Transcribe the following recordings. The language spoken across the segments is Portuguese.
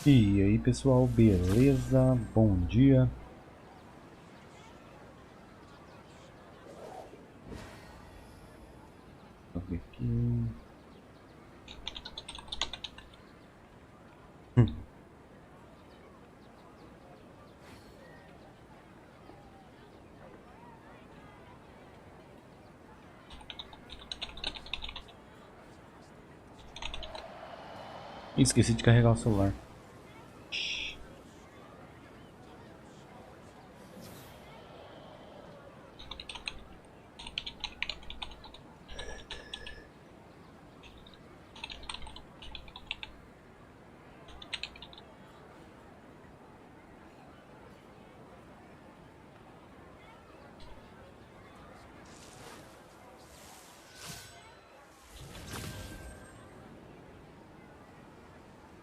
E aí pessoal, beleza? Bom dia. Deixa eu ver aqui. Esqueci de carregar o celular.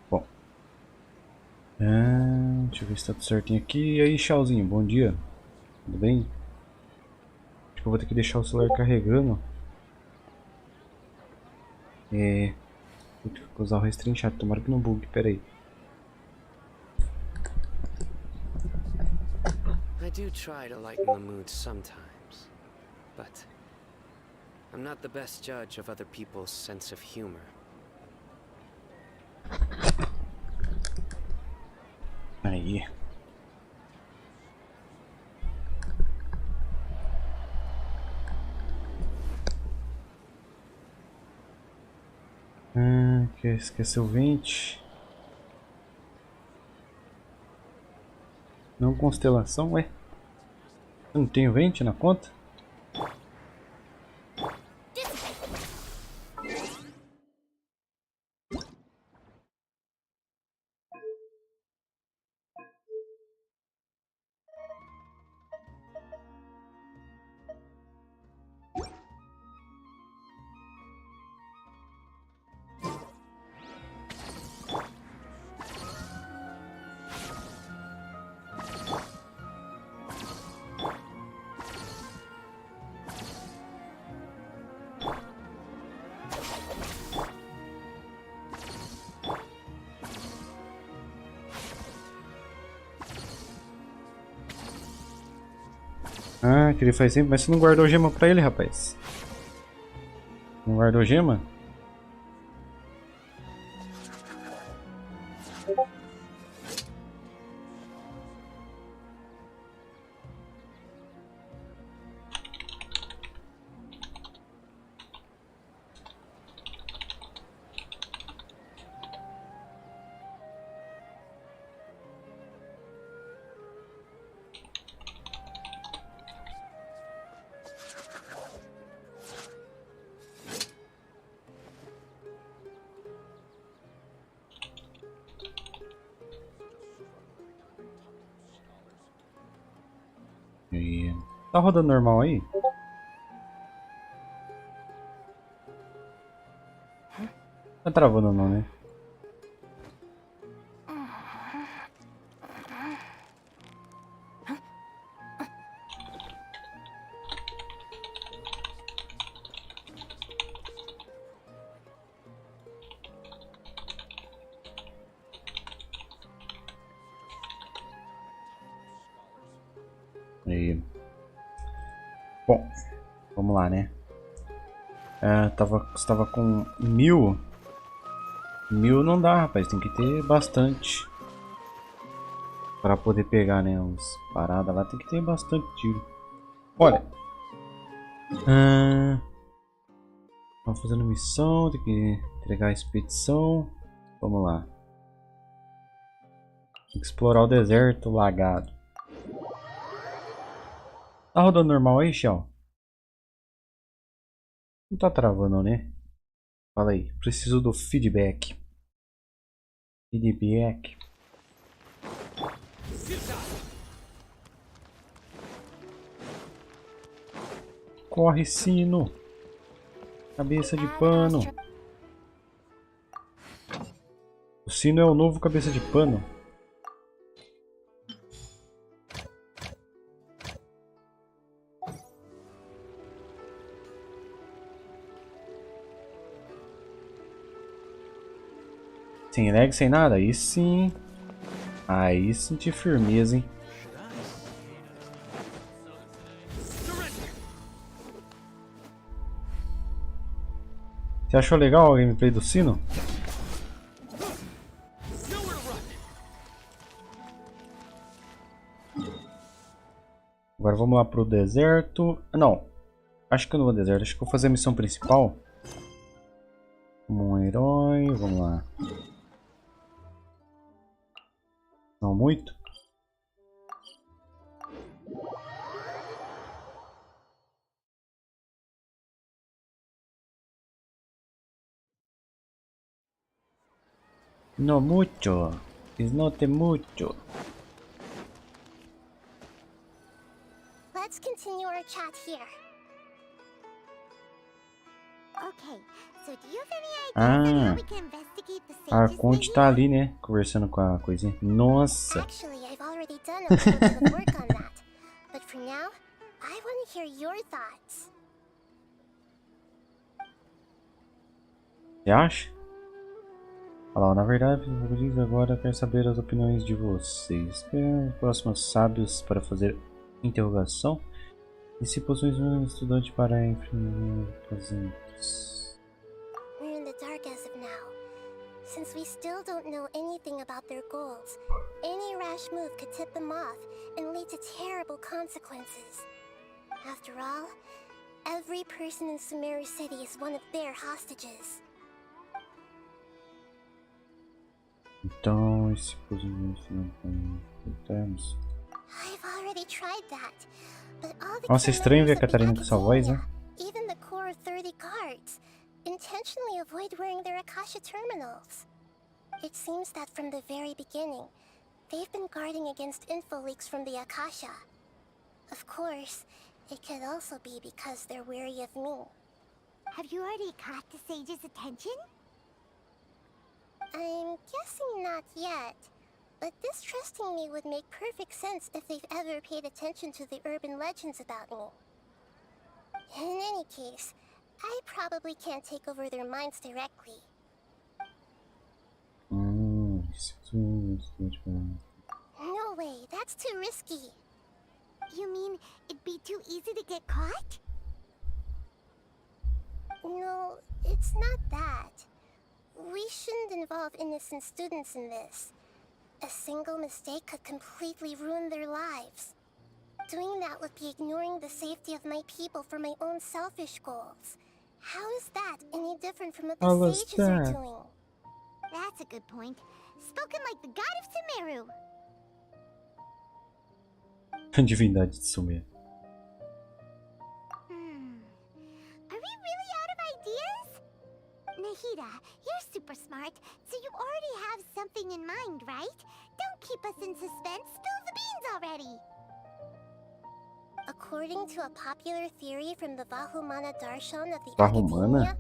Bom, deixa eu ver se tá tudo certinho aqui. E aí, Tchauzinho, bom dia. Tudo bem? Acho que eu vou ter que deixar o celular carregando. Vou ter que usar o restring chat, tomara que não bugue, pera aí. I do try to lighten the mood sometimes, but I'm not the best judge of other people's sense of humor. Aí. Quer esquecer o vente? Não constelação, ué? Eu não tenho vente na conta? Ah, que ele faz sempre. Mas você não guardou gema pra ele, rapaz? Não guardou gema? E... Tá rodando normal aí? Tá travando não, né? E... Bom, vamos lá, né? Estava com 1000. 1000 não dá, rapaz. Tem que ter bastante. Para poder pegar, né? Os paradas lá. Tem que ter bastante tiro. Olha. Estamos fazendo missão. Tem que entregar a expedição. Vamos lá. Tem que explorar o deserto lagado. Tá rodando normal aí, Xiao? Não tá travando, né? Fala aí. Preciso do feedback. Feedback. Corre, sino. Cabeça de pano. O sino é o novo cabeça de pano. Sem lag, sem nada? Aí sim. Aí senti firmeza, hein? Você achou legal a gameplay do sino? Agora vamos lá pro deserto. Não, acho que eu não vou ao deserto. Acho que eu vou fazer a missão principal. Como um herói, vamos lá. Não muito. No mucho. It's not mucho. Let's continue our chat here. Okay, so do you have any ideas on how we can investigate the A sages Conte tá ali, né? Conversando com a coisinha. Nossa. Actually, I've already done a little bit of work on that. But for now, I want to hear your thoughts. Você acha? Olha lá, na verdade, agora quero saber as opiniões de vocês. Esperamos os próximos sábios para fazer interrogação. E se possuis um estudante para apresentos. We're in the dark as of now. Since we still don't know anything about their goals, any rash move could tip them off and lead to terrible consequences. After all, every person in Sumeru City is one of their hostages. Então, esse posicionamento temos. I've already tried that, but all the Nossa, é estranho ver a members of the Catarina com essa voz, né? academia, even the core 30 guards, intentionally avoid wearing their Akasha terminals. It seems that from the very beginning, they've been guarding against info leaks from the Akasha. Of course, it could also be because they're wary of me. Have you already caught the sage's attention? I'm guessing not yet, but distrusting me would make perfect sense if they've ever paid attention to the urban legends about me. In any case, I probably can't take over their minds directly. No way, that's too risky. You mean it'd be too easy to get caught? No, it's not that. We shouldn't involve innocent students in this. A single mistake could completely ruin their lives. Doing that would be ignoring the safety of my people for my own selfish goals. How is that any different from what the sages are doing? That's a good point. Spoken like the god of Sumeru. Divindade de Sumer. Are we really out of ideas? Nahida, you're super smart, so you already have something in mind, right? Don't keep us in suspense. Spill the beans already. According to a popular theory from the Vahumana Darshan of the Academia,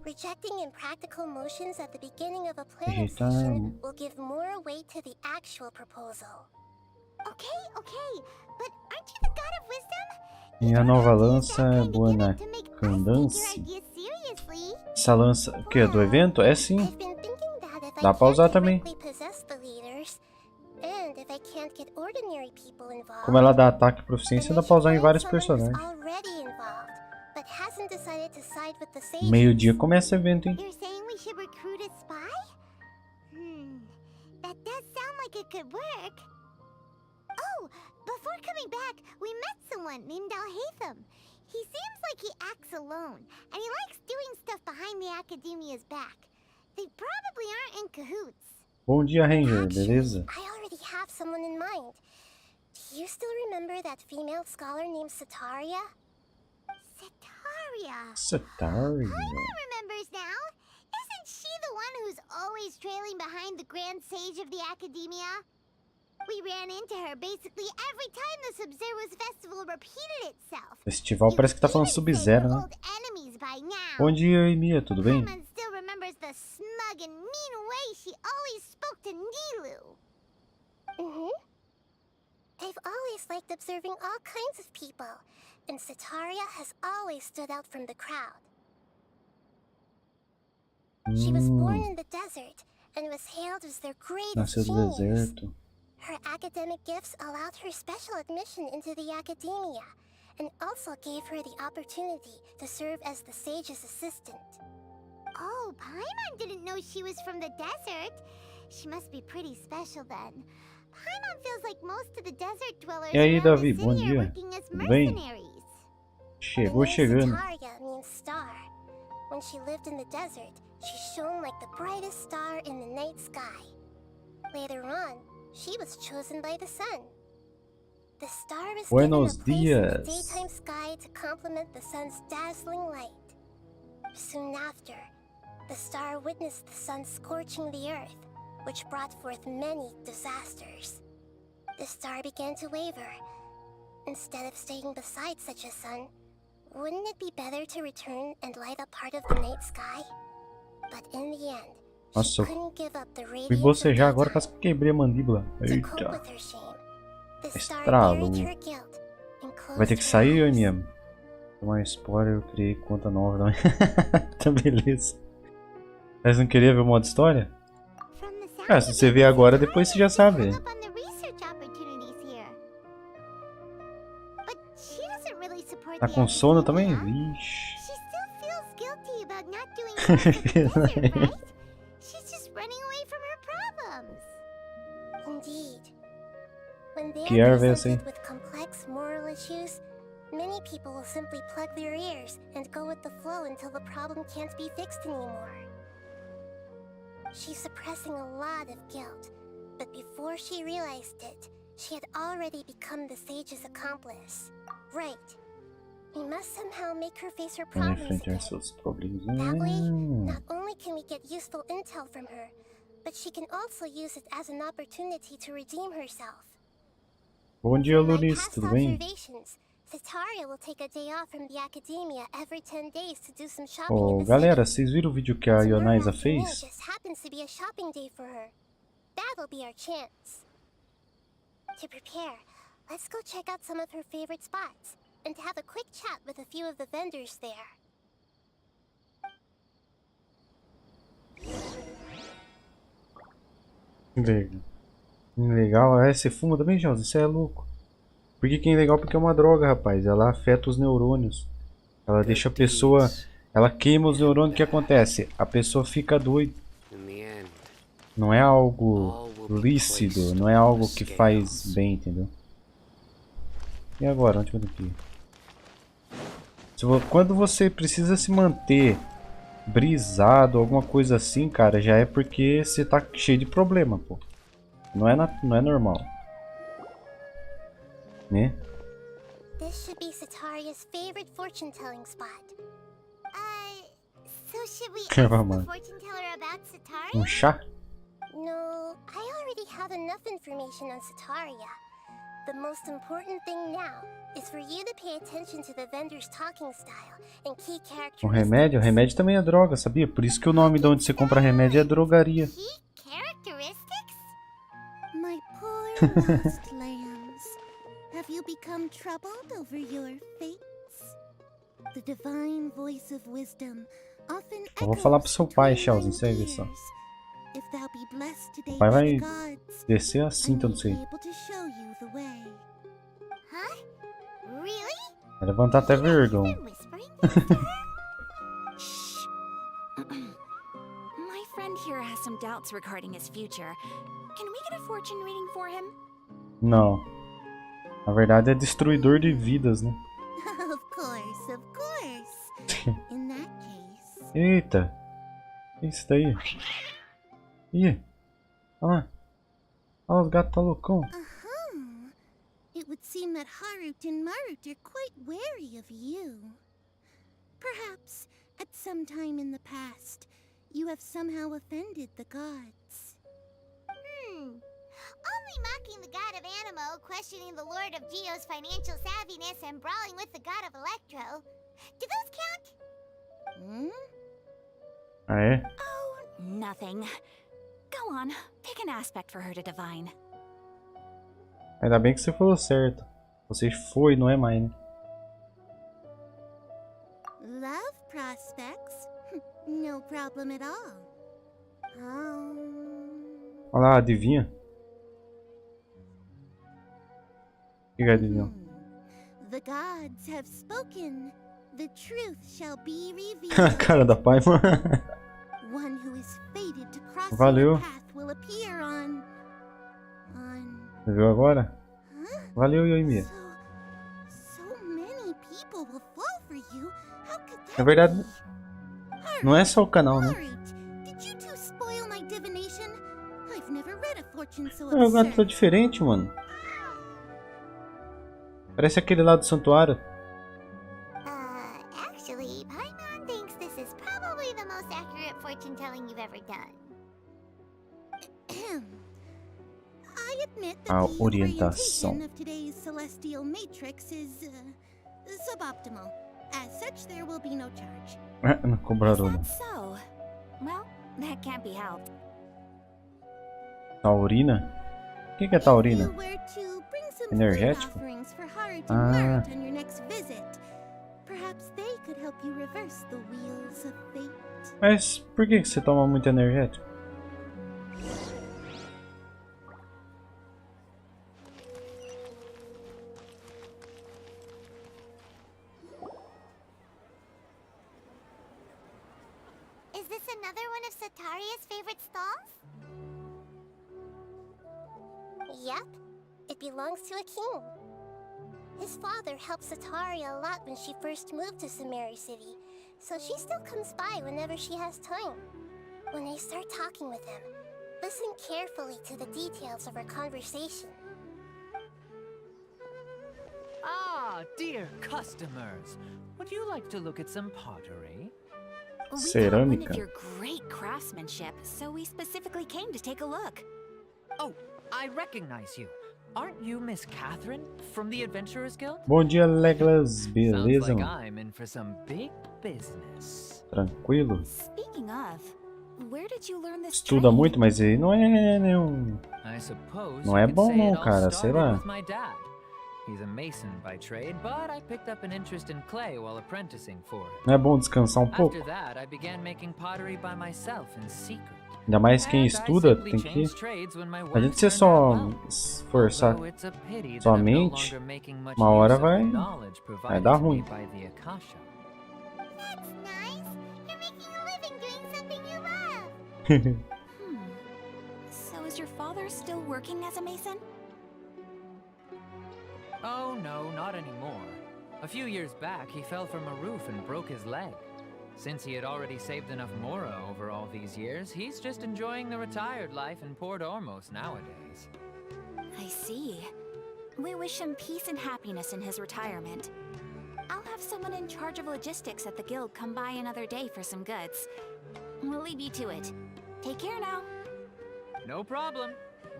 rejecting impractical motions at the beginning of a planning session will give more weight to the actual proposal. Okay, but aren't you the god of wisdom? E a nova lança é boa na Candance. Essa lança, o que? Do evento? É sim. Dá pra usar também. Como ela dá ataque e proficiência, dá pra usar em vários personagens. Meio-dia começa o evento, hein? Before coming back, we met someone named Alhaitham. He seems like he acts alone, and he likes doing stuff behind the Academia's back. They probably aren't in cahoots. Bom dia, Ranger, beleza? I already have someone in mind. Do you still remember that female scholar named Sataria? Sataria. Paimon remembers now. Isn't she the one who's always trailing behind the Grand Sage of the Academia? We ran into her basically every time the Sub-Zero's festival repeated itself. Festival parece que tá falando Sub-Zero, né? Bom dia, Emia, tudo bem? Paimon still remembers the smug and mean way she always spoke to Nilu. I've always liked observing all kinds of people, and Sataria has always stood out from the crowd. She was born in the desert and was hailed as their greatest Nasceu do genius. deserto. Her academic gifts allowed her special admission into the academia, and also gave her the opportunity to serve as the sage's assistant. Oh, Paimon didn't know she was from the desert. She must be pretty special then. Paimon feels like most of the desert dwellers E aí, around Davi, the bom city are dia. working as Tudo bem? mercenaries. Chegou The name chegando. Sataria means star. When she lived in the desert, she shone like the brightest star in the night sky. Later on, she was chosen by the sun. The star was Buenos given a place in the dias. daytime sky to complement the sun's dazzling light. Soon after, the star witnessed the sun scorching the earth, which brought forth many disasters. The star began to waver. Instead of staying beside such a sun, wouldn't it be better to return and light up part of the night sky? But in the end, she Nossa, couldn't give up the fui radiance of bocejar agora, daytime. quase que quebrei a mandíbula. To cope Eita. with her shame, the star Estralou. buried her guilt and Vai ter closed que her sair, eyes. MM? Tomar spoiler, eu criei conta nova também. Tá beleza. Mas não queria ver o modo história? From the sound Ah, se of você it, ver agora, depois Sataria você já seems sabe. hung up on the research opportunities here. But she doesn't really support Tá the com sono também? academia. Vixe. She still feels guilty about not doing enough for the desert, right? She's just running away from her problems. Indeed. When they Que are erva é essa aí? presented with complex moral issues, many people will simply plug their ears and go with the flow until the problem can't be fixed anymore. She's suppressing a lot of guilt, but before she realized it, she had already become the sage's accomplice. Right. We must somehow make her face her Vamos problems enfrentar again. seus problemas. That way, not only can we get useful intel from her, but she can also use it as an opportunity to redeem herself. Bom dia, From my Lulis. past Tudo bem? observations, Sataria will take a day off from the academia every 10 days to do some shopping Ô, in the galera, city. vocês viram o vídeo que a Tomorrow Ionaisa afternoon fez? just happens to be a shopping day for her. That'll be our chance. To prepare, let's go check out some of her favorite spots and have a quick chat with a few of the vendors there. Legal. É, você fuma também, João? Isso é louco. Por que é legal? Porque é uma droga, rapaz. Ela afeta os neurônios. Ela deixa a pessoa... Ela queima os neurônios. O que acontece? A pessoa fica doida. In the end, Não é algo lícito. Não é algo que faz bem, entendeu? E agora? Onde que eu tenho que ir? Quando você precisa se manter brisado, alguma coisa assim, cara, já é porque você tá cheio de problema, pô. Não é normal. Né? This should be Sataria's favorite fortune-telling spot. So should we ask Caramba, the mano. fortune teller about Sataria? Um chá? No, I already have enough information on Sataria. The most important thing now is for you to pay attention to the vendor's talking style and key Um characteristics. remédio? Remédio também é droga, sabia? Por isso que o nome de onde você compra remédio é drogaria. Key characteristics? My poor lost lambs, have you become troubled over your fates? The divine voice of wisdom often Eu vou falar pro echoes seu pai, between Chelsea, mine você vai ver só. ears. If thou be blessed today O pai by vai the gods, descer a I cinta, não may sei. be able to show you the way. Huh? Really? Vai levantar até vergão. Been whispering things to her? Shh. My friend here has some doubts regarding his future. Can we get a fortune reading for him? Não. Na verdade é destruidor de vidas, né? Of course, of course. In that case, Eita. Que é isso daí? Ih. Olha lá. Olha os gatos tá loucão. it would seem that Harut and Marut are quite wary of you. Perhaps, at some time in the past, you have somehow offended the gods. Only mocking the god of Animo, questioning the lord of Geo's financial savviness, and brawling with the god of Electro. Do those count? Hmm? Ah, é? Oh, nothing. Go on, pick an aspect for her to divine. Ainda bem que você falou certo. Você foi, não é mais, né? Love prospects? No problem at all. Olha lá, adivinha? Que galinho? The gods have spoken. The truth shall be A revealed. cara da pai, mano. One who is fated to cross Valeu. your path will appear on. Você viu agora? Huh? Valeu, Yoimiya. So many people will fall for you. How could that Na verdade, be? não é só o canal, né? Harit, did you two spoil my divination? I've never read a fortune so O gato tá absurd. diferente, mano. Parece aquele lá do santuário. Actually, Paimon thinks this is probably the most accurate fortune telling you've ever done. I admit that A the orientação. orientation of today's celestial matrix is suboptimal. As such, there will be no charge. Não cobraram, né? That's so. Well, that can't be helped. Taurina? O que é taurina? If you were to bring some Energético? food offerings for Harit and Ah. Marit on your next visit, perhaps they could help you reverse the wheels of fate. Mas por que você toma muito energético? Is this another one of Sataria's favorite stalls? Yep, it belongs to a king. His father helped Sataria a lot when she first moved to Samari City, so she still comes by whenever she has time. When I start talking with him, listen carefully to the details of our conversation. Ah, dear customers, would you like to look at some pottery? We got one Cerâmica. of your great craftsmanship, so we specifically came to take a look. Oh, I recognize you. Aren't you Miss Catherine from the Adventurers Guild? Bom dia, Leglas. Sounds Beleza, like mano? I'm in for some big business. Tranquilo. Speaking of, where did you learn this Estuda trade? muito, mas ele não é nenhum. I suppose Não you é could bom say não, it all cara, sei started lá. with my dad. He's a mason by trade, but I picked up an interest in clay while apprenticing for him. Não é bom descansar um pouco? After that, I began making pottery by myself in secret. Ainda mais quem And I estuda simply tem que. changed trades when my A work gente se turned só out well. esforçar Although it's a pity that sua I'm no mente, longer making much uma hora use of the vai knowledge dar provided to me ruim. by the Akasha. That's nice. You're making a living doing something you love. So is your father still working as a mason? Oh no, not anymore. A few years back, he fell from a roof and broke his leg. Since he had already saved enough mora over all these years, he's just enjoying the retired life in Port Ormos nowadays. I see. We wish him peace and happiness in his retirement. I'll have someone in charge of logistics at the guild come by another day for some goods. We'll leave you to it. Take care now. No problem.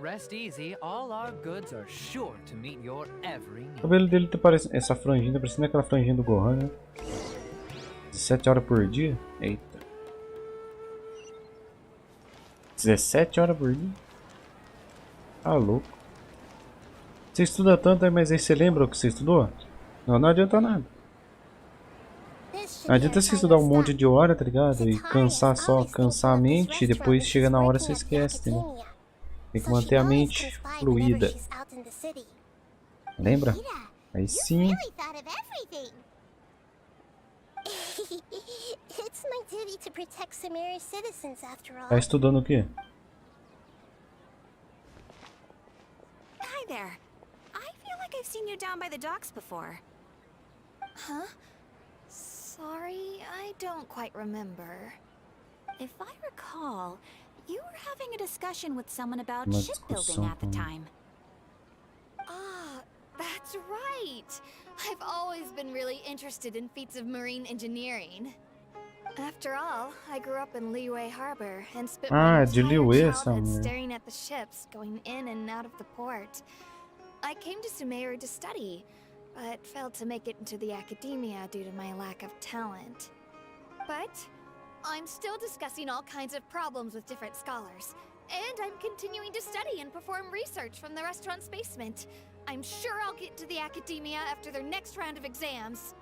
Rest easy, all our goods are sure to meet your every O need. cabelo dele tá parecendo. Essa franjinha tá parecendo aquela franjinha do Gohan, né? 17 horas por dia? Eita. 17 horas por dia? Tá louco. Você estuda tanto aí, mas aí você lembra o que você estudou? Não, não adianta nada. This should Não be adianta our você estudar um final monte stop. de hora, tá ligado? E Sataria's cansar só, always cansar a thinking of mente e this depois restaurant chega na she's hora working você at the esquece, entendeu? academia. Tem que So she manter a always mente comes by whenever fluida. she's out in the city. Lembra? Mira, Aí you sim. really thought of everything. It's my duty to protect Samari's citizens, after all. Tá estudando o quê? Hi there. I feel like I've seen you down by the docks before. Huh? Sorry, I don't quite remember. If I recall, you were having a discussion with someone about Uma shipbuilding discussão at the com- time. Ah, that's right. I've always been really interested in feats of marine engineering. After all, I grew up in Liyue Harbor and spent Ah, my de entire Liyue essa childhood mulher. staring at the ships going in and out of the port. I came to Sumeru to study, but failed to make it into the academia due to my lack of talent. But I'm still discussing all kinds of problems with different scholars, and I'm continuing to study and perform research from the restaurant's basement. I'm sure I'll get to the academia after their next round of exams.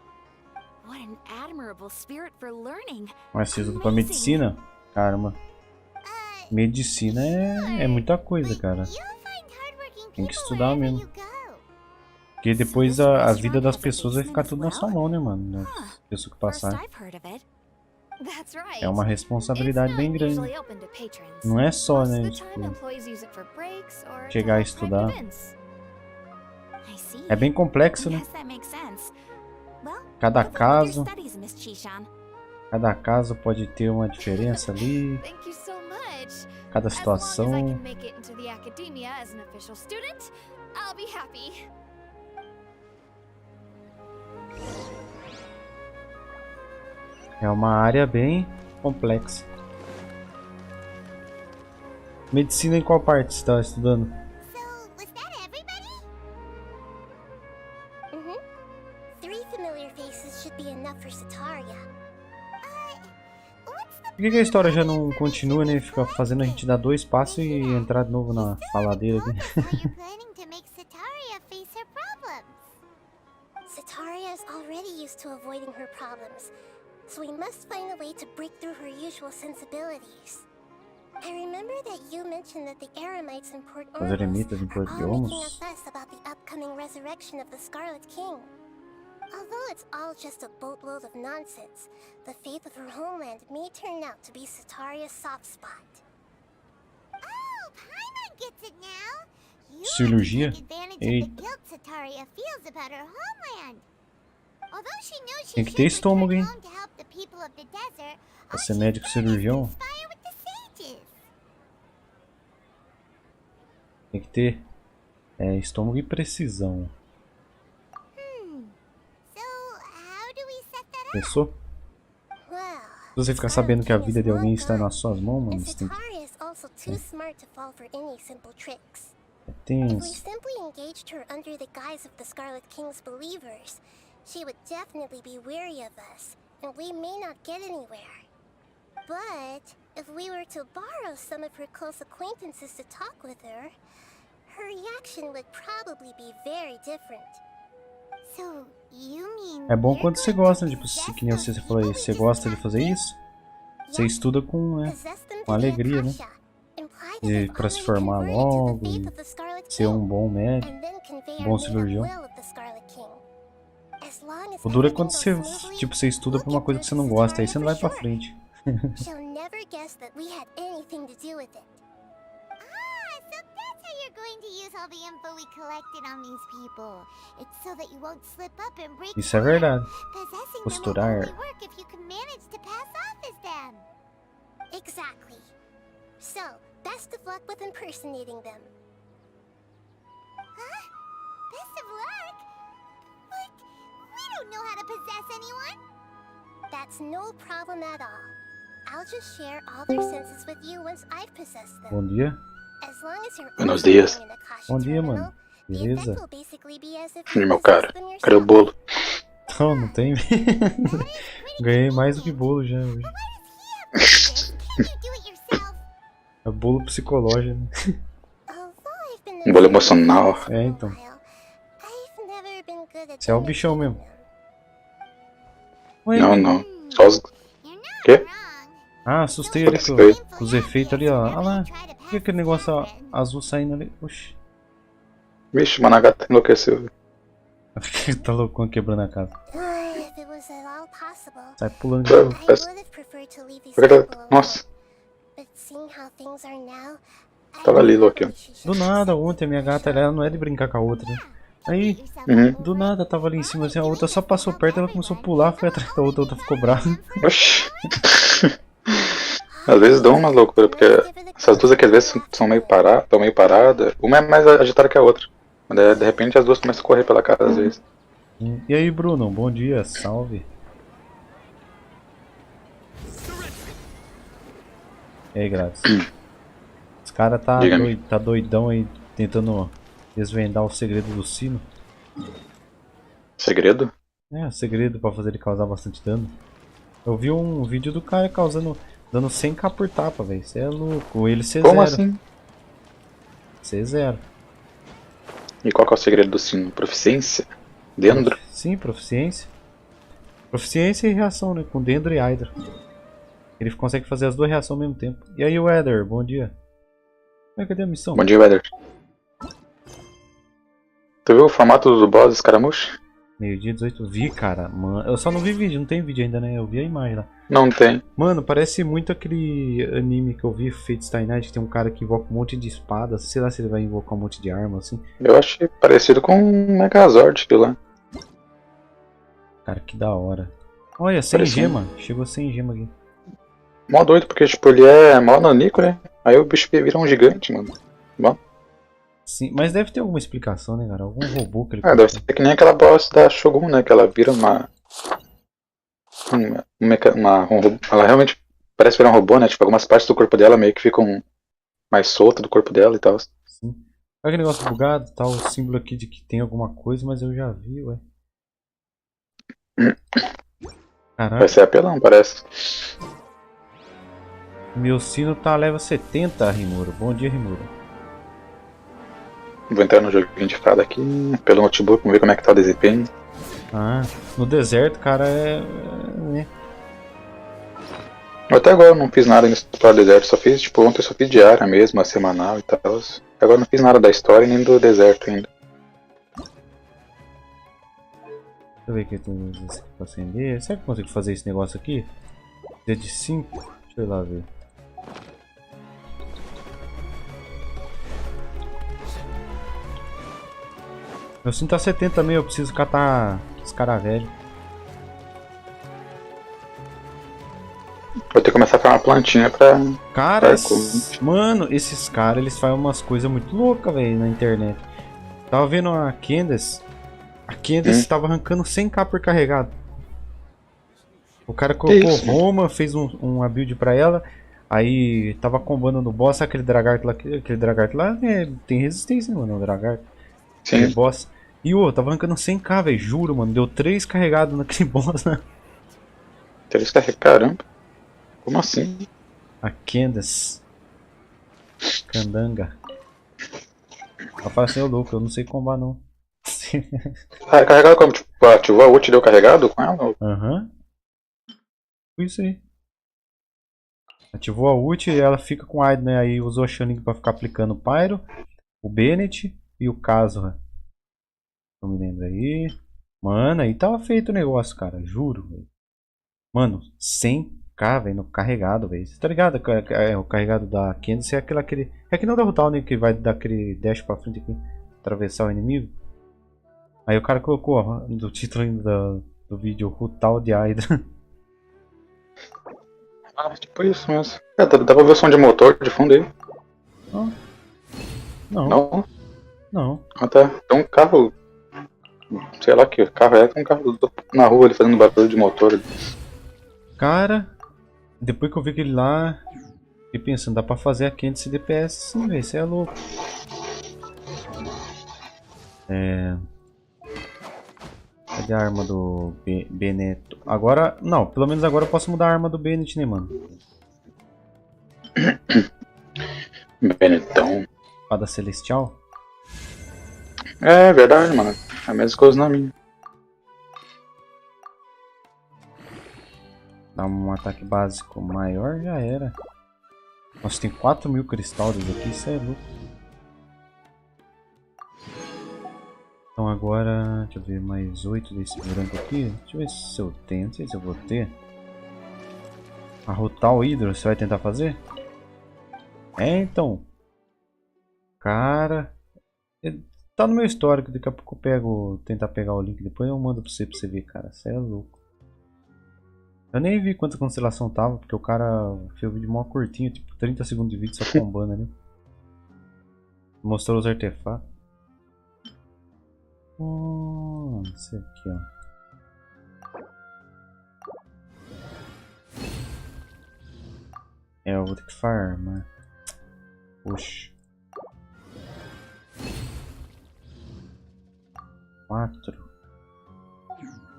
What an admirable spirit for learning. Mas você estuda pra medicina? Caramba. Medicina é muita coisa, cara. You'll find hardworking Tem que people estudar wherever mesmo. you go. Porque depois a vida das pessoas vai ficar tudo na sua mão, né, mano? Das pessoas que passar. That's right. É uma responsabilidade bem grande. Usually open to patrons. Não é só, Most né, of the tipo, time, employees use it for breaks or to chegar a help estudar. private events. I see. É bem complexo, né? Yes, that makes sense. Well, Cada good luck with your caso, studies, Miss Chishan. cada caso pode ter uma diferença ali. Thank you so much. Cada As long as I situação. can make it into the academia as an official student, I'll be happy. É uma área bem complexa. Medicina em qual parte você está estudando? So, was that everybody? Mm-hmm. 3 familiar faces should be enough for Sataria. What's the Por que a história já não continua, né? Fica fazendo a gente dar 2 passos e entrar de novo na faladeira aqui. How are you planning to make Sataria face her problems? Sataria is already used to avoiding her problems, so we must find a way to break through her usual sensibilities. I remember that you mentioned that the Eremites in Port Os Ormuz eremitas em are Porto de all making a Ormuz. fuss about the upcoming resurrection of the Scarlet King. Although it's all just a boatload of nonsense, the fate of her homeland may turn out to be Sataria's soft spot. Oh, Paimon gets it now. You Cirurgia? have to take advantage of Eita. the guilt Sataria feels about her homeland. Although she knows she Tem que ter should estômago, return hein? home to help the people of the desert, Pra all ser she's médico done is cirurgião, conspire with the sages. tem que ter estômago e precisão. So, how do we set that up? Pensou? Well, Se você ficar sabendo que a vida de alguém está nas suas mãos, mano, and você tem que... Sataria is also too smart to fall for any simple tricks. É If we tenso. simply engaged her under the guise of the Scarlet King's believers, she would definitely be weary of us, and we may not get anywhere. But if we were to borrow some of her close acquaintances to talk with her, her reaction would probably be very different. So, you mean É bom you're quando você going to gosta, tipo, possess que nem those você falou aí, people we você gosta de just fazer talked isso, você estuda com, né, Possess them com to be alegria, né? Akasha, imply that E they've pra se already formar converted to the logo, faith e of the Scarlet ser um King, bom médico. and then convey bom our made-up cirurgião. will of the Scarlet King. As long as O duro é everything quando goes você, smoothly, tipo, você estuda we'll pra uma get coisa through que você to não gosta, aí Sataria você não vai for pra sure. frente. She'll never guess that we had anything to do with it. Ah, so that's how you're going to use all the info we collected on these people. It's so that you won't slip up and break Isso é through. verdade. Possessing them will Costurar. only work if you can manage to pass off as them. Exactly. So, best of luck with impersonating them. Huh? Best of luck? But we don't know how to possess anyone. That's no problem at all. I'll just share all their senses with you once I've possessed them. Bom dia. As long as you're Buenos also dias. wearing an Akasha Bom dia, terminal, mano. the effect Beleza? will basically be as if E you meu possessed cara, them cadê o yourself. bolo? Não, não tem. Ganhei mais do que bolo já hoje. Why does he have to do this? Can't you do it yourself? É bolo psicológico, né? Although I've been Um bolo observing emocional. this for É, a então. while, I've never been good at Você é o bichão mesmo. Ué, Não, não. Só os... You're not Quê? wrong. Ah, assustei ali com os efeitos ali, ó. Olha lá. Por que aquele negócio ó, azul saindo ali? Oxi. Vixe, o Managata enlouqueceu. Tá loucão quebrando a casa. If it was at all possible, Sai pulando de novo. I would have preferred to leave these Por que people tá... alone. Nossa, But seeing how things are now, I tava ali, thought louquinho. she should Do nada, ontem a minha gata, ela não é de brincar com a outra, né? Aí, Uhum. do nada, tava ali em cima, assim, a outra só passou perto, ela começou a pular, foi atrás da outra, a outra ficou brava. Oxi. Às vezes dão uma loucura, porque essas duas aqui às vezes são meio paradas, estão meio paradas. Uma é mais agitada que a outra. Mas de repente as duas começam a correr pela casa às vezes. E aí, Bruno, bom dia, salve. E aí, Grátis? Esse cara tá, Diga-me. tá doidão aí, tentando desvendar o segredo do sino. Segredo? É, o segredo pra fazer ele causar bastante dano. Eu vi um vídeo do cara causando, dando 100k por tapa, velho. Você é louco. Ele C0. Como assim? C0. E qual que é o segredo do sino? Proficiência? Dendro? Sim, proficiência. Proficiência e reação, né? Com Dendro e Hydra. Ele consegue fazer as duas reações ao mesmo tempo. E aí, Weather, bom dia. Cadê a missão? Bom dia, Weather. Tu viu o formato do boss escaramuche? Meio-dia 18, vi, cara. Mano, eu só não vi vídeo, não tem vídeo ainda, né? Eu vi a imagem lá. Não tem. Mano, parece muito aquele anime que eu vi, Fate Stay Night, que tem um cara que invoca um monte de espadas. Sei lá se ele vai invocar um monte de arma, assim. Eu achei parecido com um Megazord, aquilo lá. Cara, que da hora. Olha, 100 gema. Chegou 100 gema aqui. Mó doido, porque tipo, ele é mó nanico, né? Aí o bicho vira um gigante, mano. Bom. Sim, mas deve ter alguma explicação, né, cara? Algum robô que ele Deve ser que nem aquela boss da Shogun, né? Que ela vira uma... ela realmente parece virar um robô, né? Tipo, algumas partes do corpo dela meio que ficam mais soltas do corpo dela e tal. Sim. Olha aquele negócio bugado, tá o símbolo aqui de que tem alguma coisa, mas eu já vi, ué. Caraca. Vai ser apelão, parece. Meu sino tá level 70, Rimuro. Bom dia, Rimuro. Vou entrar no joguinho de fada aqui, pelo notebook, vamos ver como é que tá o desempenho. Ah, no deserto, cara, né? Até agora eu não fiz nada nesse deserto, só fiz, tipo, ontem eu só fiz diária mesmo, a semanal e tal. Agora eu não fiz nada da história nem do deserto ainda. Deixa eu ver aqui, tem esse aqui pra acender. Será que eu consigo fazer esse negócio aqui? D de 5? Deixa eu ir lá ver. Meu cinto tá 70 também, eu preciso catar os caras velhos. Vou ter que começar a fazer uma plantinha pra... Cara, mano, esses caras, eles fazem umas coisas muito loucas, velho, na internet. Tava vendo a Candace. A Candace tava arrancando 100k por carregado. O cara colocou Roma, fez uma build pra ela. Aí tava combando no boss, sabe aquele Dragarto lá? Aquele Dragarto lá tem resistência, mano, o Dragarto. Sim. Boss. E tava arrancando 100k, velho, juro, mano. Deu 3 carregados naquele boss, né? 3 carregados? Caramba. Como assim? A Candace. Candanga. Ela fala assim, ô louco, eu não sei combar não. Carregado como? Tipo, ativou a ult e deu carregado com ela? Aham. Isso aí. Ativou a ult e ela fica com o UID, né? Aí usou a Shanning pra ficar aplicando o Pyro, o Bennett e o Kazuha. Não me lembro aí. Mano, aí tava feito o negócio, cara. Juro, velho. Mano, 100k, velho, no carregado, velho. Você tá ligado? O carregado da Candace é aquele... É que não da Rutal, né? Que vai dar aquele dash pra frente aqui. Atravessar o inimigo. Aí o cara colocou, ó, do título ainda do vídeo, Rutal de Hydra. Ah, tipo isso mesmo. Dá pra ver o som de motor de fundo aí? Não. Não? Não. Ah, tá. Tem um carro... Sei lá que carro é. Tem um carro na rua ali fazendo barulho de motor. Cara, depois que eu vi aquele lá, fiquei pensando, dá pra fazer a Candace DPS sim, velho. Isso é louco. Cadê a arma do Beneto? Agora, não, pelo menos agora eu posso mudar a arma do Bennett, né, mano? Benetão. Espada Celestial? É verdade, mano. É a mesma coisa na minha. Dá um ataque básico maior, já era. Nossa, tem 4.000 cristais aqui, isso é louco. Então agora, deixa eu ver, mais 8 desse branco aqui. Deixa eu ver se eu tenho, não sei se eu vou ter. Arrotar o Hidro, você vai tentar fazer? Então. Cara, tá no meu histórico, daqui a pouco eu pego, tentar pegar o link, depois eu mando pra você ver, cara. Você é louco. Eu nem vi quanta constelação tava, porque o cara fez o vídeo mó curtinho, tipo 30 segundos de vídeo só combando ali. Mostrou os artefatos. Esse aqui, ó. Eu vou ter que farmar. Puxa. 4.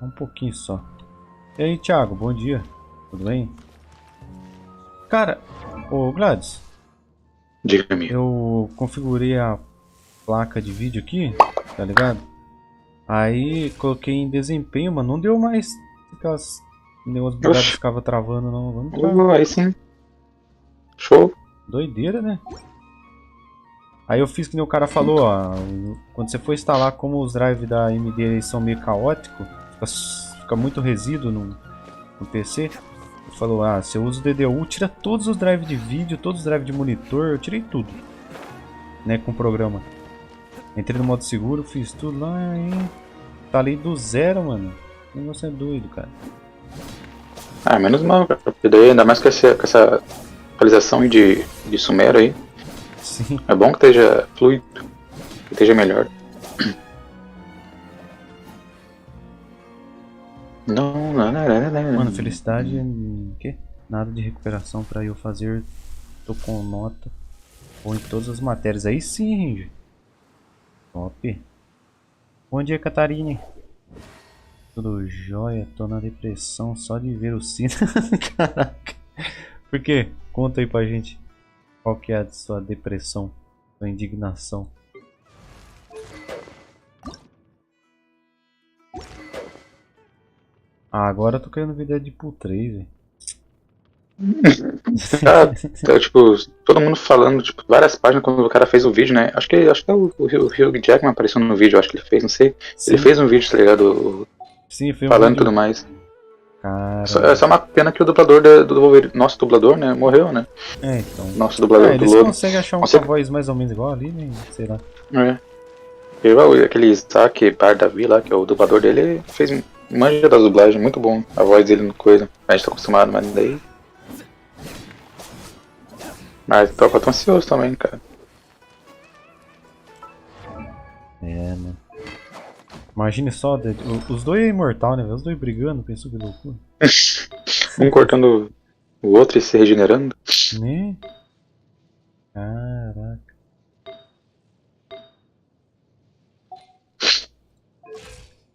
Um pouquinho só. E aí, Thiago, bom dia. Tudo bem? Cara, ô Gladys. Diga-me. Eu configurei a placa de vídeo aqui, tá ligado? Aí coloquei em desempenho, mas não deu mais aquelas negócios bugados que ficava travando, não. Vamos aí sim. Show. Doideira, né? Aí eu fiz que nem o cara falou, ó. Quando você for instalar, como os drives da AMD eles são meio caóticos, fica muito resíduo no PC. Ele falou, ah, se eu uso o DDU, tira todos os drives de vídeo, todos os drives de monitor, eu tirei tudo. Né, com o programa. Entrei no modo seguro, fiz tudo lá e instalei do zero, mano. O negócio é doido, cara. Ah, menos mal, cara. Porque daí, ainda mais com essa atualização de Sumero aí. Sim. É bom que esteja fluido, que esteja melhor. Não. Mano, felicidade, que? Nada de recuperação pra eu fazer. Tô com nota. Ou em todas as matérias. Aí sim, Ranger. Top. Bom dia, Catarine. Tudo jóia, tô na depressão só de ver o sino. Caraca. Por quê? Conta aí pra gente. Qual que é a sua depressão? Sua indignação? Ah, agora eu tô querendo ver Deadpool 3, velho. Tá, tipo, todo mundo falando, tipo, várias páginas quando o cara fez o vídeo, né? Acho que o Hugh Jackman apareceu no vídeo, acho que ele fez, não sei. Sim. Ele fez um vídeo, tá ligado? Sim, foi um falando e vídeo. tudo mais. Cara. É só uma pena que o dublador do Wolverine, nosso dublador, né, morreu, né? É, então. Nosso dublador do Eles Lobo. conseguem achar uma voz mais ou menos igual ali, né? Sei lá. É. Aquele Isaac Bardavi lá, que é o dublador dele, ele fez manja da dublagem, muito bom. A voz dele no coisa. A gente tá acostumado, mas daí. Mas eu tô ansioso também, cara. É, né? Imagine só, os dois é imortal, né? Os dois brigando, pensou que loucura. Um cortando o outro e se regenerando. Né? Caraca.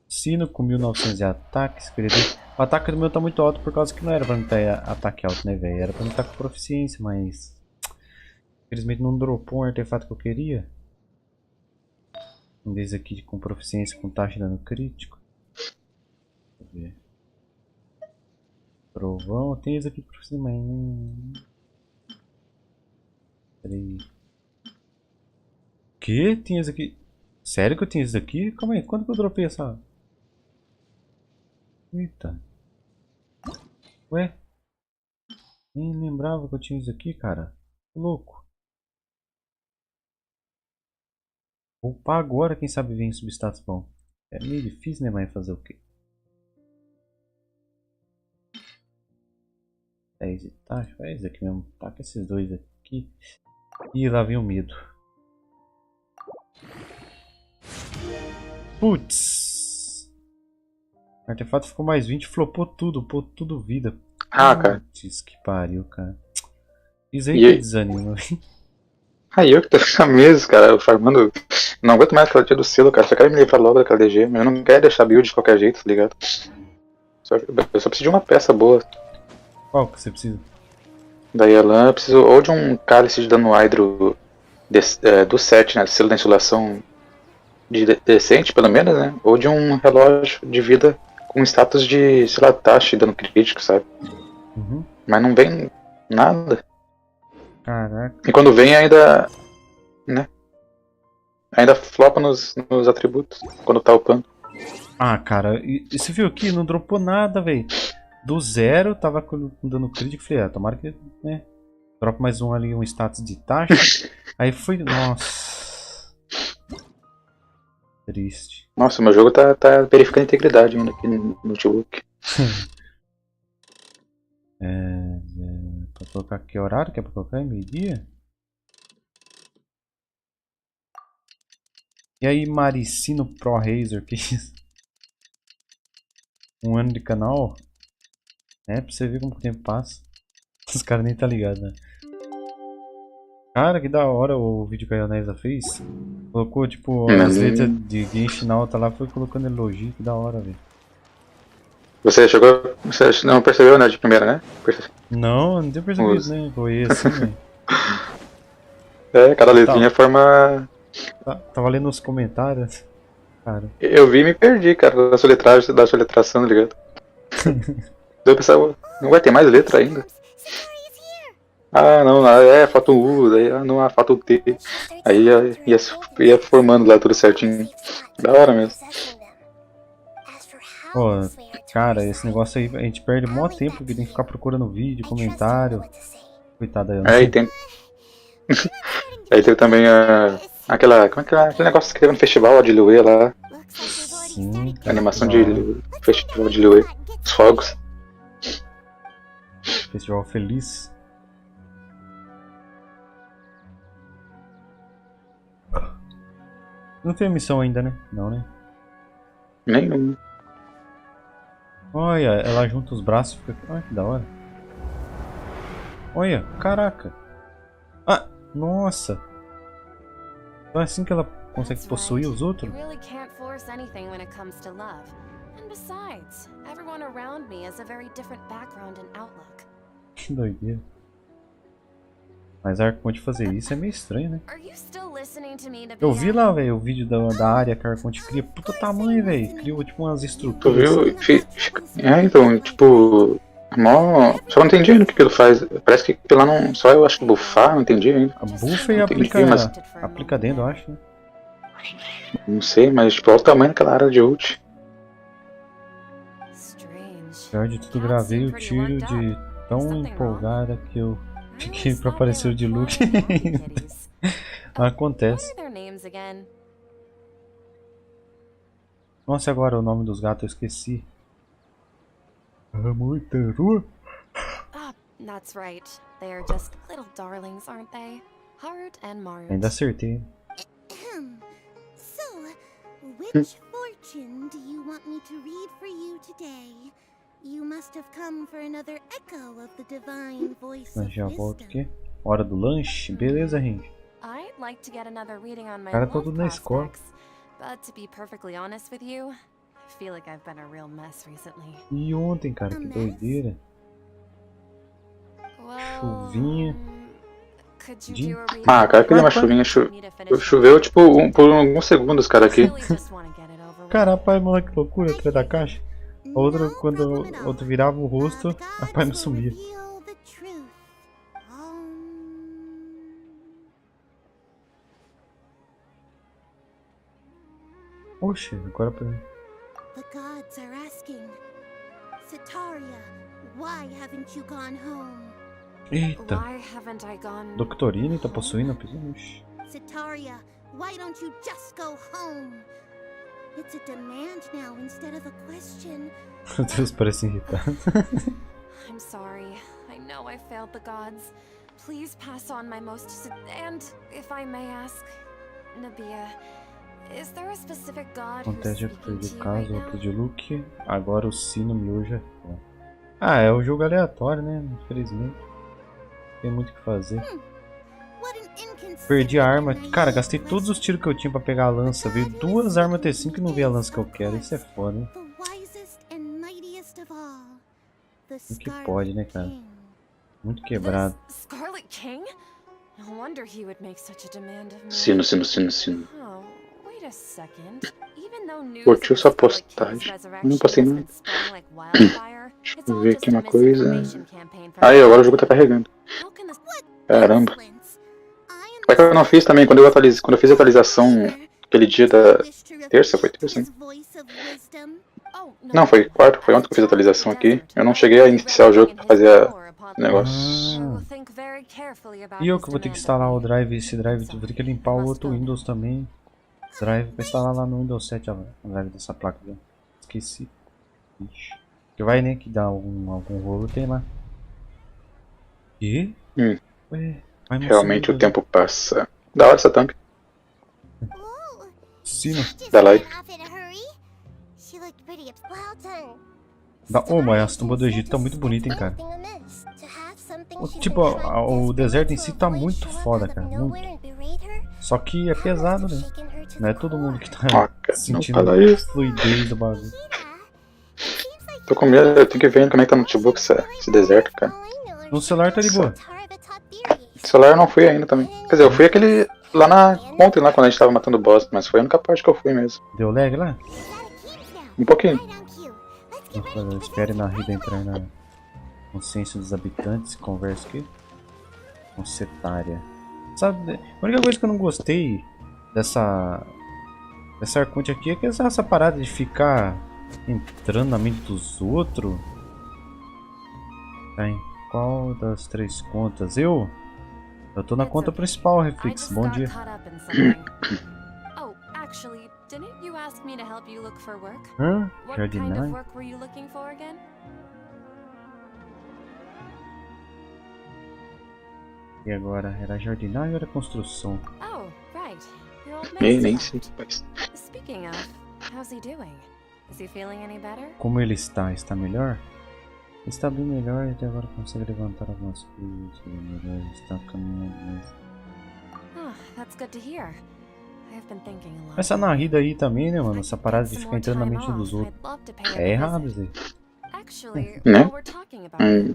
Sino com 1900 de ataque, escrever. O ataque do meu tá muito alto por causa que não era pra mim ter ataque alto, né, velho? Era pra mim estar com proficiência, mas. Infelizmente não dropou um artefato que eu queria. Um desses aqui com proficiência com taxa de dano crítico. Deixa eu ver. Trovão, tem esse aqui por cima, mas. Peraí. Que? Tem esse aqui? Sério que eu tinha esse daqui? Calma aí, quando que eu dropei essa? Eita. Ué? Nem lembrava que eu tinha isso aqui, cara. Que louco. Vou upar agora, quem sabe vem em substatus bom. É meio difícil, né, mas fazer o quê? 10 de taxa, é esse aqui mesmo. Taca esses dois aqui. E lá vem o medo. Putz! O artefato ficou mais 20, flopou tudo vida. Ah, cara. Putz, que pariu, cara. Isso aí que desanima. Aí eu que tô na mesa, cara, farmando. Não aguento mais aquela tia do selo, cara. Só quero me livrar logo daquela DG. Mas eu não quero deixar build de qualquer jeito, tá ligado? Eu só preciso de uma peça boa. Qual que você precisa? Da Yelan eu preciso ou de um cálice de dano hydro do 7, né? Selo da insolação decente, pelo menos, né? Ou de um relógio de vida com status de, sei lá, taxa de dano crítico, sabe? Uhum. Mas não vem nada. Caraca. E quando vem ainda, né? Ainda flopa nos atributos, quando tá upando. Ah, cara, e você viu aqui? Não dropou nada, velho. Do zero, tava com dano crítico. Falei, ah, tomara que, né? Dropa mais um ali, um status de taxa. Aí foi, nossa. Triste. Nossa, meu jogo tá verificando a integridade ainda aqui no notebook. Pra colocar que horário que é pra colocar? Meio-dia? E aí, Maricino Pro Razer, que isso? Um ano de canal? É, pra você ver como o tempo passa. Os caras nem tá ligado, né? Cara, que da hora o vídeo que a Ionesa fez. Colocou, tipo, as letras de Genshinauta lá, foi colocando elogio, que da hora, velho. Você chegou. Você não percebeu, né, de primeira, né? Não tinha percebido, né? Foi assim, velho. É, cada letrinha forma. Tava lendo os comentários. Cara. Eu vi e me perdi, cara, da soletragem, da soletração, tá ligado? Eu pensava, não vai ter mais letra ainda. Ah, não, é foto U, daí não, a foto T. Aí ia formando lá tudo certinho. Da hora mesmo. Pô, cara, esse negócio aí a gente perde mó tempo porque tem que ficar procurando vídeo, comentário. Coitada aí, eu não Aí sei. tem. Aí tem também aquela. Como é que é? Aquele negócio que teve no festival de Lua lá. Sim, A cara, animação da de hora. festival de Lua. Os fogos. Festival feliz. Não tem missão ainda, né? Não, né? Nenhum. Olha, ela junta os braços e fica. Olha que da hora. Olha, caraca. Ah, nossa. Então é assim que ela consegue possuir os outros? You really can't force anything when it comes to love. And besides, everyone around me has a very different background and outlook. Que doideira. Mas a Arconte fazer isso é meio estranho, né? Are you still listening to me, Eu vi lá, velho, o vídeo da área que a Arconte cria. Puta tamanho, velho. Criou tipo umas Tu estruturas. viu? Então, tipo. Só não entendi ainda o que ele faz. Parece que lá não. Só eu acho que bufar, não entendi ainda. A bufa e Não aplica, entendi, mas aplica dentro, eu acho, né? não sei, mas tipo, olha o tamanho daquela área de ult. Strange. Pior de tudo, gravei o tiro de tão empolgada que eu fiquei pra aparecer o de Luke. Não acontece. What are their names again? Nossa, agora o nome dos gatos eu esqueci. Amor da rua? Ah, that's right. They are just little darlings, aren't they? Harut and Marut. Ainda acertei. So, which fortune do you want me to read for you today? You must have come for another echo of the divine voice Mas of já volto wisdom. aqui. Hora do lanche? Beleza, gente. I'd like to get another reading on my Cara, tá love tudo na escola. prospects, but to be perfectly honest with you, I feel like I've been a real mess recently. E ontem, cara, que doideira. Well, Chuvinha. could you De- do a reading? Ah, cara, queria uma Rapaz. chuvinha. Need to finish Choveu tipo por alguns segundos, cara, aqui. Really just wanna get it over with. Cara, a pai, mano, que loucura atrás da caixa. Outra, No quando problem at all. outro virava o rosto, The a gods pai não will sumia. reveal the truth. Oxe, agora pra mim. The gods are asking, Sataria, why haven't you gone home? Eita, Why haven't I gone? Doctorine tá possuindo a pessoa. Oxi. Sataria, why don't you just go home? It's a demand now instead of a question. Meu Deus, parece irritado. I'm sorry. I know I failed the gods. Please pass on my and if I may ask, Nabia, is there a specific god who's Acontece já que speaking perdi to o you caso, right outro now? de Luke. Agora o sino miojo é foda. Ah, é o jogo aleatório, né? Infelizmente. Não tem muito o que fazer. What an inconsiderate Perdi a arma. and Cara, naive gastei todos os question. tiros que eu tinha pra pegar a lança. Veio duas armas T5 e não veio a lança que eu quero. Isso é foda, hein? The wisest and mightiest of all, the Como que Scarlet pode, né, cara? King. Muito quebrado. The Scarlet King? No wonder he would make such a demand of me. Sino, sino, sino, sino. Oh, wait a second. Even though news Curtiu of sua the Scarlet King's postagem. resurrection Não postei has nada. been spreading like wildfire, it's Deixa eu all ver just aqui a uma coisa. misinformation campaign from Aí, the agora o jogo tá government. carregando. How can the Caramba. Excellence. I Como é que eu não fiz também? Quando eu fiz a atualização aquele dia da terça, foi terça, né? Oh, no. Não, foi quarta, foi ontem que eu fiz a atualização aqui. Eu não cheguei a iniciar o jogo pra fazer o negócio. I will think very carefully about E eu his que vou ter que demand instalar of o me. drive, esse drive, Sorry, vou ter que limpar o outro Windows também. Drive pra instalar lá no Windows 7 a drive dessa placa. Viu? Esqueci. Ixi. Que vai, né? Que dá algum rolo, tem lá. E? Ué, vai Realmente o mostrando, tempo passa. Da hora essa thumb. Oh, Sino. just Da got live. off in a hurry. She looked pretty upset. Well done. Da, oh, mas as tumbas do Egito tá muito bonita, hein, cara. Nothing amiss. To have something O- she's tipo, been trying o deserto em si desperately tá to avoid muito show up foda, out of cara, nowhere muito. and berate her. Só que é That pesado, must né? have shaken her to Não é the todo mundo que core. tá Ó, cara, não sentindo fala isso. fluidez do bagulho. Kira, it seems like Tô com medo, eu tenho que ver como é que tá no notebook esse deserto, cara. All I know is No celular tá de boa. Tara taught theories. No celular eu não fui ainda também. Quer dizer, eu fui aquele lá ontem lá quando a gente tava matando o boss, mas foi a única parte que eu fui mesmo. Deu lag lá? Um pouquinho. right on cue. Let's get Nossa, espere na rida entrar na consciência dos habitantes. Conversa aqui. Concetária. Sabe, a única coisa que eu não gostei dessa arconte aqui é que essa parada de ficar entrando na mente dos outros. Tá em qual das 3 contas? Eu tô na conta principal, Reflex. Bom dia. Oh, actually, didn't you ask me to help you look for work? Hã? What kind of Jardinário? work were you looking for again? E agora? Era jardinário ou era construção? Oh, right. Your old Nem mate's sei, left. rapaz. Speaking of, how's he doing? Is he feeling any better? Como ele está? Está melhor? Está bem melhor e até agora consegue levantar algumas coisas. Melhor, está caminhando mais. Oh, that's good to hear. I've been thinking a lot. Essa narrida aí também, né, mano? Essa parada de ficar entrando na mente dos outros. É errado, Zé. Actually, Né? while we're talking about him,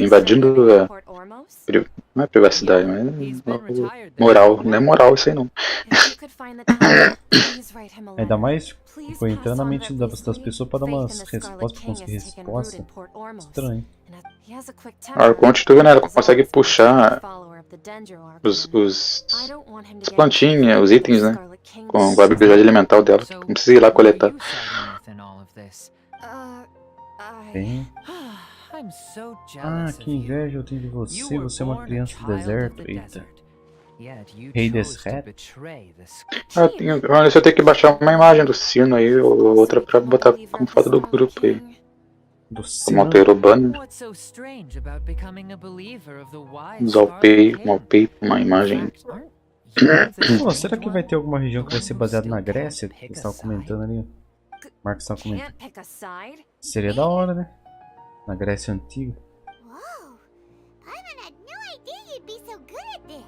Invadindo a Port Ormos? não é privacidade, mas He's been retired there moral. for a Não é while. moral isso aí não. If you could find the time, please write him a Ainda letter. mais Please tipo, entrar pass na on mente that das recently, pessoas pra dar faith umas in the Scarlet respostas, King conseguir has taken root resposta. in Port Ormos. Estranho. And he has a quick A temper. Arconte, tu vê, né? Ela He's consegue always been a puxar follower of the Dendro Arcana. os I don't want him to as get plantinhas, os itens, né? Scarlet King Com a habilidade elemental dela. So, Não precisa ir lá who are coletar. you siding with in all of this? Bem. I'm so Ah, jealous que of you. inveja eu tenho de You você. were Você é uma born a criança do child of deserto. the Eita. desert. Yet you Rei chose to deserto? betray the Olha, se eu tenho que baixar uma imagem do sino aí, ou outra pra botar como foto do grupo aí. Do Como Sino. alterou o banner. What's so strange about becoming a believer of the wise Upei Scarlet King? uma In imagem. fact, aren't you the Pô, strange será que vai one? ter alguma região que vai The ser one who baseada still na can't Grécia? Que pick você a estava side? comentando ali. Marcos estava comentando. Can't pick a side? Seria da hora, né? Na Grécia Antiga. Whoa! Paimon had no idea you'd be so good at this.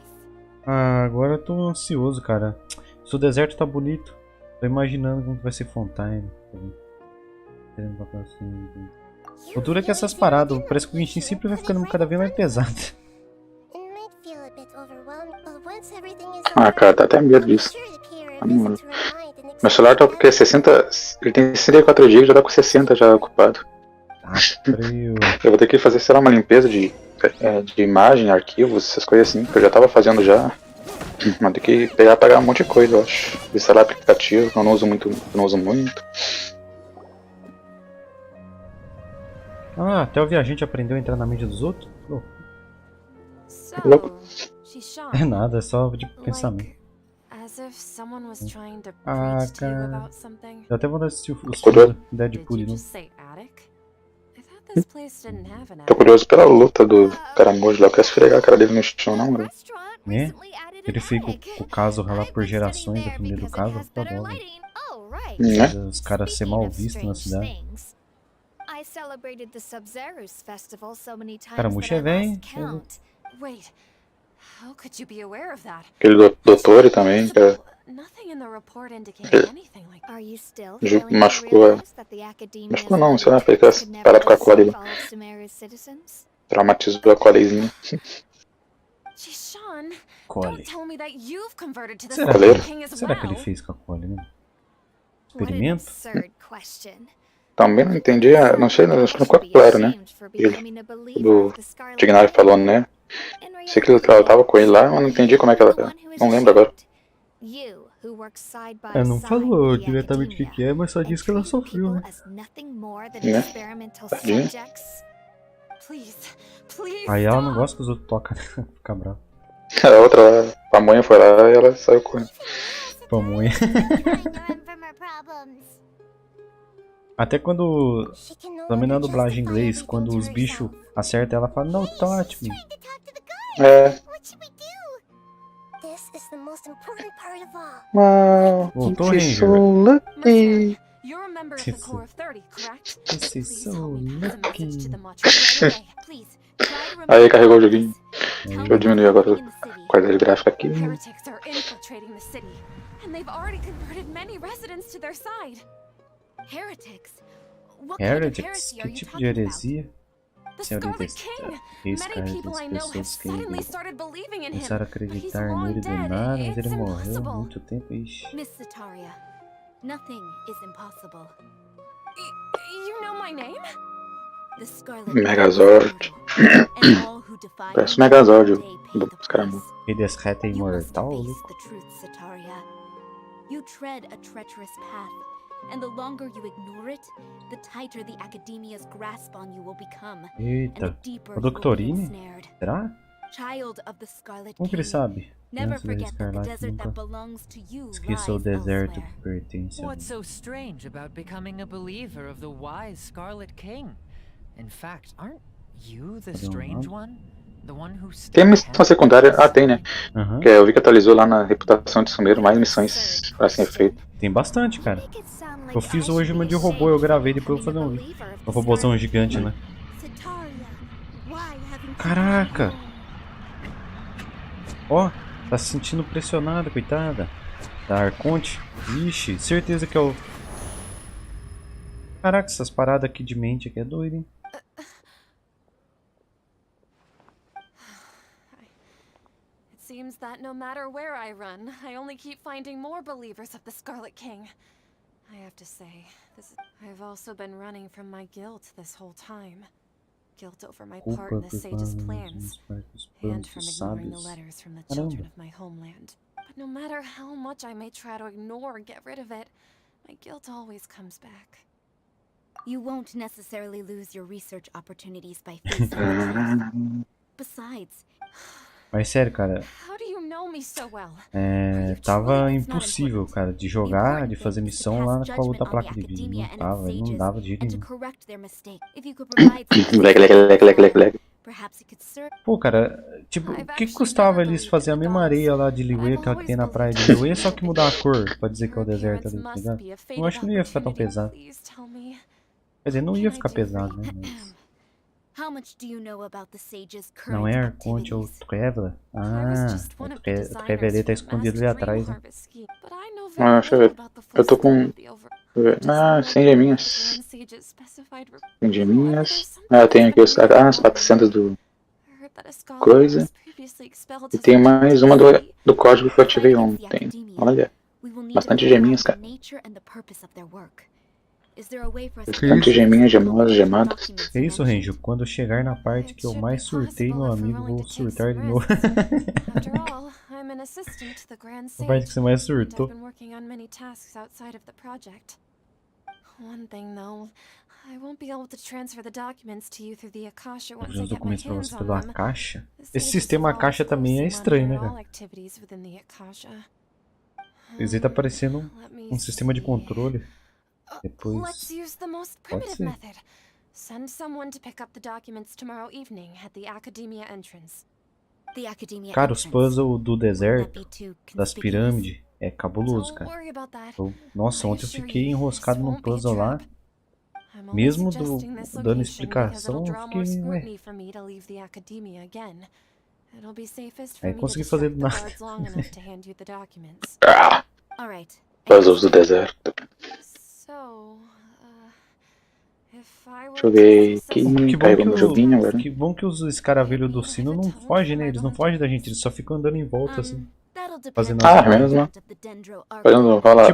Ah, agora eu tô ansioso, cara. Se o deserto tá bonito, tô imaginando como que vai ser Fontaine. Querendo botar assim. O duro é que essas paradas, parece que o Genshin sempre vai ficando cada vez mais pesado. It might feel a bit overwhelming, but once everything is Ah, over, cara, tá até medo I'll be disso. sure to pay her a Ah, mano. visit to remind and Meu celular tá com o quê? 60. Ele tem 64 GB, já tá com 60 já ocupado. Ah, frio. Eu vou ter que fazer, sei lá, uma limpeza de imagem, arquivos, essas coisas assim, que eu já tava fazendo já. Mas tem que pegar e apagar um monte de coisa, eu acho. Instalar aplicativo, que eu não uso muito. Ah, até o viajante aprendeu a entrar na mente dos outros? Oh, So, she's é shocked. nada, é só de pensamento. Like, as if someone was trying to Ah, preach to you cara. about something. Eu até vou assistir os Curioso. filmes do Deadpool Did de you novo. just say attic? I thought this place didn't have an Tô attic. curioso pela luta do caramujo lá, eu quero esfregar a cara dele no chão, não, mano. Né? Ele fica o caso lá por gerações, a família do caso, tá bom. Né? Né? Os caras ser mal vistos na cidade. I celebrated the Sub-Zero's festival so many times Caramujo that I é velho. lost count. Wait, how could you be aware of that? Aquele doutor também, cara. Nothing in the report indicated anything like Are you still Ju- failing to machucou, realize that the academia's machucou não, sei lá, elite fez could never parar com a cola ali. deceive all of Sumeru's citizens? Traumatizou a colezinha. Sean, Cole. don't tell me that you've converted to the Será, Scarlet King as será que ele well. fez com a Cole, né? What an Experimento? absurd question. Também não entendi, não sei, acho que não ficou claro, né? Do Dignário falou, né? Sei que ela tava com ele lá, mas não entendi como é que ela. Não lembro agora. É, não falou diretamente o que é, mas só disse que ela sofreu, né? Né? Tadinha. Please, please. Aí ela não stop. gosta que os outros tocam, né? Fica bravo. A outra lá, a mãe foi lá e ela saiu correndo. Pamonha. Até quando, também na dublagem em inglês, quando os bichos acertam ela, fala, no, touch me. É. What should we do? This is the most important part of all. Wow, Voltou, this is so Ranger. lucky. You're a member of the core of 30, correct? This is Please so help me pass a message to lucky. the Macho right away. Please, try to remember Aí carregou o joguinho. Tell Deixa eu me diminuir agora in the a city. qualidade gráfica aqui. Heretics are infiltrating the city, and they've already converted many residents to their side. Heretics? What kind of Heretics? heresy are Que you tipo de talking about? heresia? The Senhor Scarlet detesta. King! Fez Many cair people das I know have pessoas que suddenly started believing in him. começaram a But he's acreditar long nele do dead. nada, mas ele It's morreu há impossible. muito tempo. Ixi. Miss Sataria, nothing is impossible. You know my name? The Scarlet Megazord. and all who defy Parece you um Megazord. one day pay Os the caras. price. E desreta You must imortal, face louco. the truth, Sataria. You tread a treacherous path, and the longer you ignore it, the tighter the Academia's grasp on you will become, and the Eita. deeper O you will be Doctorine? ensnared. Será? Child of the Scarlet Como que ele King, sabe? never Antes da forget that the Escarlate desert nunca that belongs to you esqueceu o lies deserto elsewhere. que pertence a What's mim. so strange about becoming a believer of the wise Scarlet King? In fact, aren't you the strange one? The one who Tem missão secundária? Ah, tem, né? Aham. Que eu vi que atualizou lá na reputação de sumeiro, mais missões pra ser feito. Tem bastante, cara. Eu fiz hoje uma de robô, eu gravei, depois eu vou fazer um vídeo. Um robôzão gigante, né? Sataria, why haven't you Caraca! gone home? Ó, tá se sentindo pressionada, coitada. Da Arconte. Ixi, certeza que é o... Caraca, essas paradas aqui de mente aqui é doido, hein? It seems that no matter where I run, I only keep finding more believers of the Scarlet King. I have to say, I've also been running from my guilt this whole time. Guilt over my part in the sage's plans, and from ignoring the letters from the children of my homeland. But no matter how much I may try to ignore or get rid of it, my guilt always comes back. You won't necessarily lose your research opportunities by facing the truth. Besides, Mas sério, cara, How do you know me so well? tava impossível, cara, de jogar, de fazer missão lá com a outra placa de vídeo. Não tava, não dava de jeito and to nenhum. correct their mistake. If you could provide some Leg. perhaps it could serve. Pô, cara, tipo, o que custava eles fazer a mesma areia lá de Liyue, aquela que tem na praia de Liyue, só que mudar a cor pra dizer que é o deserto ali, tá ligado? Eu acho que não ia ficar tão pesado. Quer dizer, não ia ficar pesado, né? Mas... How much do you know about the sage's current Não é Arconte, é o activities? Trevela? Ah, o Trevela tá escondido ali atrás, né? Ah, deixa eu ver. Eu tô com... Ah, 100 geminhas. 100 geminhas. Ah, eu tenho aqui os... as 400 do... coisa. E tem mais uma do código que eu ativei ontem. Olha. Bastante geminhas, cara. Bastante geminhas, gemadas. É isso, Renjo. Quando eu chegar na parte que eu mais surtei, meu amigo, vou surtar de novo. A parte que você mais surtou. Os documentos pra você pela caixa. Esse sistema caixa também é estranho, né, cara? Esse aí tá parecendo um sistema de controle. Depois... Pode ser. Send someone to pick up the documents tomorrow evening at the Academia entrance. Cara, os puzzles do deserto, das pirâmides, é cabuloso, cara. Nossa, ontem eu fiquei enroscado num puzzle lá. Mesmo dando explicação, eu fiquei... Ué. Aí consegui fazer do nada. Puzzles do deserto. Deixa eu ver aqui, caiu no joguinho agora. Que bom que os escaravelhos do sino não fogem, né? Eles não fogem da gente, eles só ficam andando em volta, assim. Fazendo Ah, mesmo?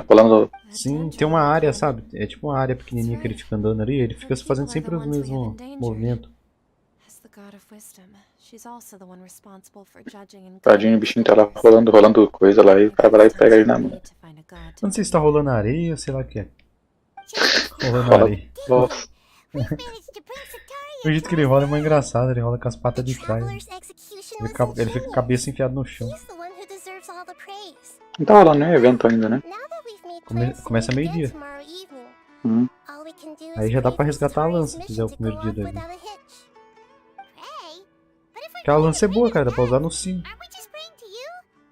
Rolando... Sim, tem uma área, sabe? É tipo uma área pequenininha que ele fica andando ali, ele fica fazendo sempre os mesmos movimentos. Tadinho, o bichinho tá lá rolando coisa lá e o cara vai lá e pega ele na mão. Eu não sei se tá rolando areia, sei lá o que é. Rolando areia. O jeito que ele rola é mais engraçado, ele rola com as patas de trás. Ele fica com a cabeça enfiada no chão. Não tá rolando nenhum evento ainda, né? Começa meio-dia. Aí já dá pra resgatar a lança, se fizer o primeiro dia do evento. Aquela lança é boa, cara, dá pra usar no sino.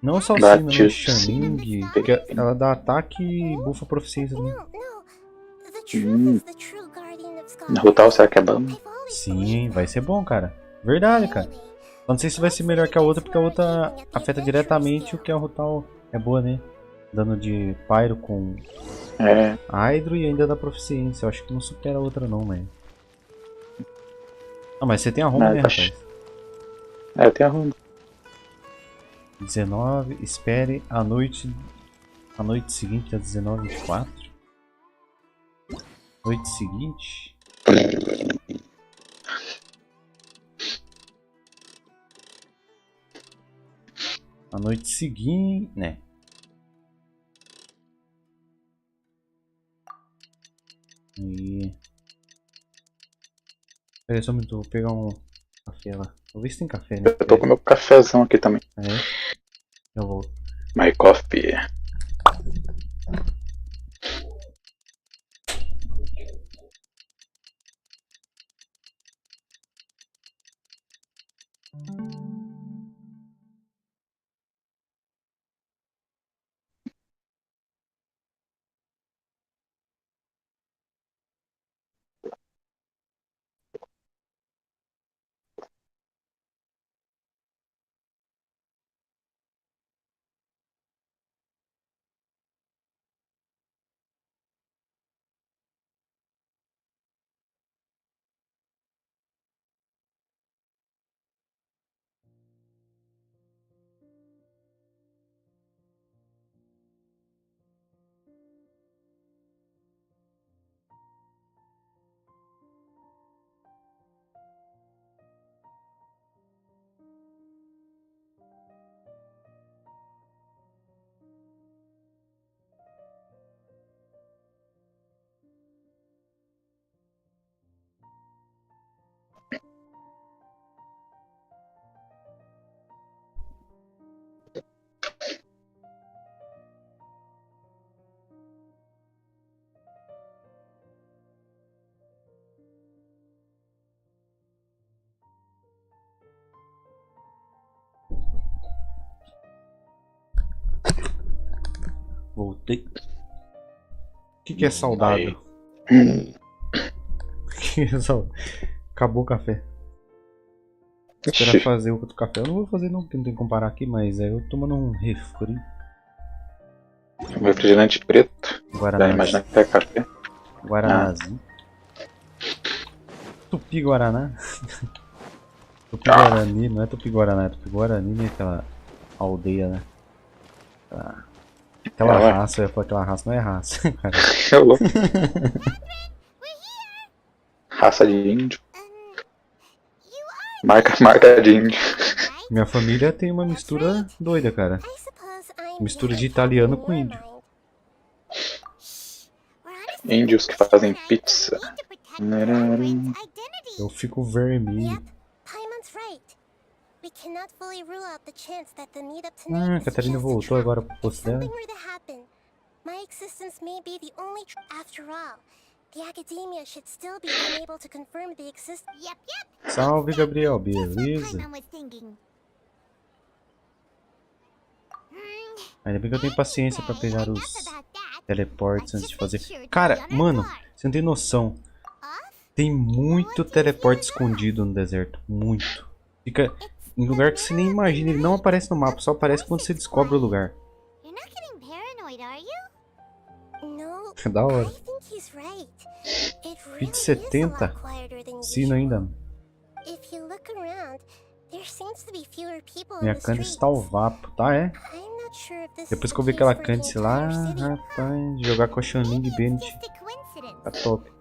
Não só o sino, né? Shaning, ela dá ataque e bufa proficiência também. Na Rutal, será que é bom? Sim, vai ser bom, cara. Verdade, cara. Não sei se vai ser melhor que a outra, porque a outra afeta diretamente o que a Rutal é boa, né? Dano de Pyro com Hydro e ainda dá proficiência. Eu acho que não supera a outra não, mas... Ah, mas você tem a Ronda, né, rapaz? Eu tenho a Ronda. 19, espere a noite seguinte, às 19h24. Noite seguinte. A noite seguinte, né? E... Peraí só um minuto, vou pegar um café lá. Vou ver se tem café, né? Eu tô com meu cafezão aqui também. É. Eu vou. My coffee. Voltei. O que é saudável? Que é saudável? Acabou o café. Esperar fazer o outro café. Eu não vou fazer não, porque não tem que comparar aqui, mas é eu tomando um refri. Um refrigerante preto. Guaraná. Imagina que é café. Guaranazinho. Tupi Guaraná. Tupi Guarani, não é Tupi Guaraná, é Tupi Guarani, né? Aquela aldeia, né? Aquela raça, eu ia falar aquela raça, não é raça, cara. É louco. Raça de índio. Marca de índio. Minha família tem uma mistura doida, cara. Mistura de italiano com índio. Índios que fazem pizza. Eu fico vermelho. Ah, a Catarina voltou agora pro posto dela. My existence may be the only after all. The academia should still be unable to confirm the existence. Yep. Salve, Gabriel, beleza? Ainda bem que eu tenho paciência pra pegar os teleportes antes de fazer. Cara, mano, você não tem noção. Tem muito teleporte escondido no deserto. Muito. Fica em lugar que você nem imagina. Ele não aparece no mapa, só aparece quando você descobre o lugar. É da hora. Fit 70. Sino ainda. Minha Candice está ao vapo, tá? É? Depois que eu vi aquela Candice lá, rapaz, jogar com a Xingling e Bennett. Tá top.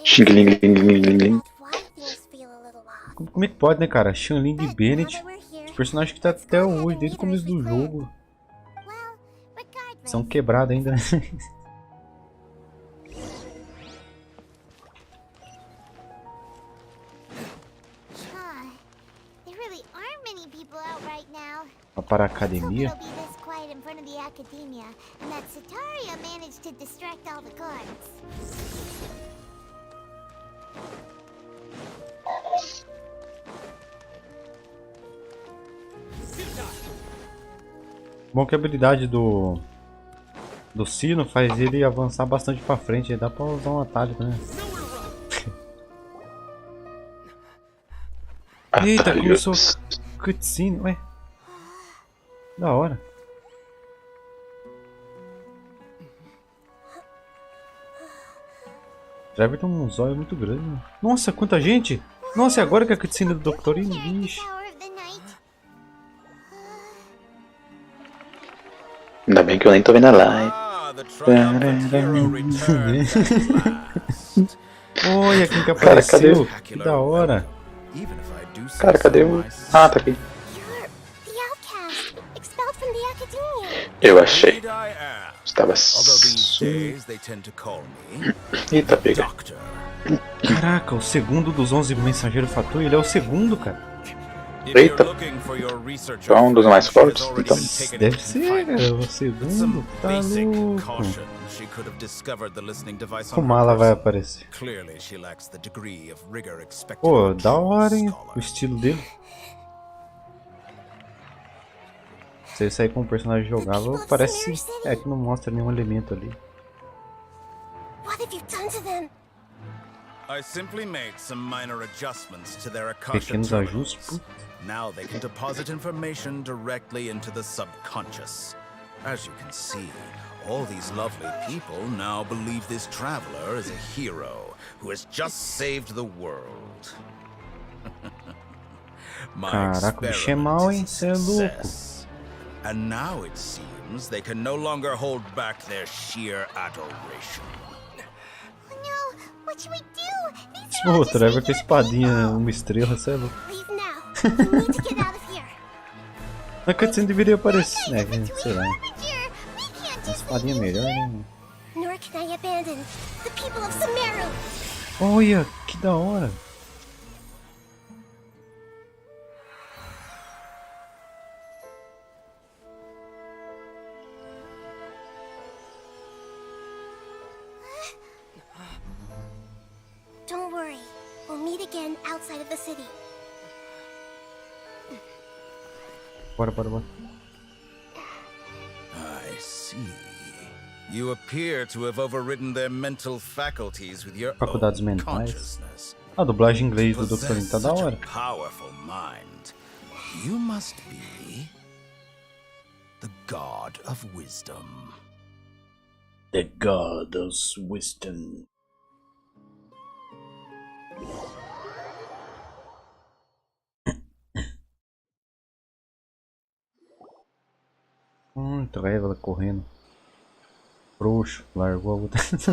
Xingling. Como é que pode, né, cara? Xingling e Bennett. Os personagens que tá até hoje, desde o começo do jogo. São quebrados ainda, né? Para a academia? Bom que a habilidade do sino faz ele avançar bastante pra frente, aí dá pra usar um atalho também. Eita, começou cutscene, ué. Da hora. Trevor tem um zóio muito grande. Né? Nossa, quanta gente! Nossa, e agora que a cutscene do Doctorino? Vixe. Ainda bem que eu nem tô vendo a live. Olha quem que apareceu! Que da hora! Cara, cadê o... Ah, tá aqui. You're the outcast, expelled from the academia. Eu achei. Indeed I am. Estava Although these sumido. days they tend to call me Eita, pega. Doctor. Caraca, o segundo dos 11 mensageiros fator, ele é o segundo, cara. If Eita. you're looking for your research Então, um dos mais friend, fortes, she has already então. been taken Deve into ser, confinement. cara, o With segundo, some tá basic louco. caution, she could have discovered the listening device on O her mala vai person. aparecer. Clearly, she lacks the degree of rigor expected Pô, of a da true hora, hein, scholar. o estilo dele. Se sair com um personagem jogável, parece que não mostra nenhum elemento ali. What have you done to them? I simply made some minor adjustments to their Akasha Pequenos terminals. ajustes. Now they can deposit information directly into the subconscious. As you can see, all these lovely people now believe this traveler is a hero who has just saved the world. My Caraca, o bicho é mau, hein? experiment is Cê é a louco. success. And now it seems they can no longer hold back their sheer adoration. Oh no, what should we do? These Pô, are all o just Trevor com a regular espadinha, people. uma estrela, cê é louco. Leave now. We need to get out of here. Na cutscene deveria aparecer, né? Sei lá. Harbinger, we can't Uma just espadinha leave you melhor, here. né? Nor can I abandon the people of Sumeru. Olha, que da hora. Don't worry. We'll meet again outside of the city. Bora, bora, bora. I see. You appear to have overridden their mental faculties with your Faculdades own mentais. consciousness. A dublagem em inglês do Dr. Possess Lin tá da such a hora. powerful mind. You must be the god of wisdom. The God of Wisdom. Treva correndo. Frouxo, largou a outra. This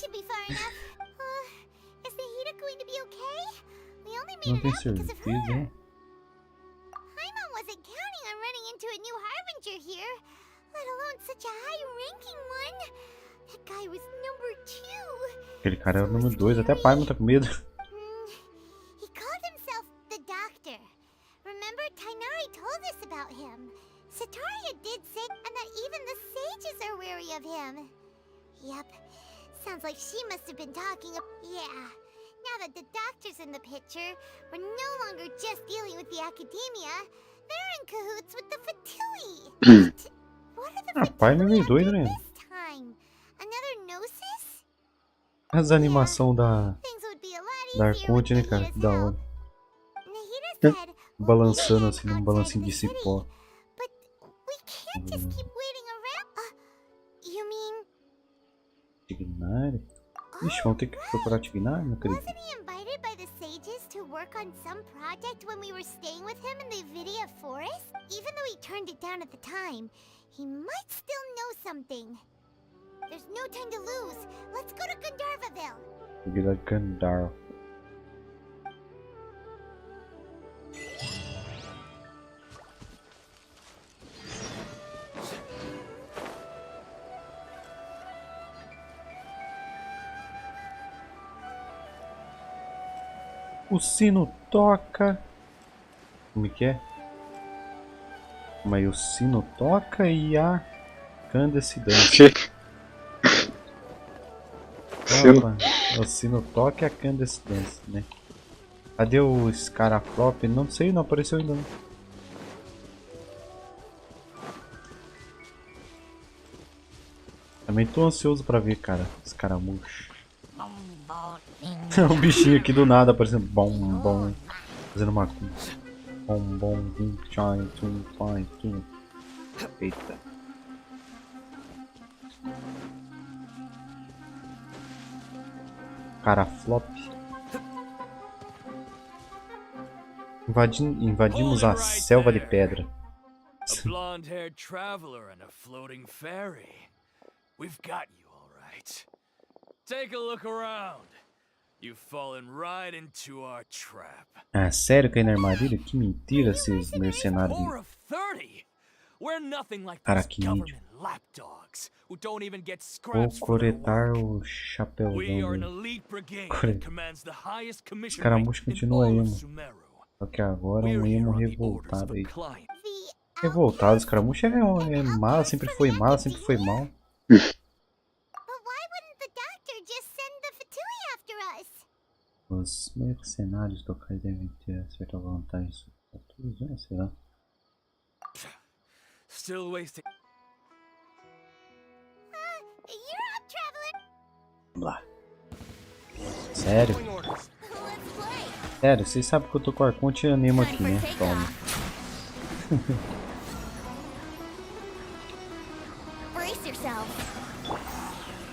should be far enough. Is the Hida going to be okay? We only Não made tenho it out because of certeza, her. hein? Paimon wasn't counting on running into a new Harbinger here, let alone such a high-ranking one. That guy was number 2. Aquele cara é o número 2, até a Paimon tá com medo. He called himself the Doctor. Remember, Tainari told us about him. Sataria did say, and that even the sages are wary of him. Yep, sounds like she must have been talking. Yeah, now that the Doctor's in the picture, we're no longer just dealing with the academia. They're in cahoots with the Fatui. But what are the Ah, Paimon é meio Fatui doido, up to né? this time? Another Gnosis? As animação da Things would be a lot da easier with Arconte, né, cara? Nahira's Que da hora. help. Nahira said, Balançando assim, num balancinho de cipó. but we can't just keep waiting around. You mean, Tignar? Ixi, vamos ter que procurar Tignar? Não acredito. wasn't he invited by the sages to work on some project when we were staying with him in the Vidia forest? Even though he turned it down at the time, he might still know something. There's no time to lose. Let's go to Gandharvaville. Vila Gandalf. O sino toca. Como é que é? Mas o sino toca e a Candace dança. Sino. Opa, o sino toca e a Candace dança, né? Cadê o Scaraflop? Não sei, não apareceu ainda não. Também tô ansioso pra ver, cara, escaramucho. Um bichinho aqui do nada aparecendo. Bom, bom. Fazendo uma coisa. Bom, bom. Tchai, tum, pai, tum. Eita. Cara, flop. Invadimos a selva de pedra. A blonde-haired traveler and a floating fairy. We've got you all right. Take a look around. You've fallen right into our trap. Ah, sério que é na armadilha? Que mentira, esses mercenários. More of 30. We're nothing like these Aracnídeo. government lapdogs who don't even get Vou scraps for their coletar work. o We chapéuzão are an dele. elite brigade Corre. that commands the highest commission Escaramucho rank in continua all emo. of Sumeru. Só que agora é We're um here emo on the orders revoltado of a aí. client. Revoltado, escaramucho é mal, sempre foi mal, sempre foi mal. But why wouldn't the doctor just send the Fatui after us? Os mercenários locais devem ter certa vantagem sobre todos, né? Sei lá. Still wasting. You're up, traveler. Vamos lá. Sério? Sério, vocês sabem que eu tô com o Arconte e a Nemo aqui, né? Toma. Brace yourself.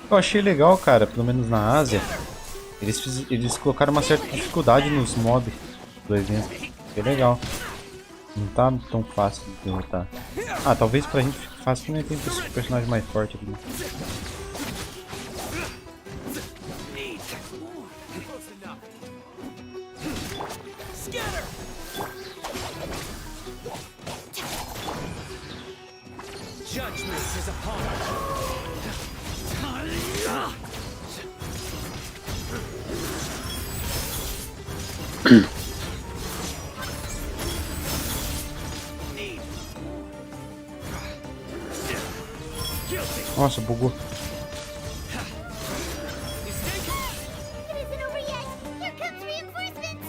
Eu achei legal, cara, pelo menos na Ásia. Eles colocaram uma certa dificuldade nos mobs do evento. Que legal. Não tá tão fácil de derrotar. Ah, talvez pra gente fique fácil porque tem personagem mais forte aqui. Judgment is upon us. Nossa, bugou. It isn't over yet. Here comes reinforcements.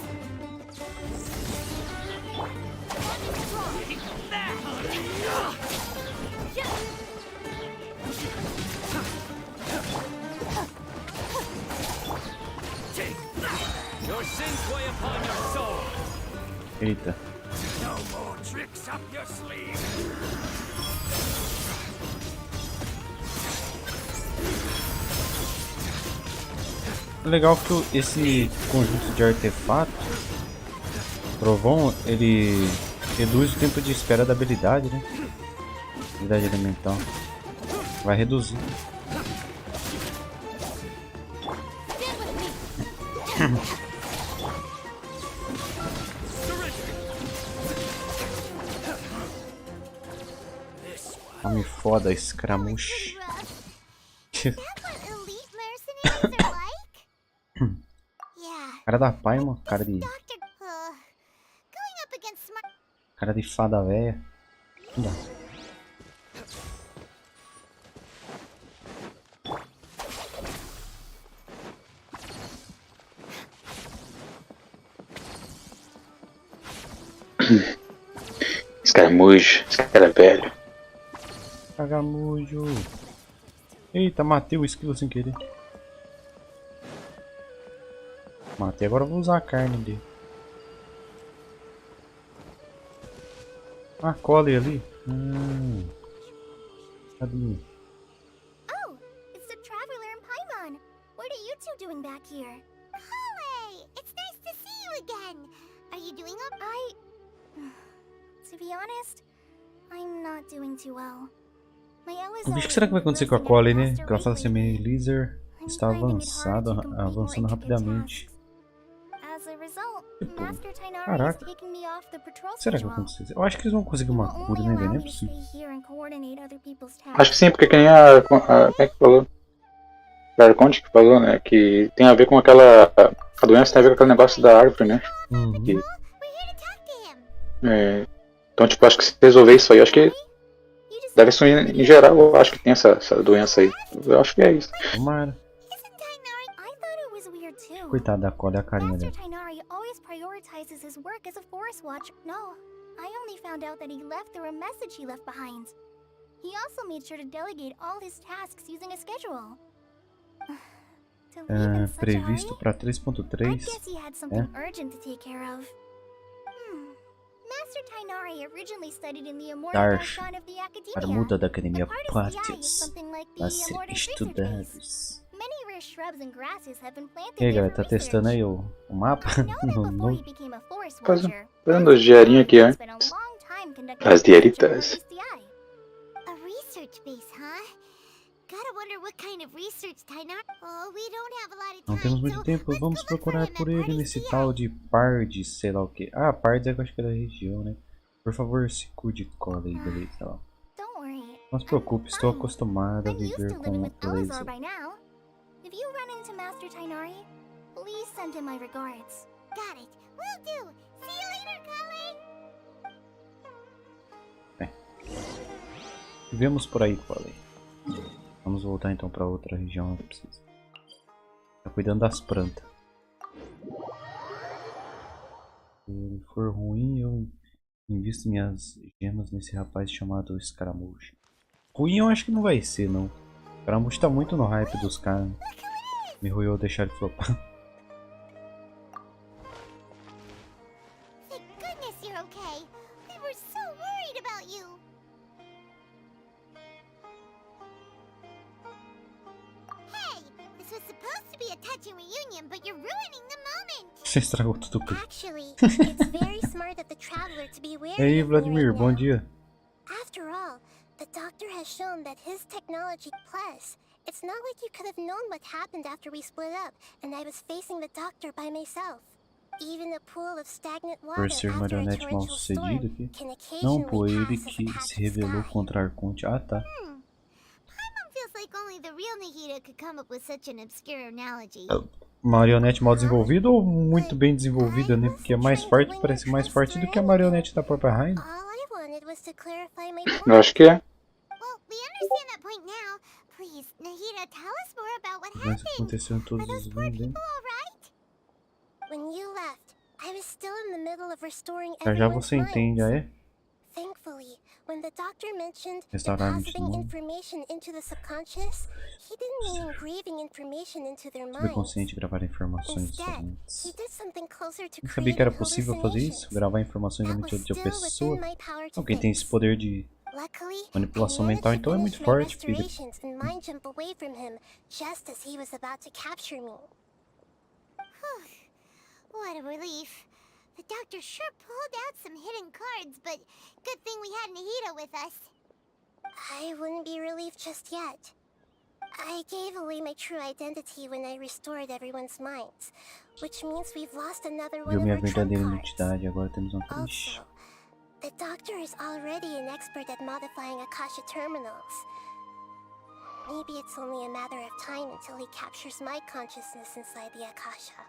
Your sins weigh upon your soul. Eita. No more tricks up your sleeve. Legal que esse conjunto de artefatos, trovão, ele reduz o tempo de espera da habilidade, né? Habilidade elemental. Vai reduzir. Homem foda, escramuche. That's what elite mercenaries are like? Yeah. Cara da Paimon, cara de Doctor, going up against smart. cara de fada véia. Não dá. Escaramujo, esse cara é velho. Cagamujo. Eita, matei o esquilo sem querer. Matei, agora eu vou usar a carne dele. Ah, cole ali. Cadê? Oh, it's the traveler and Paimon. What are you two doing back here? Holly, it's nice to see you again. Are you doing okay? To be honest, I'm not doing too well. O que será que vai acontecer com a Cole, né? Que ela fala assim, minha laser está avançando rapidamente. Tipo, caraca. Será que vai acontecer? Eu acho que eles vão conseguir uma cura, né, velho? Não é possível. Acho que sim, porque que nem quem é que falou? O Arconte que falou, né? Que tem a ver com aquela. A doença tem a ver com aquele negócio da árvore, né? Que, então, tipo, acho que se resolver isso aí, acho que. Deve ser em geral, eu acho que tem essa doença aí. Eu acho que é isso. Tomara. Coitada da Cole, a carinha dela. Prioritizes his work as a forest watcher. No, I only found out that he left through a message he left behind. He also made sure to delegate all his tasks using a schedule. Previsto para 3.3. I guess he had something urgent to take care of. Master Tainari originally studied in the immortal Darshan of the Academia. Armuda da Academia Part of Partes. something like the Para ser immortal research base. estudados. Many rare shrubs and grasses have been planted E aí, there galera, for tá testando aí o mapa? before he became a forest watcher. Fazendo os diarinhos aqui antes. Spent a long time conducting As research diaritas. aboard this DI. A research base, huh? gotta wonder what kind of research Tainari. Oh, we don't have a lot of Não time. temos muito tempo, vamos procurar por ele nesse tal de Pardes, sei lá o que. Ah, Pardes é que eu acho que é da região, né? Por favor, se cuide, cola aí, beleza, sei lá. Don't worry. Não se preocupe, estou acostumado a I'm used viver to com living with Eleazar beleza. by now. If you run into Master Tainari, please send him my regards. Got it. Will do. See you later, Colin. Vivemos por aí, Colin. Vamos voltar então para outra região onde precisa. Tá cuidando das plantas. Se ele for ruim, eu invisto minhas gemas nesse rapaz chamado Escaramujo. Ruim eu acho que não vai ser, não. O Escaramujo tá muito no hype dos caras. Me ruiu deixar ele flopar. Thank goodness you're okay. We were so worried about you. Hey, this was supposed to be a touching reunion, but you're ruining the moment. Você estragou tudo. Actually, it's very smart of the traveler to be E wary aí, of me Vladimir, right bom now. dia. After all, the doctor has shown that his technology. Plus, it's not like you could have known what happened after we split up, and I was facing the doctor by myself. Even a pool of stagnant water Por ser after a marionete mal torrential sucedido storm aqui. can Não, occasionally pô, ele pass as a que patch se of revelou sky. contra Arconte. Ah, tá. Paimon feels like only the real Nahida could come up with such an obscure analogy. Marionete mal desenvolvida ou muito bem desenvolvida, né? Porque é mais forte, parece mais forte do que a marionete da própria Rainha. All I wanted was to clarify my Eu point. acho que é. Well, we understand that point now. Please, Nahida, tell us more about what Mas isso happened. aconteceu em todos os Poor vindos. people, all right? When you left, I was still in the middle of restoring Já everyone's você entende, minds. ah é? Thankfully, when the doctor mentioned Restaurar a mente do depositing mundo. information into the subconscious, he didn't mean engraving information into their minds. Subconsciente gravar informações em suas Instead, mentes. he did something closer to Não sabia que era creating possível fazer isso? hallucinations. Gravar informações na That mente was de outra still pessoa? within my power to Não, quem tem esse fix. poder de Luckily, manipulação I managed mental, to então é muito finish my forte, filho. restorations and mind jump away from him just as he was about to capture me. What a relief. The doctor sure pulled out some hidden cards, but good thing we had Nahida with us. I wouldn't be relieved just yet. I gave away my true identity when I restored everyone's minds, which means we've lost another one Viu of minha our trump verdadeira cards. identidade, agora temos uma Ixi. Also, the doctor is already an expert at modifying Akasha terminals. Maybe it's only a matter of time until he captures my consciousness inside the Akasha.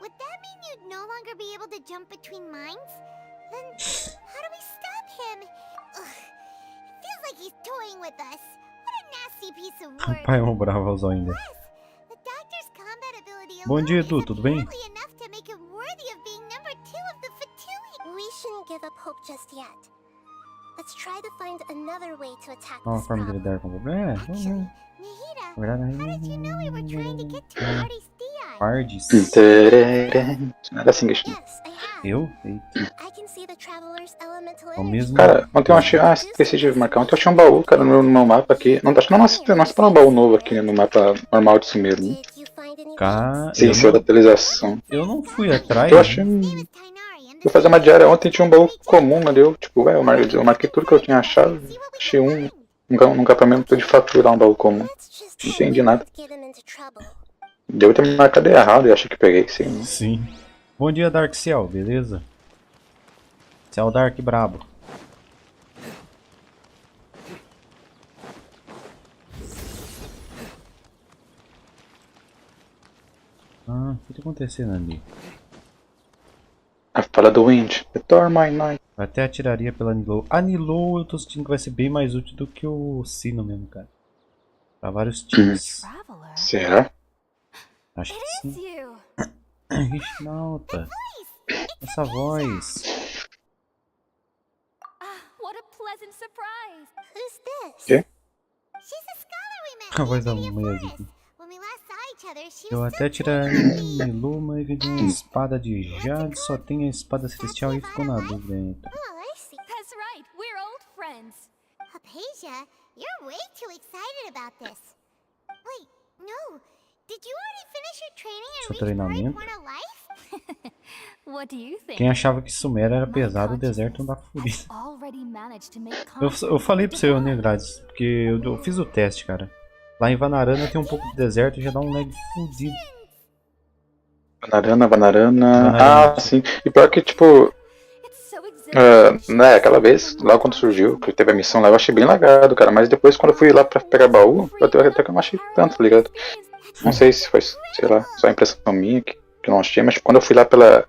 Would that mean you'd no longer be able to jump between minds? Then how do we stop him? Ugh, it feels like he's toying with us. What a nasty piece of work. Pai, um bravo ao zóio ainda. Plus, the doctor's combat ability Bom alone dia, is Edu, tudo bem? apparently enough to make him worthy of being number 2 of the Fatui. We shouldn't give up hope just yet. Let's try to find another way to attack Nova this forma de problem. lidar com o problema. Actually, Nahida, Na verdade, how did you know we were trying to get to Party's Dion? Pardes. Nada assim, Genshin. Yes, I have. Eu? Eita. I can see the traveler's elemental É o energy. mesmo. Cara, ontem eu achei. Ah, esqueci de marcar. Ontem eu achei um baú, cara, no meu mapa aqui. Não, acho que não separou um baú novo aqui no mapa normal de sumeiro, né? Did you find any Cá, Sim, senhor da atualização. eu não fui atrás. Eu achei. Fui fazer uma diária ontem tinha um baú comum ali. Eu, tipo, eu marquei tudo que eu tinha achado. Achei num campamento de faturar um baú comum. Let's just Não hope entendi we nada. won't get him into trouble. Deu ter marcado errado e achei que peguei, sim. Sim. Bom dia, Dark Cell, beleza? Cell Dark brabo. Ah, o que tá acontecendo ali? A fala do Wind. Return my night. Eu até atiraria pela Nilou. A Nilou eu tô sentindo que vai ser bem mais útil do que o Sino mesmo, cara. Pra vários times. Traveler? Será? Acho que It is sim. you. Genshinauta. Essa voz. What a pleasant surprise. Who's this? Quê? She's a scholar we met A voz da in the mulher forest. aqui. When we last saw each other, she Eu was até still tiraria Nilou, mas vi uma espada de Jade, só tem a espada celestial e ficou na dúvida. Então. Oh, I see. That's right. We're old friends. Hypatia, you're way too excited about this. Wait, no. Did you already finish your training and Seu reach treinamento? Party Life? What do you think? Quem achava que Sumera era pesado, o deserto não dá fúria. Already managed to make Eu falei pra você, né, Grades? Porque eu fiz o teste, cara. Lá em Vanarana tem um pouco de deserto e já dá um lag fudido. Banarana. Ah, sim. E pior que, tipo, né, aquela vez, lá quando surgiu, que teve a missão lá, eu achei bem lagado, cara. Mas depois, quando eu fui lá pra pegar baú, até que eu não achei tanto, tá ligado? Não sei se foi, sei lá, só a impressão minha que eu não achei, mas quando eu fui lá pela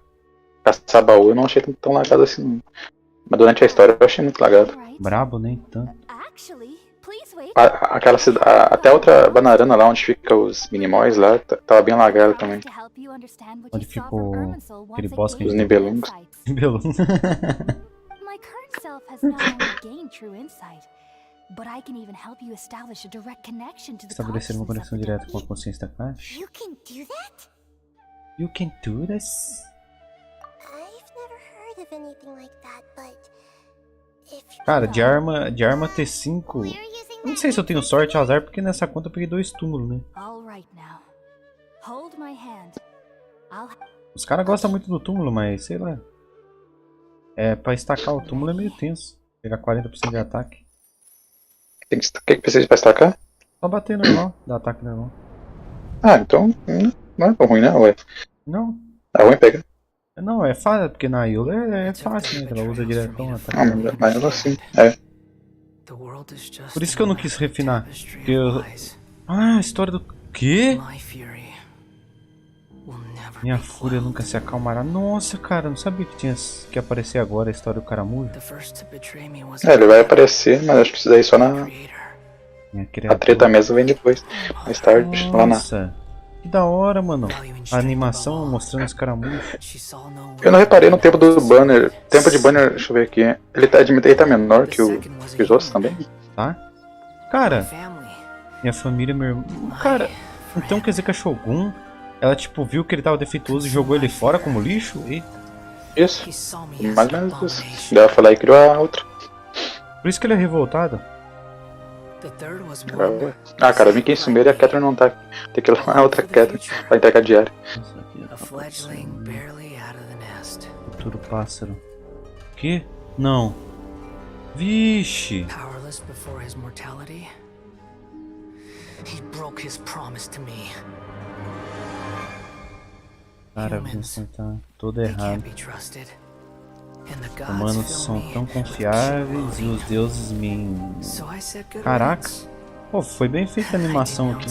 caçar baú, eu não achei tão lagado assim, não. Mas durante a história eu achei muito lagado. Brabo, nem tanto. Aquela cidade, até a outra Banarana lá onde fica os minimóis lá, tava bem lagado também. Onde fica aquele boss que a Os gente Nibelungos. Nibelungos. My current self has not only gained true insight, but I can even help you establish a direct connection to the Estabelecer uma consciousness conexão of the direta com a deep. consciência da caixa. You can do that? You can do this? I've never heard of anything like that, but if you Cara, de arma T5, eu não sei se eu tenho sorte ou azar, porque nessa conta eu peguei 2 túmulos, né? All right now. Hold my hand. Os caras gostam muito do túmulo, mas sei lá. É, pra estacar o túmulo é meio tenso. Pegar 40% de ataque. O que precisa pra estacar? Só bater normal, dá ataque normal. Ah, então não é tão ruim, né, ué? Não. É ruim pegar. Não, é fácil, porque na Ayula é fácil, né? Ela usa diretão ataque. Ah, mas ela sim, é. Por isso que eu não quis refinar. Porque eu... Ah, a história do... Quê? Minha fúria nunca se acalmará. Nossa, cara, não sabia que tinha que aparecer agora a história do caramujo. É, ele vai aparecer, mas acho que isso daí só na... A treta mesmo vem depois. Mais tarde, lá na... Nossa, que da hora, mano. A animação mostrando os caramujos. Eu não reparei no tempo do banner. Tempo de banner, deixa eu ver aqui. Ele tá menor que os outros também? Tá? Cara, minha família, meu irmão... Cara, então quer dizer que a Shogun... Ela, tipo, viu que ele tava defeituoso e jogou ele fora como lixo? E... Isso. Mais ou menos isso. Ela foi lá e criou a outra. Por isso que ele é revoltado. Ah, cara, eu vim aqui em Sumeiro e a Catherine não tá aqui. Tem que ir lá na outra Catherine pra entregar diário. Futuro pássaro. Que? Não. Vixe. Cara, Vincent tá todo errado. Humanos são tão confiáveis e os deuses me... Caraca. Pô, foi bem feita a animação aqui.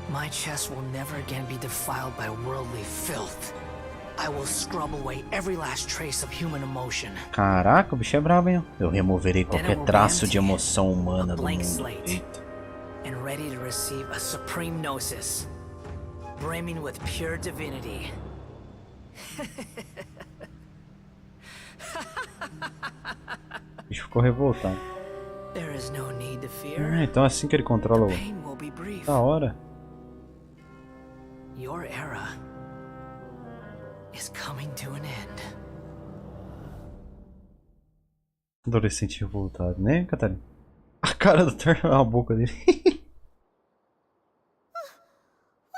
My chest will never again be defiled by worldly filth. I will scrub away every last trace of human emotion. Caraca, o bicho é brabo, hein? Eu removerei qualquer traço de emoção humana do mundo. Eita. And ready to receive a supreme gnosis, brimming with pure divinity. O bicho ficou revoltado. There is no need to fear. Então é assim que ele controla o... Pain will be brief. Da hora. Your era is coming to an end. Adolescente revoltado, né, Catarina? A cara do Thor, a boca dele. What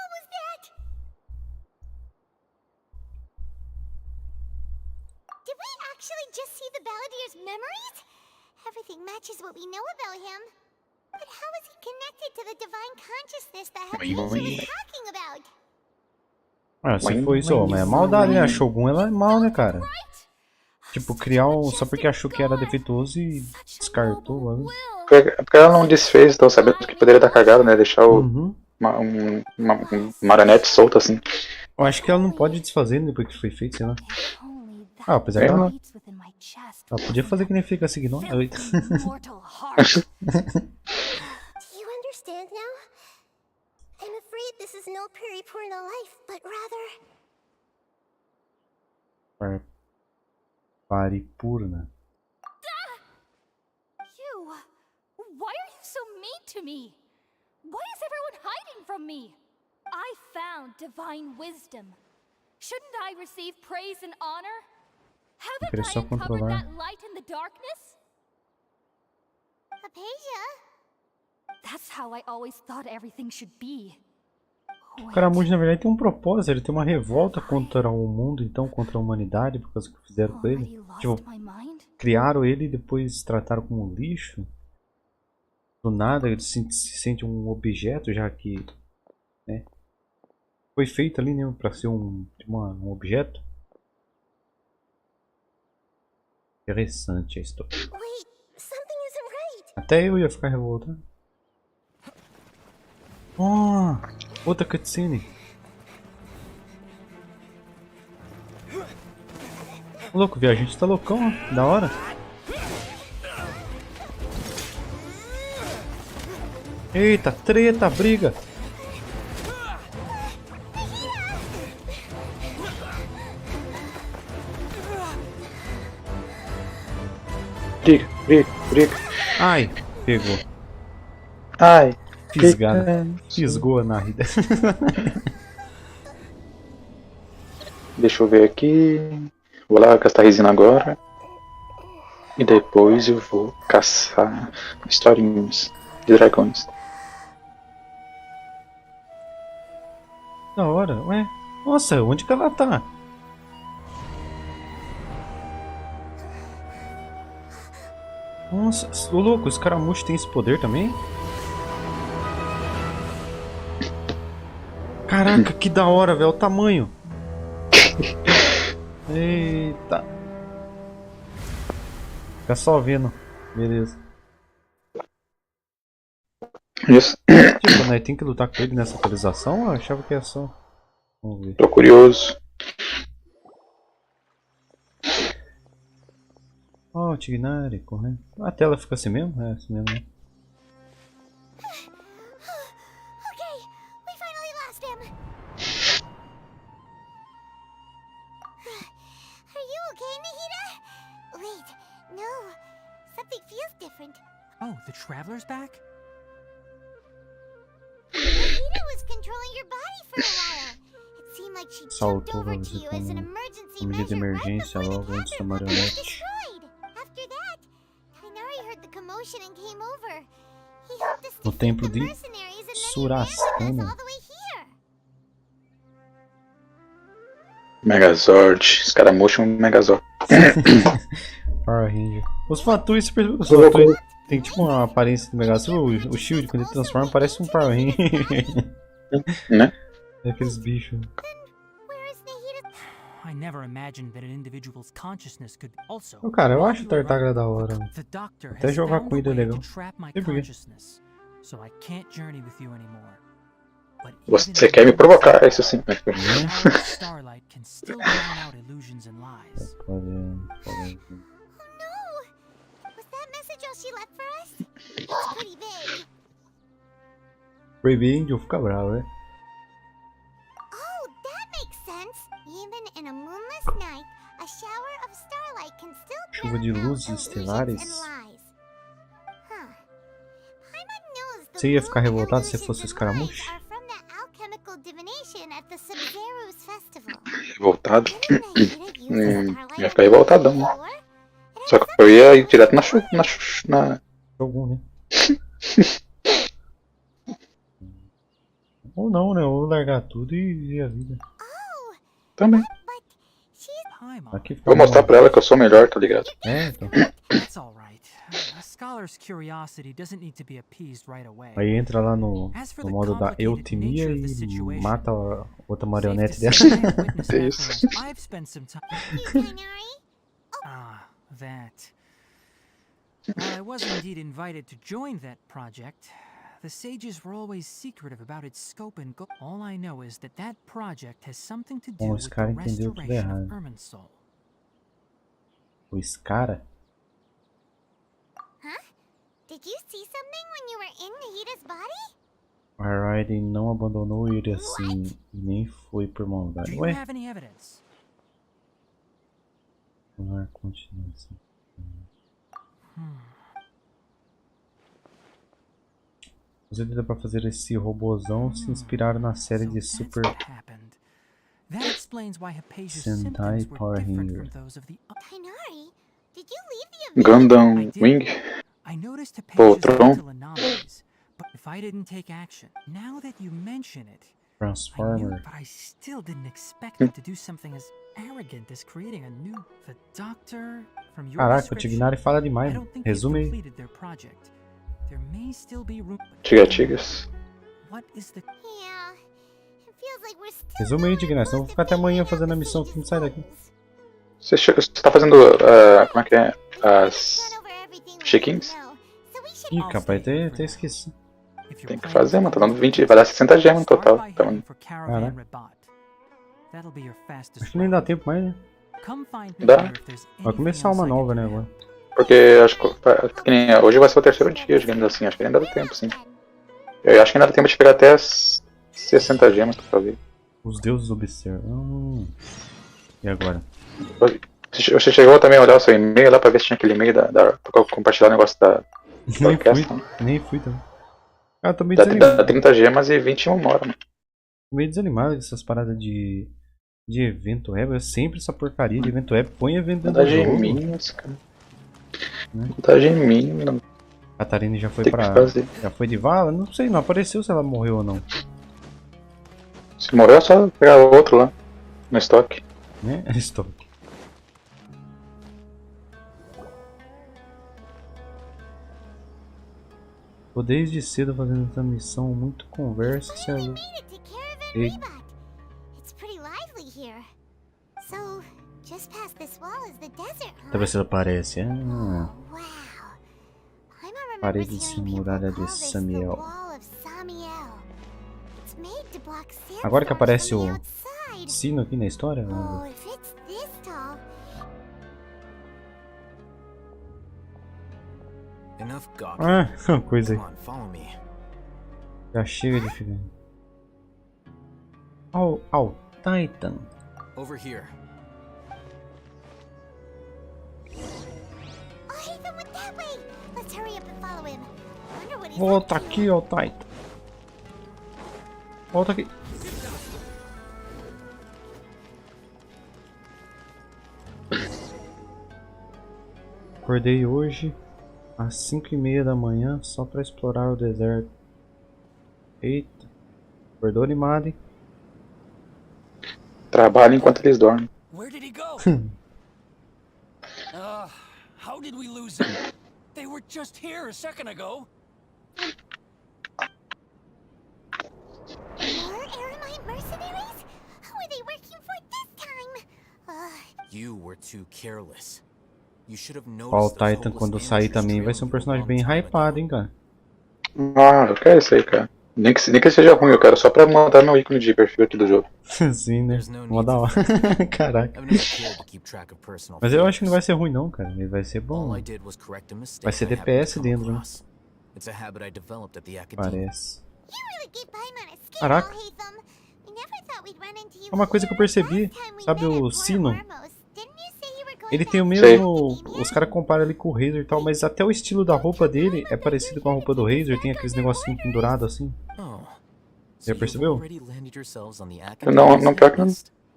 was that? Did we actually just see the Balladier's memories? Everything matches what we know about him. But how is he connected to the divine consciousness that Hephaestus was talking about? Ah, se foi isso, mas é maldade, né? A Shogun, ela é mal, né, cara? Tipo, criar um... Só porque achou que era defeituoso e descartou o bagulho. Porque ela não desfez, então sabendo que poderia dar cagada, né? Deixar uma marionete solta assim. Eu acho que ela não pode desfazer depois que foi feito, sei lá. Ah, apesar que ela podia fazer que nem fica assim, não? Do you understand now? I'm afraid this is no Paripurna life, but rather... Paripurna. You! Why are you so mean to me? Why is everyone hiding from me? I found divine wisdom. Shouldn't I receive praise and honor? Haven't I uncovered that light in the darkness? Hypatia? That's how I always thought everything should be. O Caramujo, na verdade, tem um propósito. Ele tem uma revolta contra o mundo, então, contra a humanidade, por causa do que fizeram com ele. Tipo, criaram ele e depois trataram como lixo. Do nada, ele se sente um objeto, já que, né, foi feito ali, né, pra ser um objeto. Interessante a história. Até eu ia ficar revoltado. Oh, outra cutscene. Ô, louco, o viajante tá loucão, ó. Da hora. Eita, treta, briga. Briga. Ai, pegou. Ai. Fisgada. Fisgou na rida. Deixa eu ver aqui. Vou lá gastar resina agora. E depois eu vou caçar historinhas de dragões. Da hora, ué. Nossa, onde que ela tá? Nossa, ô louco, os Caramujo tem esse poder também? Caraca, que da hora, velho, o tamanho. Eita. Fica só vendo. Beleza. Isso. Tipo, né, tem que lutar com ele nessa atualização? Eu achava que era só... Vamos ver. Tô curioso. Oh, Tignari, correndo. A tela fica assim mesmo? É assim mesmo, né? Okay, we finally lost him. Are you okay, Nahida? Wait, no. Something feels different. Oh, the Traveler's back? Nahida was controlling your body for a while. It seemed like she jumped Saltou over pra to você you as an como emergency medida de measure right emergência before the logo antes da Catherine was marionete. destroyed. After that, Tainari heard the commotion and came over. He helped us No defeat templo the de mercenaries and then he ran with us Surascana. all the way here. Megazord. Escaramujo Megazord. Power Ranger. Os Fatui, você percebeu que os Fatui tem tipo uma aparência do Megazord? O Shield, quando ele transforma, parece um Power Ranger. Né? É aqueles bichos. Where is Nahida? I never imagined that an individual's consciousness could also. Ô, cara, eu acho o Tartagra da hora. The doctor Até has jogar found com a ele é way legal. to trap my Sei por quê. consciousness, so I can't journey with you anymore. But Você quer me provocar, isso sim. the power of starlight can still drown out illusions and lies. Pode. No! Was that message all she left for us? It's pretty big. Baby Angel fica bravo, né? Oh, that makes sense. Even in a moonless night, a shower of starlight can still Chuva de drown out luzes illusions estelares. and lies. Huh. Paimon knows the Você ia moon ficar revoltado se illusions fosse o and Escaramujo? lies are from the alchemical divination at the Sub-Zero's festival. Revoltado. Didn't Nahida use starlight Ia ficar revoltadão. before? Só que eu ia ir direto na Algum, né? Ou não, né? Ou largar tudo e ver a vida. Oh, também. but she's Paimon, Aqui fica Vou mostrar bom. pra ela que eu sou melhor, tá ligado? É, então. that's all right. A scholar's curiosity doesn't need to be appeased right away. Aí entra lá no modo da eutimia e mata a outra marionete dela. É isso. I've spent some time. Tainari? Ah, that. While I was indeed invited to join that project, the sages were always secretive about its scope and goal. All I know is that that project has something to do Bom, with esse the cara entendeu tudo restoration errado. of Irminsul. O Scara? Huh? Did you see something when you were in Nahida's body? O Raiden não abandonou ele assim e nem foi por maldade. Do you Ué? have any evidence? Não, continua assim. Os editores para fazer esse robozão se inspiraram na série de So Super that's what happened. That explains why Hypatia's Sentai symptoms were Power different Ranger. from those of the Tainari, did you leave the event? Gundam I did. Wing. I noticed Pô, Hypatia's Tron. mental anomalies, but if I didn't take action, now that you mention it, Transformer. But I still didn't expect them to do something as arrogant as creating a new... The doctor, from your Caraca, o description, Tignari fala demais. I don't think they've Resume aí. completed their project. There may still be room. Tigas. What is the... Yeah. It feels like we're still Resume aí, Tignari, senão eu vou ficar até amanhã fazendo a missão aqui, não sai daqui. Você tá fazendo, como é que é? As check-ins? Ih, capaz, até esqueci. Tem que fazer, mano. Tá dando 20, vai dar 60 gemas no total. Então, acho que nem dá tempo mais, né? dá. Vai começar uma nova, né, agora. Porque acho que nem, hoje vai ser o terceiro dia, digamos assim. Acho que ainda dá tempo, sim. Eu acho que ainda dá tempo de pegar até as 60 gemas pra fazer. Os deuses observam. E agora? Você chegou também a olhar o seu e-mail lá pra ver se tinha aquele e-mail pra compartilhar o negócio da orquestra? Nem fui também. Ah, tô meio dá desanimado. 30 gemas e 21 horas, mano. Tô meio desanimado com essas paradas de evento web. É sempre essa porcaria de evento web. Põe evento dentro do jogo. Geminhas, cara. Dá geminhas. Catarina já foi Tem que fazer. Já foi de vala? Não sei, não apareceu se ela morreu ou não. Se morreu é só pegar outro lá. No estoque. Né? Estoque. Tô desde cedo fazendo essa missão, muito conversa, cê é louco. Ei. Deixa eu ver se ela aparece. Parede de muralha de Samuel. Agora que aparece o sino aqui na história? Uma coisa aí. Já chega de ficar. Oh, Titan. Over here. Volta aqui, ó, Titan. Volta aqui. Acordei hoje às 5:30 da manhã só pra explorar o deserto. Eita. Acordou animado, hein? Trabalha enquanto eles dormem. Where did he go? How did we lose him? They were just here a second ago. More Aramite mercenaries? Who are they working for this time? You were too careless. You should have Ó, o noticed those Titan hopeless quando sair amateurs também vai ser um personagem bem hypado, hein, cara. Ah, eu quero isso aí, cara. Nem que seja ruim, eu quero só pra montar meu ícone de perfil aqui do jogo. Sim, né? Mó da hora. Caraca. Mas eu acho que não vai ser ruim não, cara. Ele vai ser bom. Vai ser DPS dentro, né? Parece. Caraca. Uma coisa que eu percebi, sabe o sino? Ele tem o mesmo... Os caras comparam ali com o Razor e tal, mas até o estilo da roupa dele é parecido com a roupa do Razor. Tem aqueles negocinhos pendurados assim. Já percebeu? Não, pior que não.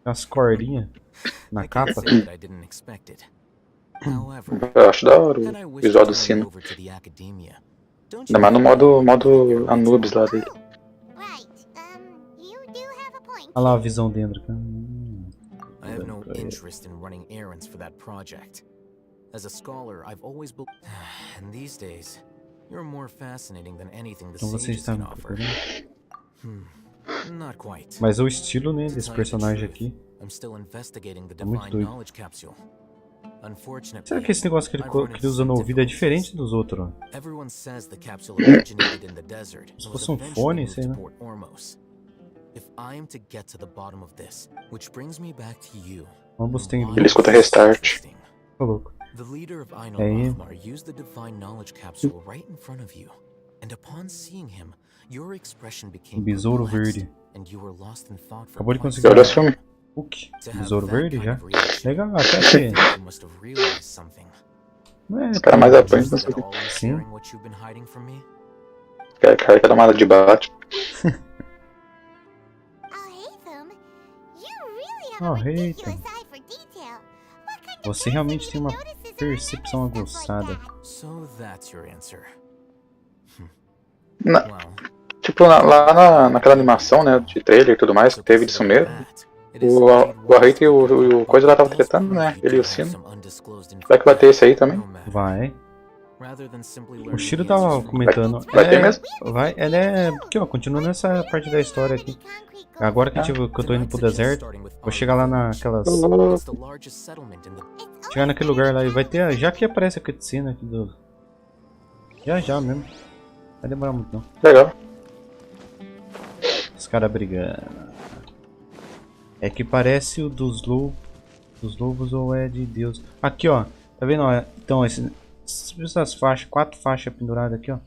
As cordinhas na capa. Eu acho da hora o visual do sino. Ainda mais no modo Anubis lá dele. Olha lá a visão dentro, cara. I have no interest in running errands for that project. As a scholar, I've always believed. And these days, you're more fascinating than anything the sages can offer. Not quite. Mas o estilo, né, desse personagem aqui I'm still investigating the é muito divine doido. knowledge capsule. Unfortunately, Será que esse negócio que ele usa no ouvido é diferente dos outros? Ó? everyone says the capsule originated in the desert Se and was fosse um eventually fone, moved sei to lá. Port Ormos. If I am to get to the bottom of this, which brings me back to you. Ambos têm Ele escuta restart. Tô louco. The leader of Aino Aí. Lothmar used the divine knowledge capsule right in front of you. And upon seeing him, your expression became Besouro perplexed, verde. and you were lost in thought for Acabou de quite conseguir. Olha esse filme. Hook. To have Besouro that verde kind já. of reaction, Legal, até que. you must have realized something. Não é Os caras mais apanham, não Is sei o that que. all in Sim. sharing what you've been hiding from me? Cara quer dar uma aula de bate. Oh, Reita. Você realmente tem uma percepção aguçada. So that's your answer. Não. Well, Tipo, naquela animação, né, de trailer e tudo mais, que teve disso mesmo. O Arreito e o Coisa lá tava tretando, né? Ele e o Sino. Vai que vai ter esse aí também? Vai. O Shiro tava comentando. Vai ter mesmo? Vai, ela é. Aqui, ó, continua nessa parte da história aqui. Agora que, que eu tô indo pro deserto, vou chegar lá naquelas. Chegar naquele lugar lá e vai ter. Já que aparece a cutscene aqui do. Já mesmo. Não vai demorar muito não. Legal. Os caras brigando. É que parece o dos lobos ou é de Deus. Aqui, ó. Tá vendo? Ó, então, essas faixas, 4 faixas penduradas aqui, ó.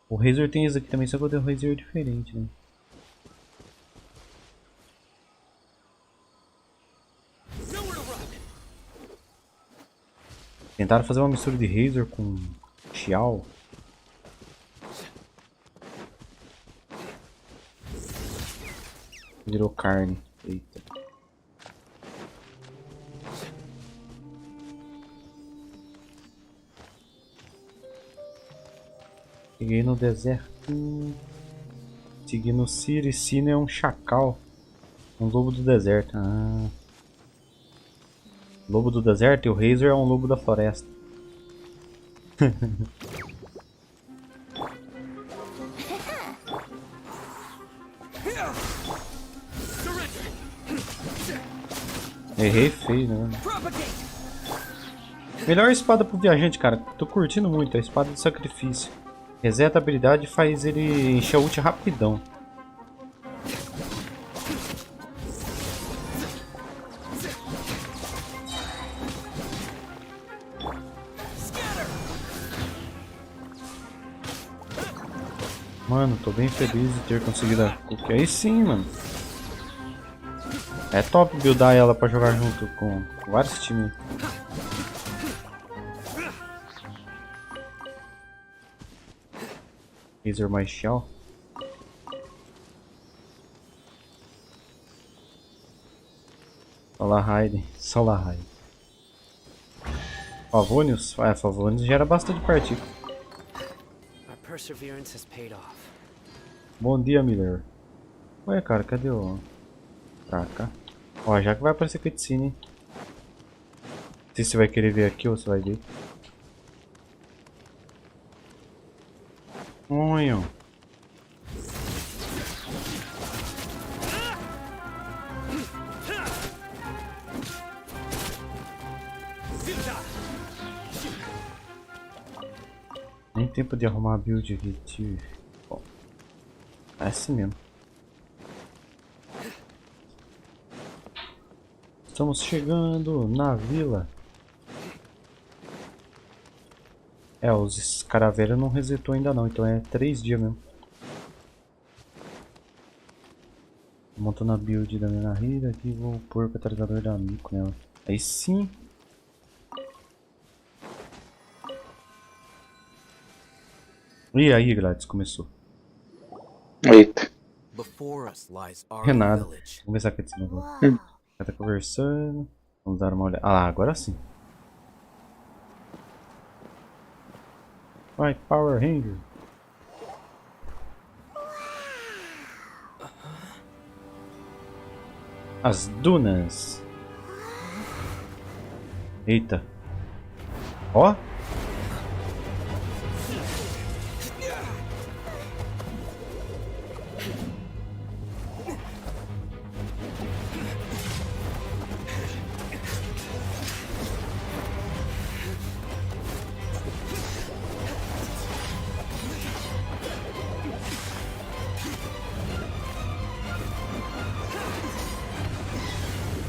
O Razor tem isso aqui também, só que eu dei um Razor diferente, né? Tentaram fazer uma mistura de Razor com Xiao. Virou carne. Eita. Cheguei no deserto. Segui no Ciro. E Sino é um chacal. Um lobo do deserto. Ah. Lobo do deserto e o Razor é um lobo da floresta. Errei feio, né? Melhor espada pro viajante, cara. Tô curtindo muito a espada de sacrifício. Reseta a habilidade e faz ele encher a ult rapidão. Mano, tô bem feliz de ter conseguido a cookie. Aí sim, mano. É top buildar ela pra jogar junto com vários times. Razor Marshall. Olá, Raiden. Só lá, Raiden. Favonius? É, Favonius gera bastante partícula. Bom dia, Miller. Ué, cara, cadê o... Pra cá. Ó, já que vai aparecer cutscene, hein? Não sei se você vai querer ver aqui ou você vai ver. Olha. Nem tempo de arrumar a build aqui, tio. Bom, é assim mesmo. Estamos chegando na vila. É, os escaravelhos não resetou ainda não, então é 3 dias mesmo. Montando a build da minha narrida aqui, vou pôr o catalisador da Mico nela. Aí sim. E aí, Gladys, começou. Eita. Renata. Vamos ver se aqui de cima agora. Já tá conversando. Vamos dar uma olhada. Ah lá, agora sim. Vai, Power Ranger. As dunas. Eita. Ó.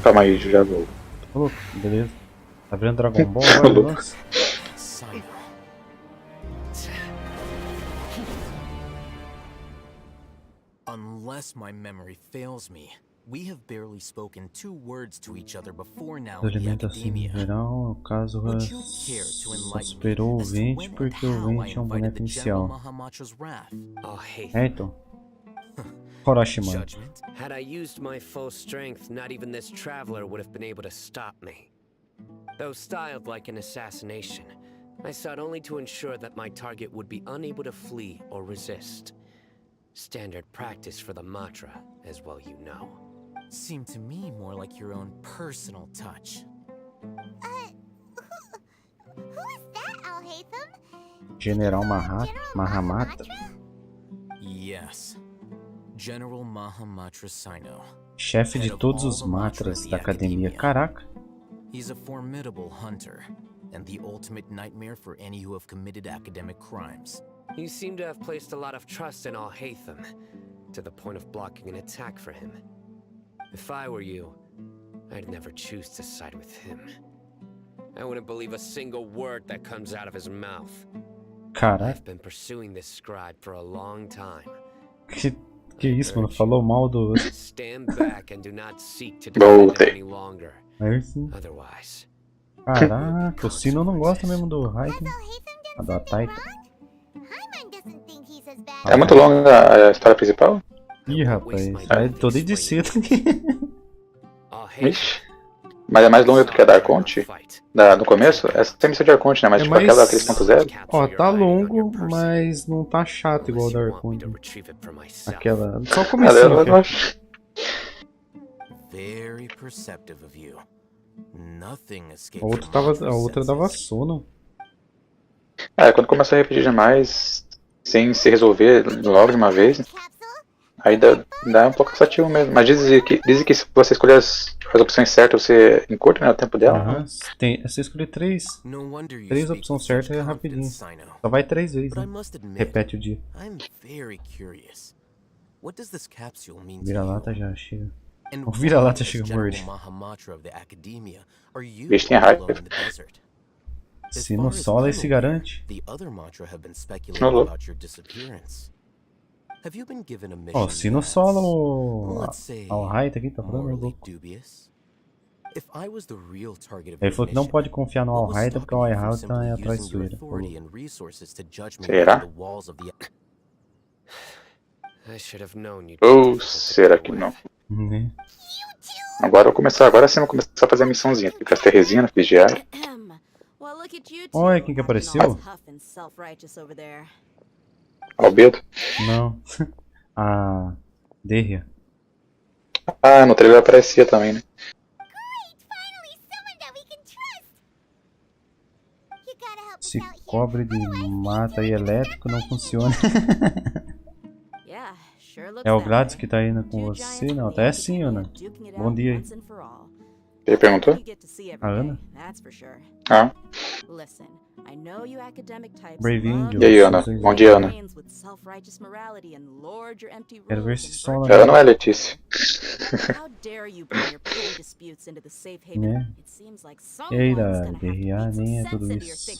Calma aí, já vou. Oh, beleza. Tá vendo Dragon Ball agora? Nossa. Unless my memory fails me, we have barely spoken 2 words to each other before now A in the alimentação em academia. geral, o caso só superou o Vente porque o Vente é um boneco inicial. É, então. Orochimaru. Had I used my full strength, not even this traveler would have been able to stop me. Though styled like an assassination, I sought only to ensure that my target would be unable to flee or resist. Standard practice for the mantra, as well you know. Seemed to me more like your own personal touch. Who is that, Alhaitham? General General Mahamatra. Yes. General Mahamatra Sino. Chefe de todos os matras da academia. Caraca. He's a formidable hunter, and the ultimate nightmare for any who have committed academic crimes. You seem to have placed a lot of trust in Alhaitham, to the point of blocking an attack for him. If I were you, I'd never choose to side with him. I wouldn't believe a single word that comes out of his mouth. Caraca. I've been pursuing this scribe for a long time. Que isso, mano? Falou mal do... Stand back and do not seek to defend him any longer. Aí sim. Otherwise. Caraca, o Sino não gosta mesmo do Raiden. Do Taika. É muito longa a história principal? Ih, rapaz, sai todo de cedo. Ixi. Mas é mais longa do que a da Arconte? No começo? Essa tem missão de Arconte, né? Mas tipo aquela 3.0? Ó, tá longo, mas não tá chato igual a da Arconte. Aquela... Só comecinho. Very perceptive of you. Nothing escaped A outra dava sono. É, quando começa a repetir demais, sem se resolver logo de uma vez, aí dá um pouco cansativo mesmo. Mas dizem que se você escolher as opções certas, você encurta, né, o tempo dela. Se você escolher três opções certas é rapidinho. Só vai 3 vezes, né? Repete o dia. Vira-lata já chega. O vira-lata chega a morder. Bicho tem raiva. Sino sola e se garante. Ó, Sino sola o Alhaita aqui, tá falando? Ele falou que não pode confiar no Alhaita porque o Alhaita é a traiçoeira. Será? Ou será que não? Agora agora sim eu vou começar a fazer a missãozinha aqui com as terresinas, vigiar. Olha quem que apareceu. Albedo? Não. A Derria. Ah, no trailer aparecia também, né? Se cobre de mata e elétrico não funciona. É o Gladys que tá indo com você? Não, tá assim, Ana. Bom dia aí. Ele perguntou? A Ana? Ah. Bem-vindo. E aí, Ana? Bom dia, Ana. Quero ver se sola. Ela não é Letícia. Né? E aí, da DRA nem é tudo isso.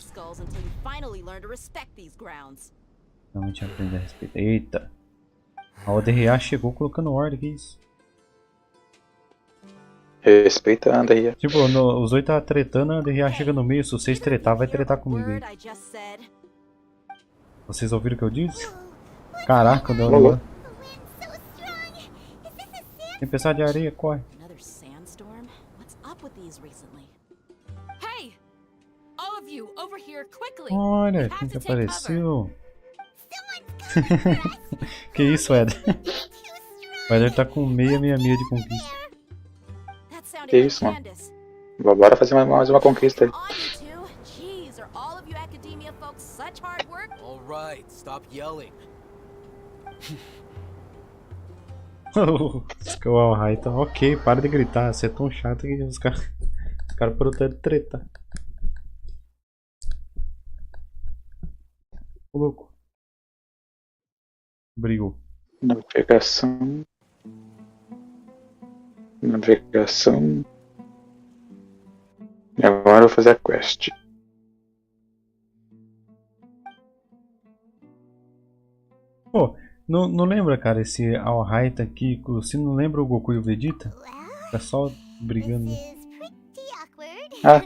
Realmente aprender a respeitar. Eita! A ODRA chegou colocando ordem, que isso? Respeita a DRA. Tipo, os dois tá tretando, a DRA chega no meio, se vocês tretar, vai tretar comigo aí. Vocês ouviram o que eu disse? Caraca, deu uma... Tempestade de areia, corre. Olha, quem que apareceu? Que isso, Eder? O Eder tá com 666 de conquista. Que isso, mano? Bora fazer mais uma conquista aí. O Alhaita, ok, para de gritar, você é tão chato que os caras foram até de treta. Ô louco. Brigou. Navegação. E agora eu vou fazer a quest. Pô, não lembra, cara, esse Alhaita aqui, você não lembra o Goku e o Vegeta? Tá só brigando. Ah.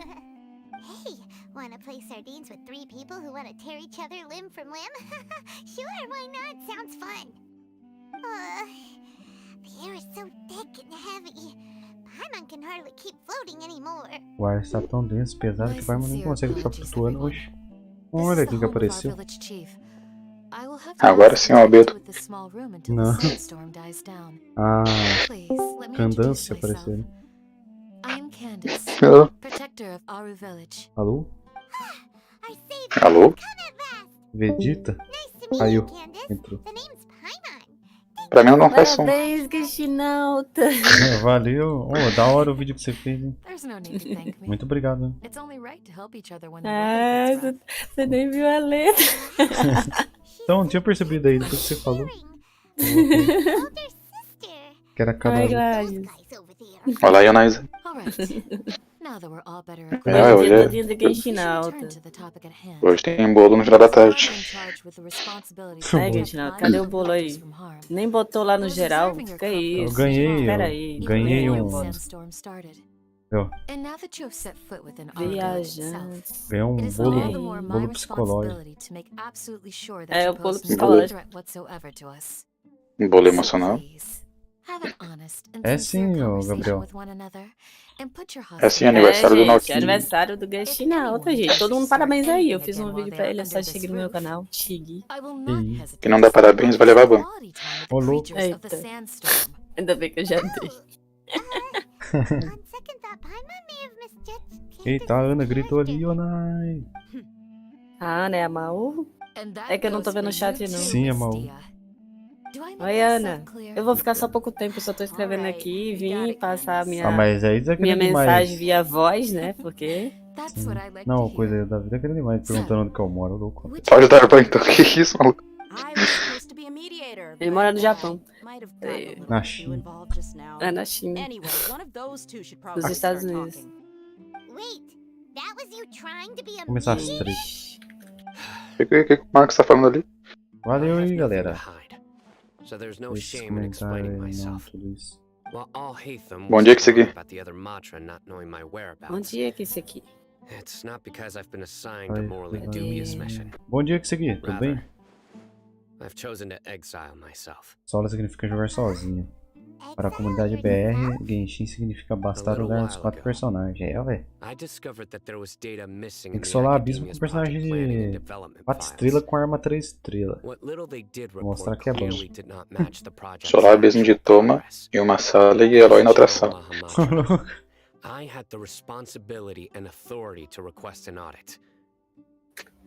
Hey, wanna play sardines with 3 people who wanna tear each other limb from limb? Sure, why not? Sounds fun. The air is so thick and heavy. Paimon can hardly keep floating anymore. O ar está tão denso, pesado que Paimon nem consegue ficar flutuando hoje. Olha quem que apareceu. We'll have to Agora ask sim, them to Albedo. stay with the small room until Não. the sandstorm dies down. Ah, Please, let me introduce Candância myself. aparecendo. I am Candace, Alô? protector of Aru Village. Alô? Our savior Alô? has come at last. Vegeta? Nice to meet Caiu. you, Candace. Entrou. The name's Paimon. Pra mim não faz som. Parabéns, Genshinauta. Valeu. Oh, da hora o vídeo que você fez, hein? There's no need to thank me. Muito obrigado. Hein? It's only right to help each other when the weather gets rough. Você nem viu a letra. Então, não tinha percebido aí depois que você falou. Older sister. Que era cada Ai, um. Gladys. Guys over there. Olha lá, Ionaisa. All right. Now that we're all better equipped, É, Hoje hoje é é- do dia do we should Genshinauta. return to the topic at hand. Hoje tem bolo no final da tarde. I'm in charge with the responsibility to Ai, protect Genshinauta, lives cadê o and bolo villages aí? from harm. Nem botou lá no Those geral? deserving your Que confidence isso? Eu ganhei, Espera eu aí. ganhei before um- the sandstorm started. Eu And now that you have set foot within Aru Village itself, Viajante. ganhei um it is all the bolo, more my bolo psicológico. responsibility to make absolutely sure that É, you o bolo pose no psicológico. threat whatsoever to us. Bolo So emocional. please, have an honest and É sincere sim, ô conversation Gabriel. with one another and put your É sim, hostility aniversário do gente, Nautilus. aniversário do Genshinauta, gente. Todo mundo parabéns aí. Eu fiz um vídeo pra ele, é só chegue no meu canal. Chegue. I will not Ih. hesitate Quem não to dá spend parabéns vai levar ban. quality time with the Ô, louco. creatures of the Eita. sandstorm. Ainda bem que eu já dei. On second thought, Paimon may have misjudged Eita, a Ana gritou ali, Ionai. Ah, né, a Maú? And that É que eu não tô goes vendo o for chat, you não. too, Sim, Miss Amau. Dia. Do I make Oi, myself Ana. clear? Eu vou ficar só pouco tempo, só tô escrevendo aqui. Vim passar a minha, Ah, mas aí isso é minha querendo mensagem demais. via voz, né? Porque That's what I like Não, to hear. coisa da vida é querendo demais, perguntando onde que eu moro, louco. Which Pode dar ban então, que isso, maluco? ele mora no Japão. Na China. É na China. Nos Estados Unidos. Wait, that was you trying to be a Começar as mediator? três. O que o Marcos tá falando ali? Valeu aí, I have galera. nothing to hide, so there's no Esses shame in comentários explaining aí, não, myself. tudo isso. While all Hatham Bom was dia que segui. worried about the other Matra not knowing my Bom whereabouts, dia, que esse aqui. it's not because I've been assigned a Vai, morally vai. dubious mission. Bom dia que seguir, tudo bem? Rather, I've chosen to exile myself. Solo significa jogar sozinho. Para a comunidade BR, Genshin significa bastar lugar nos 4 personagens. É, velho. I discovered that there was data missing Tem in que the solar abismo com Academia's personagem project planning and de development 4 files. estrelas com arma 3 estrelas. What little they did Vou mostrar report que é bom. clearly did not match the project's Solar abismo de actual toma progress. em uma sala e herói na outra sala. I had the responsibility and authority to request an audit.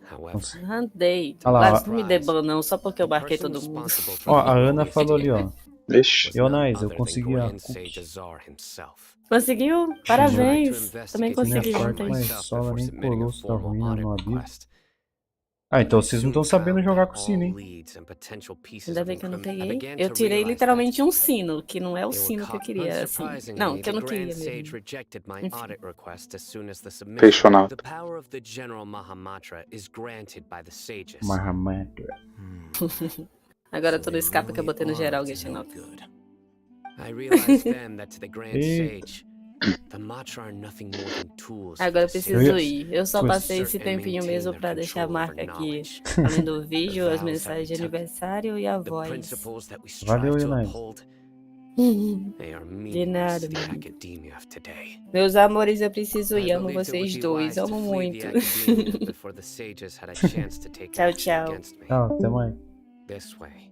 However, Andei. Olha lá, Lá, não me dê ban não, só porque eu the marquei person todo mundo. responsible for Ó, the a Ana police falou ali, ó. data Vixe. was not Ionais, eu other than consegui a Grand Sage cookie. Azar himself. Conseguiu? Parabéns. Também Sim, consegui é forte, ontem. mas myself Sola before nem submitting colou a se tá formal ruim audit no abismo. request. Ah, então vocês não Soon estão sabendo found jogar that com all sino, hein? leads and potential pieces Ainda of bem que eu não incrimin- I peguei. began Eu to tirei realize literalmente um sino, que não é o they were sino que eu caught. queria, assim. Unsurprisingly, Não, que eu the não Grand queria Sage mesmo. rejected my Enfim. audit request as soon as the submission. Questionado. The power of the General Mahamatra is granted by the sages. Mahamatra. Agora eu tô no escape que eu botei no geral, Genshinauta. I realized then that to the Grand Eita. Sage, the Matra are nothing more than tools. Agora eu for the preciso Eu ir. Eu só Pois. passei esse tempinho mesmo pra deixar a marca aqui. Além do vídeo, as mensagens de aniversário e a The voz. principles that we Valeu, strive to Ionai. uphold, they are De meaningless nada, to the mano. academia of today. Meus amores, eu preciso ir. I Amo believed it would vocês be dois. wise to Amo flee muito. the academia before the sages had a chance to take Tchau, action tchau. against me. Tchau, até mais. This way,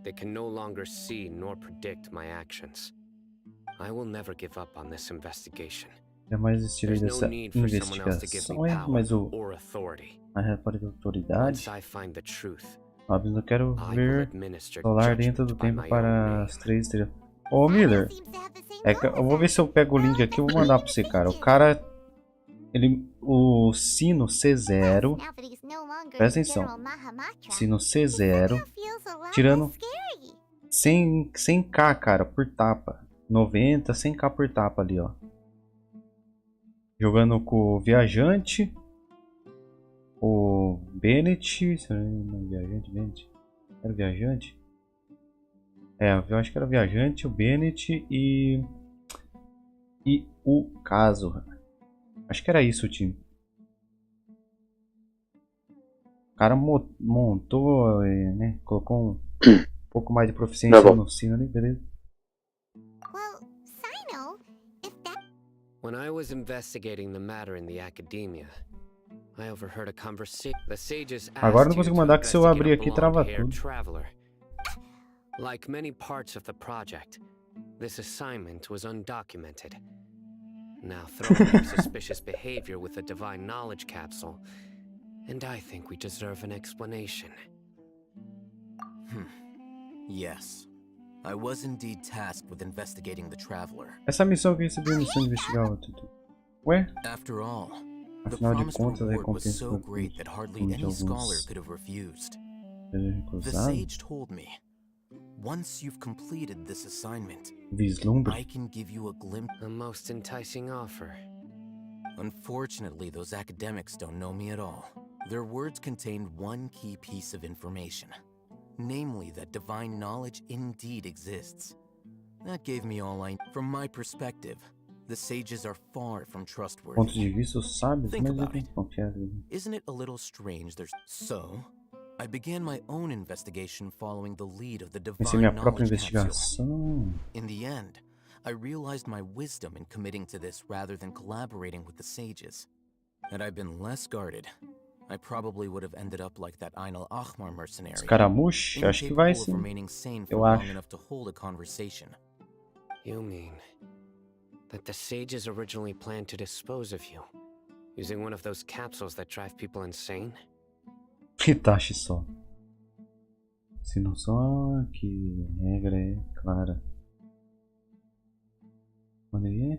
they can no longer see nor predict my actions. I will never give up on this investigation. É mais estilo There's no dessa need for someone else to give investigação, me é? Mas power o or authority. a repórter da autoridade. Once I find the truth, Óbvio, eu quero I will ver administer solar dentro do judgment by tempo my own para name. as 3 estrelas. Ô, Miller, Seems to have the same é que goal eu as vou ver us. se eu pego o link aqui e vou mandar pra você, cara. O cara, ele, o sino C0, Now that he's no longer presta the atenção, General Mahamatra, sino it C0, somehow feels a lot tirando less scary. 100k, cara, por tapa. 90, 100k por tapa ali, ó. Jogando com o Viajante, o Bennett, não, Viajante, Bennett, era o Viajante? É, eu acho que era o Viajante, o Bennett e o Caso. Acho que era isso o time. O cara montou, né, colocou um pouco mais de proficiência Tá bom. no sino ali, beleza. Well, Sino, if that When I was investigating the matter in the academia, I overheard a conversation. The sages Agora não asked you consigo to mandar que se eu abrir investigate a aqui trava blonde-haired tudo. traveler. Like many parts of the project, this assignment was undocumented. Now throw in your suspicious behavior with the divine knowledge capsule, and I think we deserve an explanation. Yes. I was indeed tasked with investigating the traveler. Essa missão que eu recebi, a missão de investigar o Tutu. Ué? After all, the Afinal de promised contas, a reward was recompensa so foi great that hardly de any scholar alguns could have refused. seja The recusado. sage told me, once you've completed this assignment, Vislumbre. I can give you a glimpse. A most enticing offer. Unfortunately, those academics don't know me at all. Their words contained one key piece of information, namely that divine knowledge indeed exists. That gave me all I... From my perspective, the sages are far from trustworthy. Ponto de vista, os sábios, Think mas eu about tenho it. que confiar nele. Isn't it a little strange there's... So, I began my own investigation following the lead of the Comecei minha divine própria knowledge capsule. investigação. In the end, I realized my wisdom in committing to this rather than collaborating with the sages. Had I been less guarded, I probably would have ended up like that Ainul Ahmar mercenary, Escaramuche? Acho que vai incapable of sim. remaining sane for Eu long acho. enough to hold a conversation. You mean that the sages originally planned to dispose of you, using one of those capsules that drive people insane? Itachi só. Se não só que a regra é clara. Olha aí.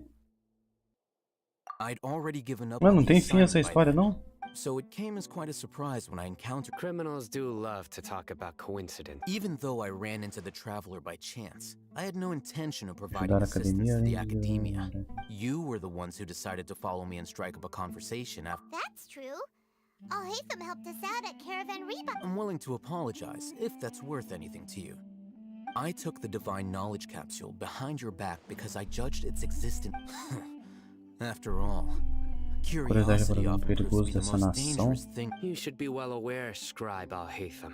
I'd already given up Mano, on não the tem fim essa assignment by história, then, não? so it came as quite a surprise when I encountered... Criminals do love to talk about coincidence. Even though I ran into the traveler by chance, I had no intention of providing Ajudar a assistance academia to the além de... academia. You were the ones who decided to follow me and strike up a conversation after... That's true. Alhaitham helped us out at Caravan Reba. I'm willing to apologize, if that's worth anything to you. I took the divine knowledge capsule behind your back because I judged its existence... After all, curiosity often proves to be the most dangerous thing. You should be well aware, Scribe Alhaitham,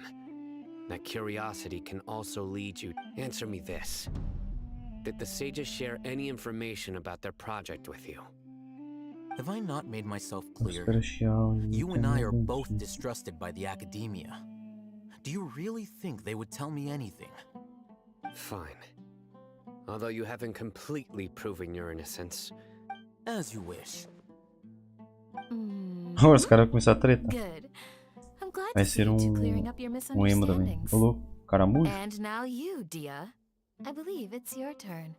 that curiosity can also lead you... Answer me this. Did the sages share any information about their project with you? Have I not made myself clear? Especial You and I are both distrusted by the academia. Do you really think they would tell me anything? Fine. Although you haven't completely proven your innocence. As you wish. Oh, os caras vão começar a treta. Good. I'm glad Vai to see ser you two clearing up your emo também. misunderstandings. Ô louco, caramujo. And now you, Dia. I believe it's your turn.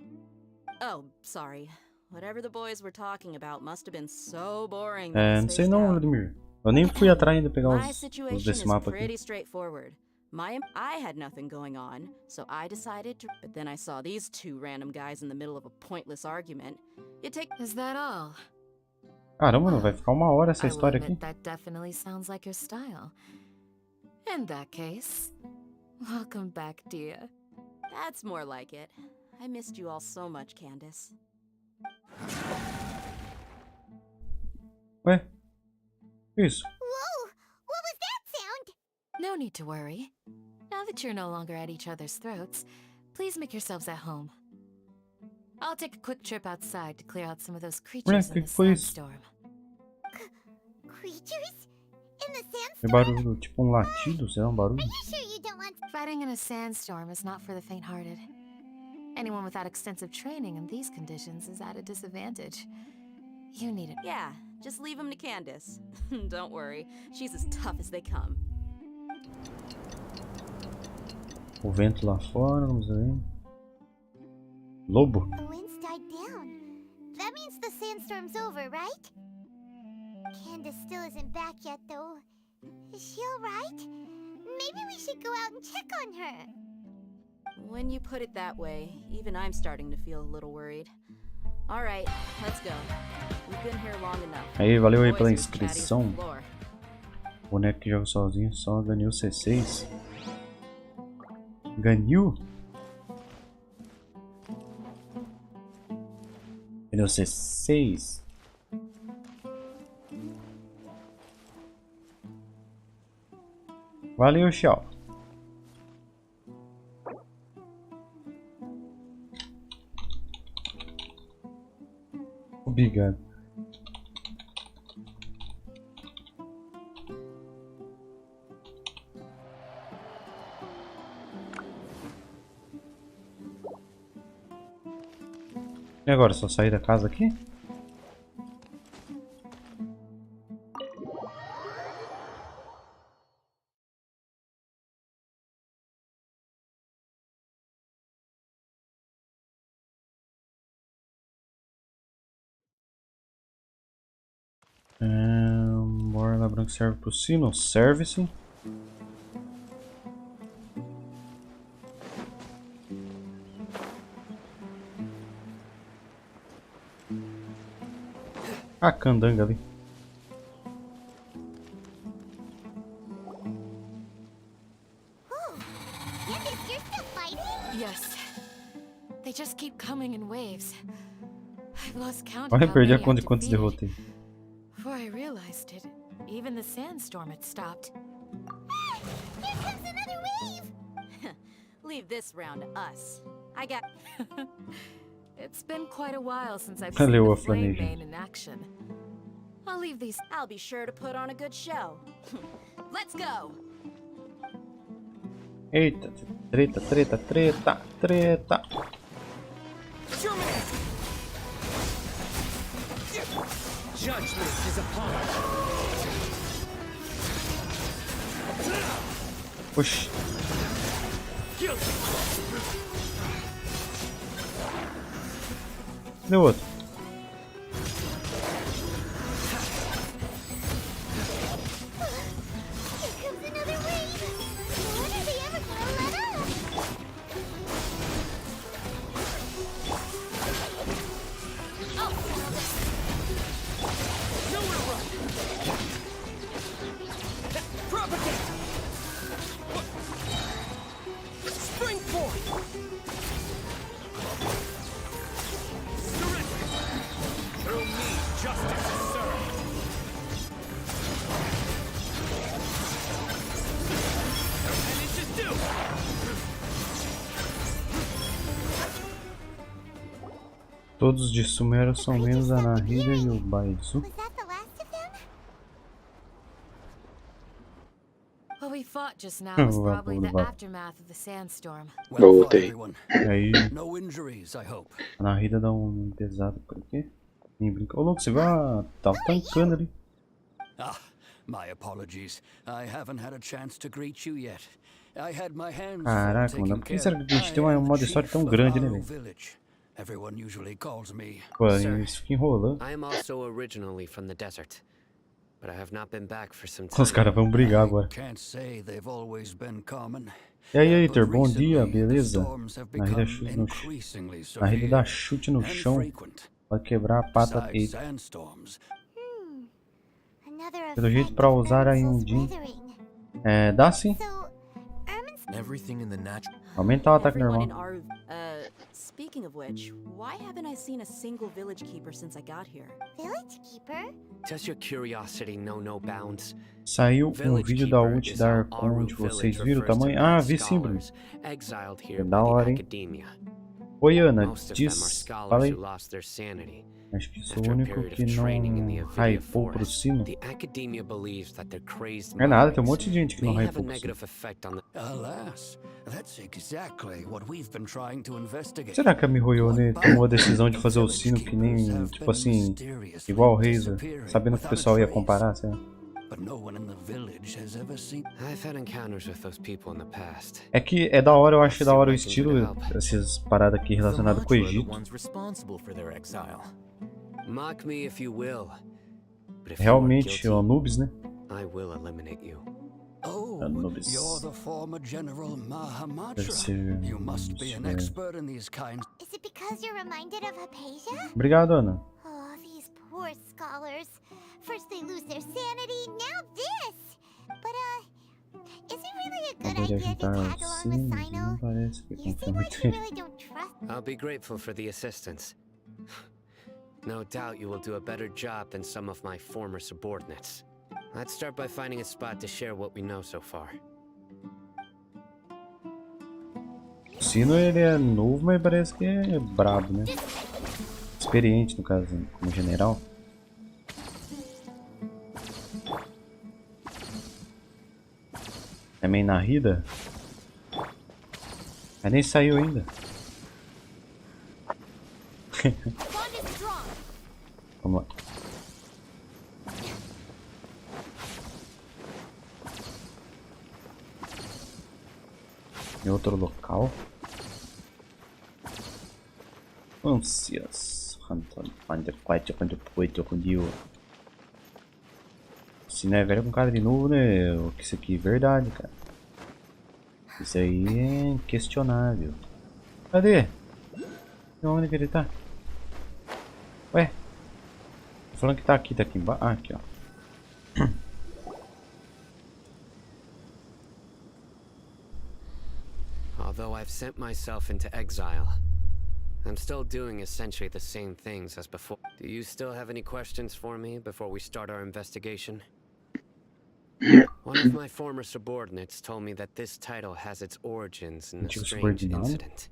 Oh, sorry. Whatever the boys were talking about must have been so boring. É, não sei não, Vladimir. Eu nem fui atrás ainda pegar My os situation desse is mapa pretty aqui. straightforward. I had nothing going on, so I decided to. But then I saw these two random guys in the middle of a pointless argument. Is that all? Caramba, não vai ficar uma hora essa I will história admit aqui. that definitely sounds like your style. In that case, welcome back, Dia. That's more like it. I missed you all so much, Candace. Ué? Isso. Whoa! What was that sound? No need to worry. Now that you're no longer at each other's throats, please make yourselves at home. I'll take a quick trip outside to clear out some of those creatures in the sandstorm. Creatures? In the É sandstorm? barulho, tipo um latido, será um barulho? Are you sure you don't want... Fighting in a sandstorm is not for the faint-hearted. Anyone without extensive training in these conditions is at a disadvantage. You need it. Yeah, just leave them to Candace. Don't worry, she's as tough as they come. O vento lá fora, vamos ver. Lobo? The winds died down. That means the sandstorm's over, right? Candace still isn't back yet, though. Is she alright? Maybe we should go out and check on her. When you put it that way, even I'm starting to feel a little worried. Alright, let's go. We've been here long enough. Aí, valeu aí Boys pela are chatty on inscrição. the floor. O boneco que joga sozinho só ganhou C6. Ganhou? Ganhou C6. Valeu, tchau. Obrigado. agora? Só sair da casa aqui? Borla branca serve pro sino? Serve sim. A candanga ali. Yes. They just keep coming in waves. I've lost count of Olha, how perdi a many conta I've de quantos defeated. derrotei. Before I realized it, even the sandstorm had stopped. Here comes another wave! Leave this round to us. I got. It's been quite a while since I've Cadê seen o the flame Flanation? main in action. I'll leave these. I'll be sure to put on a good show. Let's go. Eita, treta, treta, treta, treta. Judgment is upon us. Oxi. Cadê o outro? Here comes another wave! When are they ever gonna let up? Oh, Nowhere to run. Propagate. Springboard. Surrender. Through me, justice is served. Their penance is due. Todos de Sumero são menos a Nahida e o Baizu. Was that the last of them? what we fought just now Oh, was well, probably well, the well. aftermath of the sandstorm. Eu Well fought, voltei. everyone. Aí No injuries, I hope. a Nahida dá um pesado por aqui. Nem brinca. Ô louco, você viu? Ah, tava tancando ali. Ah, my apologies. I haven't had a chance to greet you yet. I had my hands full Caraca, mano, taking por que care. será que a gente I tem am um modo chief história tão of grande, né, Haru velho? Village. Everyone usually calls me. Pô, Sir. isso fica enrolando. I am also originally from the desert, but I have not been back for some Os time. caras vão brigar agora. Can't say they've always been common. E aí, But Heitor, bom dia, recently, the beleza? storms have Nahida become chute no increasingly Nahida dá severe chute no and chão. frequent. Vai quebrar a pata. Besides Eita. sandstorms, Another Pelo jeito, effect pra of usar a Urmin's Indin. withering. É, dá sim. So, Urmin's Everything in the natural. Aumentar o ataque Everyone in normal. Aru. Speaking of which, why haven't I seen a single village keeper since I got here? village keeper? Does your curiosity know no bounds? Saiu um Village vídeo da Keeper ult is da how Arcon Aru onde vocês Village viram o refers to tamanho. Ah, mad vi sim, Bruno. scholars exiled É here da by the hora, hein? academia. Oi, Ana, Most of them are diz. scholars Fala aí. who lost their sanity. Acho que sou o After a único period que of não training in the Avidia hypou pro forest, sino. the academia believes that their crazed É nada, tem um minds monte de gente que não may have a hypou pro sino. negative effect on the alas, that's exactly what we've been trying to investigate. Será que a Mihoyone tomou a decisão de fazer o sino que nem, tipo assim, igual o Razer, sabendo que o pessoal ia comparar, sei lá? But no one in the village has ever seen. I've had encounters with those people in the past. É que é da hora, eu acho da hora o estilo, essas paradas aqui The relacionadas com o Matra are the Egito. ones responsible for their exile. Mock me if you will, but if Realmente, you o are Anubis, né? guilty, I will eliminate you. Oh, Anubis. you're the former General Mahamatra. Deve ser You must be an isso, é. expert in these kinds. Is it because you're reminded of Hypatia? Obrigado, Ana. Oh, these poor scholars. First they lose their sanity, now this! But, is it really a good Poderia idea to juntar tag along sim, with não Sino? parece que You confia seem like muito you nele. really don't trust. I'll be grateful for the assistance. No doubt you will do a better job than some of my former subordinates. Let's start by finding a spot to share what we know so far. O sino, ele é novo, mas parece que é brabo, né? Experiente, no caso, como general. É meio narrida. Mas nem saiu ainda. Vamos lá. Em outro local. Ânsias. Se não é velho com cara de novo, né? Isso aqui é verdade, cara. Isso aí é inquestionável. Cadê? Onde que ele tá? Ué? Tô falando que tá aqui embaixo. Ah, aqui, ó. Although I've sent myself into exile, I'm still doing essentially the same things as before. Do you still have any questions for me before we start our investigation? One of my former subordinates told me that this title has its origins in a strange incident.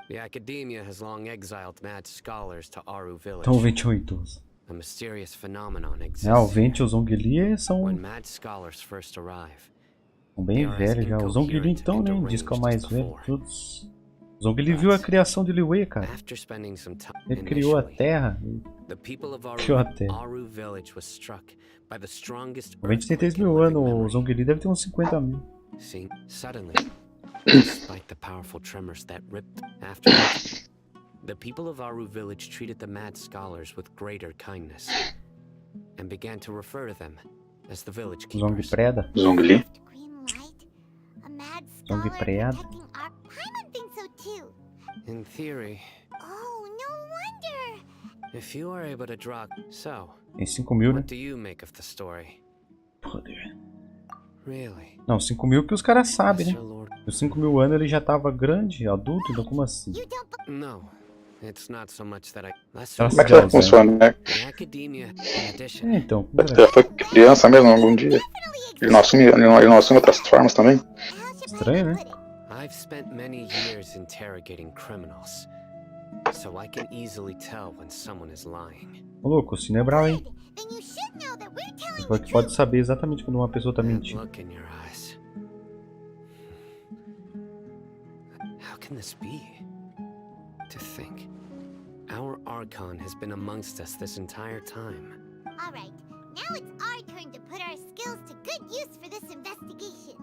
The academia has long exiled mad scholars to Aru Village. Então, 28. A mysterious phenomenon exists. O Vente e o Zhongli são When mad scholars first arrive, bem velhos já. O Zhongli então, né? Diz que é o mais velho de todos. O Zhongli viu a criação de Liyue, cara. Ele criou a Terra. Criou a Terra. O Vente tem 3 mil anos. O Zhongli deve ter uns 50 mil. Suddenly, despite the powerful tremors that ripped after it, the people of Aru Village treated the mad scholars with greater kindness and began to refer to them as the village keepers. Zhongli. Zhongli Preda. Paimon thinks so too. In theory. Oh, no wonder. If you are able to draw, so. Tem 5 mil, né? What do you make of the story? Poder. Really? Não, 5 mil que os caras sabem, né? Os 5 mil anos ele já tava grande, adulto, então como assim? No, it's not so much that I. Como é que ela funciona, né? Então. Já foi criança mesmo algum dia? Ele não assume outras formas também? Estranho, né? I've spent many years interrogating criminals, so I can easily tell when someone is lying. Ô louco, se não é bravo, hein? Você pode saber exatamente quando uma pessoa tá mentindo. Look in your eyes. How can this be? To think, our Archon has been amongst us this entire time. All right, now it's our turn to put our skills to good use for this investigation.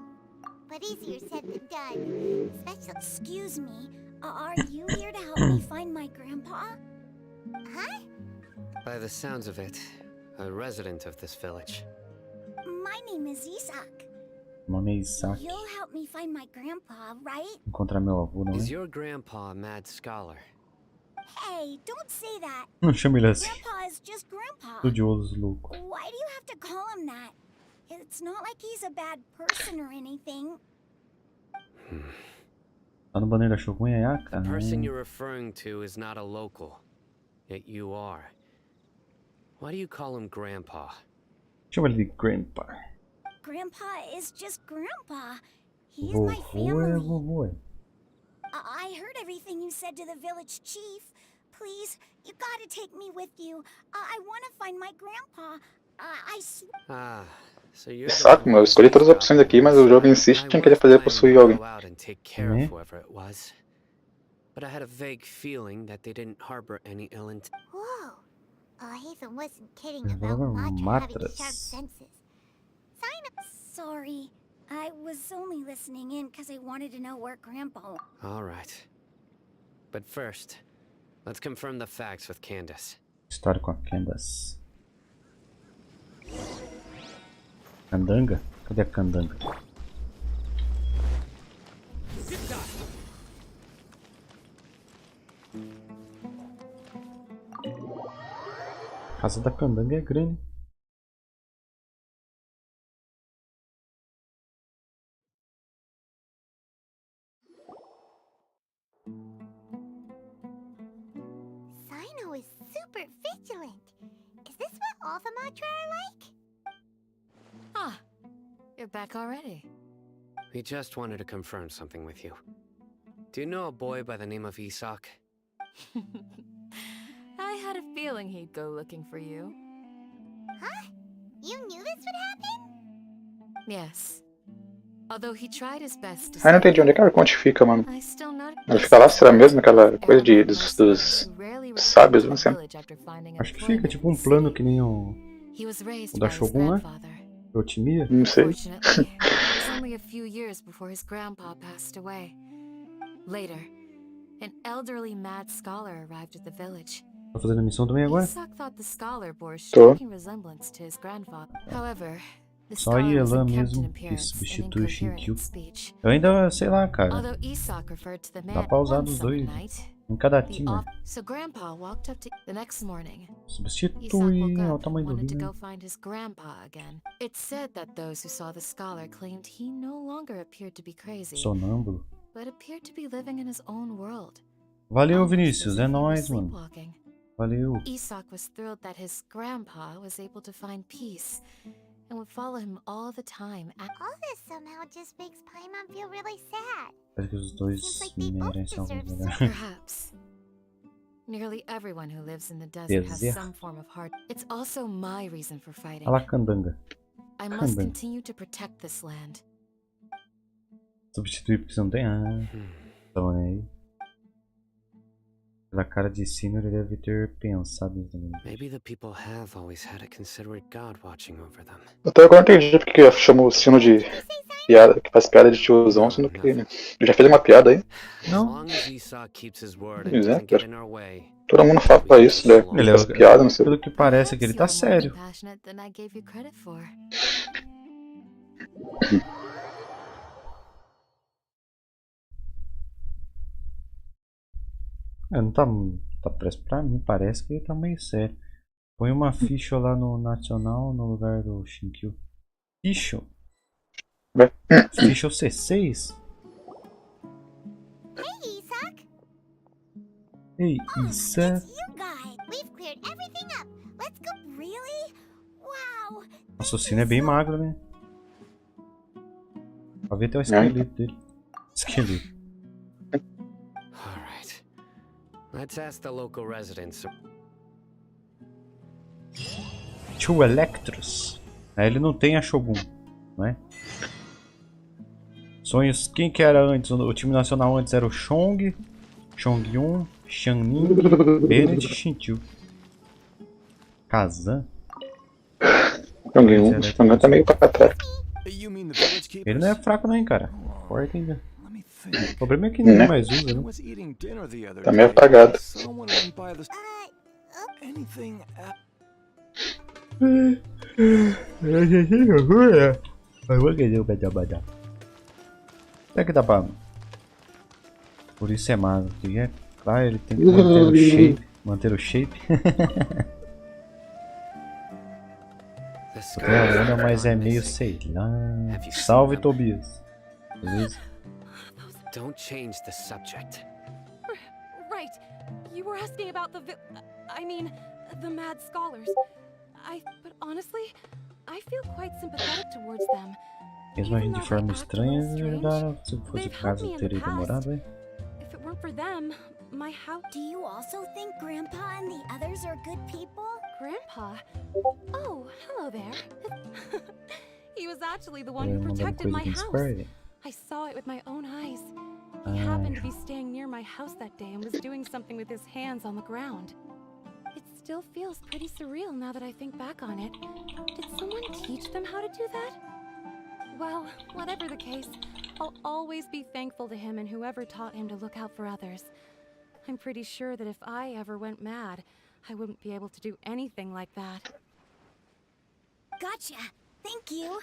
But easier said than done. Excuse me, are you here to help me find my grandpa? Huh? By the sounds of it, a resident of this village. My name is Isak. Meu nome é Isaac. You'll help me find my grandpa, right? Encontrar meu avô, não é? Is your grandpa a mad scholar? Hey, don't say that. Não chama ele assim. Grandpa is just grandpa. Estudioso, louco. Why do you have to call him that? It's not like he's a bad person or anything. Tá no banner da Shogunha, cara. The person you're referring to is not a local, yet you are. Why do you call him Grandpa? Chama ele de Grandpa. Grandpa is just Grandpa. He's Vovô my family. é vovô. I heard everything you said to the village chief. Please, you gotta take me with you. I want to find my grandpa. I swear. Ah, so Que saco, meu. Eu escolhi todas as opções aqui, mas o jogo insiste em querer fazer possuir alguém. But I had a vague feeling that they didn't harbor any ill intent. Whoa. Hazen wasn't kidding about Matra having sharp senses. Sorry. I was only listening in because I wanted to know where Grandpa... All right. But first, let's confirm the facts with Candace. História com a Candace. Candanga? Cadê a Candanga? A casa da Candanga é grande. Sino is super vigilant. Is this what all the Matra are like? Ah, you're back already. We just wanted to confirm something with you. Do you know a boy by the name of Isak? I had a feeling he'd go looking for you. Huh? You knew this would happen? Yes. Although he tried his best to Ah, não stay entendi onde é que a Arconte fica, mano. I still noticed Ela fica lá, será mesmo? Aquela coisa dos sábios, não sei. Acho que fica tipo um plano que nem o da Shogun, né? Otimia? Não sei. Fortunately, it was only a few years before his grandpa passed away. Later, an elderly mad scholar arrived at the village. Tá fazendo a missão também agora? Isak thought the scholar bore Tô. striking resemblance to his grandfather. However, the Só a scholar was Yelan unkempt in mesmo que appearance and substitui o incoherent Shinkyu. in speech. Eu ainda, sei lá, cara. Although Isak referred to the man Dá pra usar dos once dois. a night, Em cada the time. so Grandpa walked up to the next morning. Isak Substitui woke ao up, tamanho do wanted to livro. go find his grandpa again. It's said that those who saw the scholar claimed he no longer appeared to be crazy, Sonâmbulo. but appeared to be living in his own world. Valeu, Almost Vinícius. as É if he was nóis, mano. sleepwalking. Valeu. Isak was thrilled that his grandpa was able to find peace and would follow him all the time. All this somehow just makes Paimon feel really sad. Parece que os dois merecem algo melhor. Perhaps. Nearly everyone who lives in the desert has Deserto. some form of heart. It's also my reason for fighting. Olha lá, candanga. I must Candanga. continue to protect this land. Substituir porque você não tem. Ah, então é aí. Pela cara de sino, ele deve ter pensado nisso também. Maybe the people have always had a considerate God watching over them. Até agora não entendi porque chama o sino de piada, que faz piada de tiozão, sendo que ele já fez uma piada aí. Não. Pois é, cara. Todo mundo fala isso, né? Ele faz piada, não sei. Pelo que parece é que ele tá sério. Passionate than I gave you credit for. É, não tá preso pra mim, parece que ele tá meio sério. Põe uma ficha lá no Nacional no lugar do Shinkyu. Ficha? Ficha C6? Hey, Isak! Ei, Isak! You guys! We've cleared everything up! Let's go! Really? Wow! Nossa, o sino é bem magro, né? Pra ver até o esqueleto dele. Esqueleto. Alright. Let's ask the local residents. Two Electros. Aí ele não tem a Shogun, não é? Sonhos. Quem que era antes? O time nacional antes era o Chong, Chongyun, Xiangning, Bennett e Shintiu. Kazan? Chongyun tá meio pra trás. Ele não é fraco não, hein, cara. Forte ainda. O problema é que ninguém mais usa, né? Tá meio apagado. Será que dá pra... Por isso é magro, que é claro, ele tem que manter o shape. Manter o shape. Mas é meio, sei lá. Salve, Tobias. Beleza? Don't change the subject. Right. You were asking about the mad scholars. But honestly, I feel quite sympathetic towards them. Mesmo a gente de forma estranha, se fosse caso teria demorado, hein? If it weren't for them, my house... Do you also think Grandpa and the others are good people? Grandpa? Oh, hello there. He was actually the one who protected my house. I saw it with my own eyes. He happened to be staying near my house that day and was doing something with his hands on the ground. It still feels pretty surreal now that I think back on it. Did someone teach them how to do that? Well, whatever the case, I'll always be thankful to him and whoever taught him to look out for others. I'm pretty sure that if I ever went mad, I wouldn't be able to do anything like that. Gotcha! Thank you!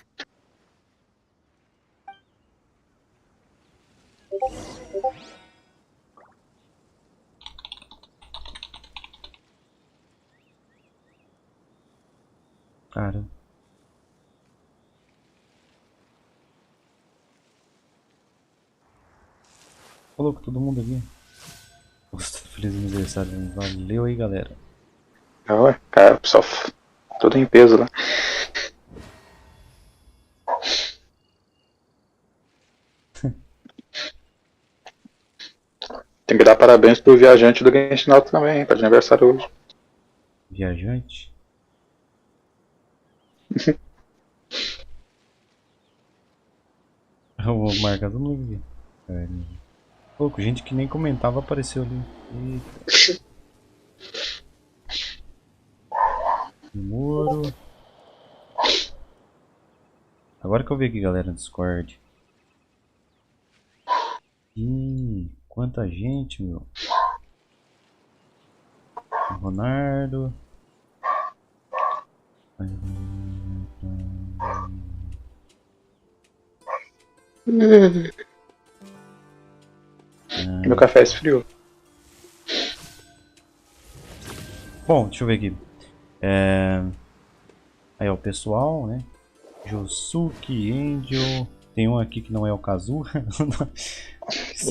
Cara. Falou com todo mundo aqui. Nossa, feliz aniversário. Valeu aí, galera. Ué, cara, pessoal, tudo em peso lá. Tem que dar parabéns pro viajante do Genshinauta também, hein? Tá de aniversário hoje. Viajante? Eu vou marcar todo mundo aqui. Pouco, gente que nem comentava apareceu ali. Eita. Muro. Agora que eu vi aqui, galera, no Discord. Quanta gente, meu. Ronaldo. Meu café esfriou. Bom, deixa eu ver aqui. Aí, ó, o pessoal, né? Josuke, Angel. Tem um aqui que não é o Kazu.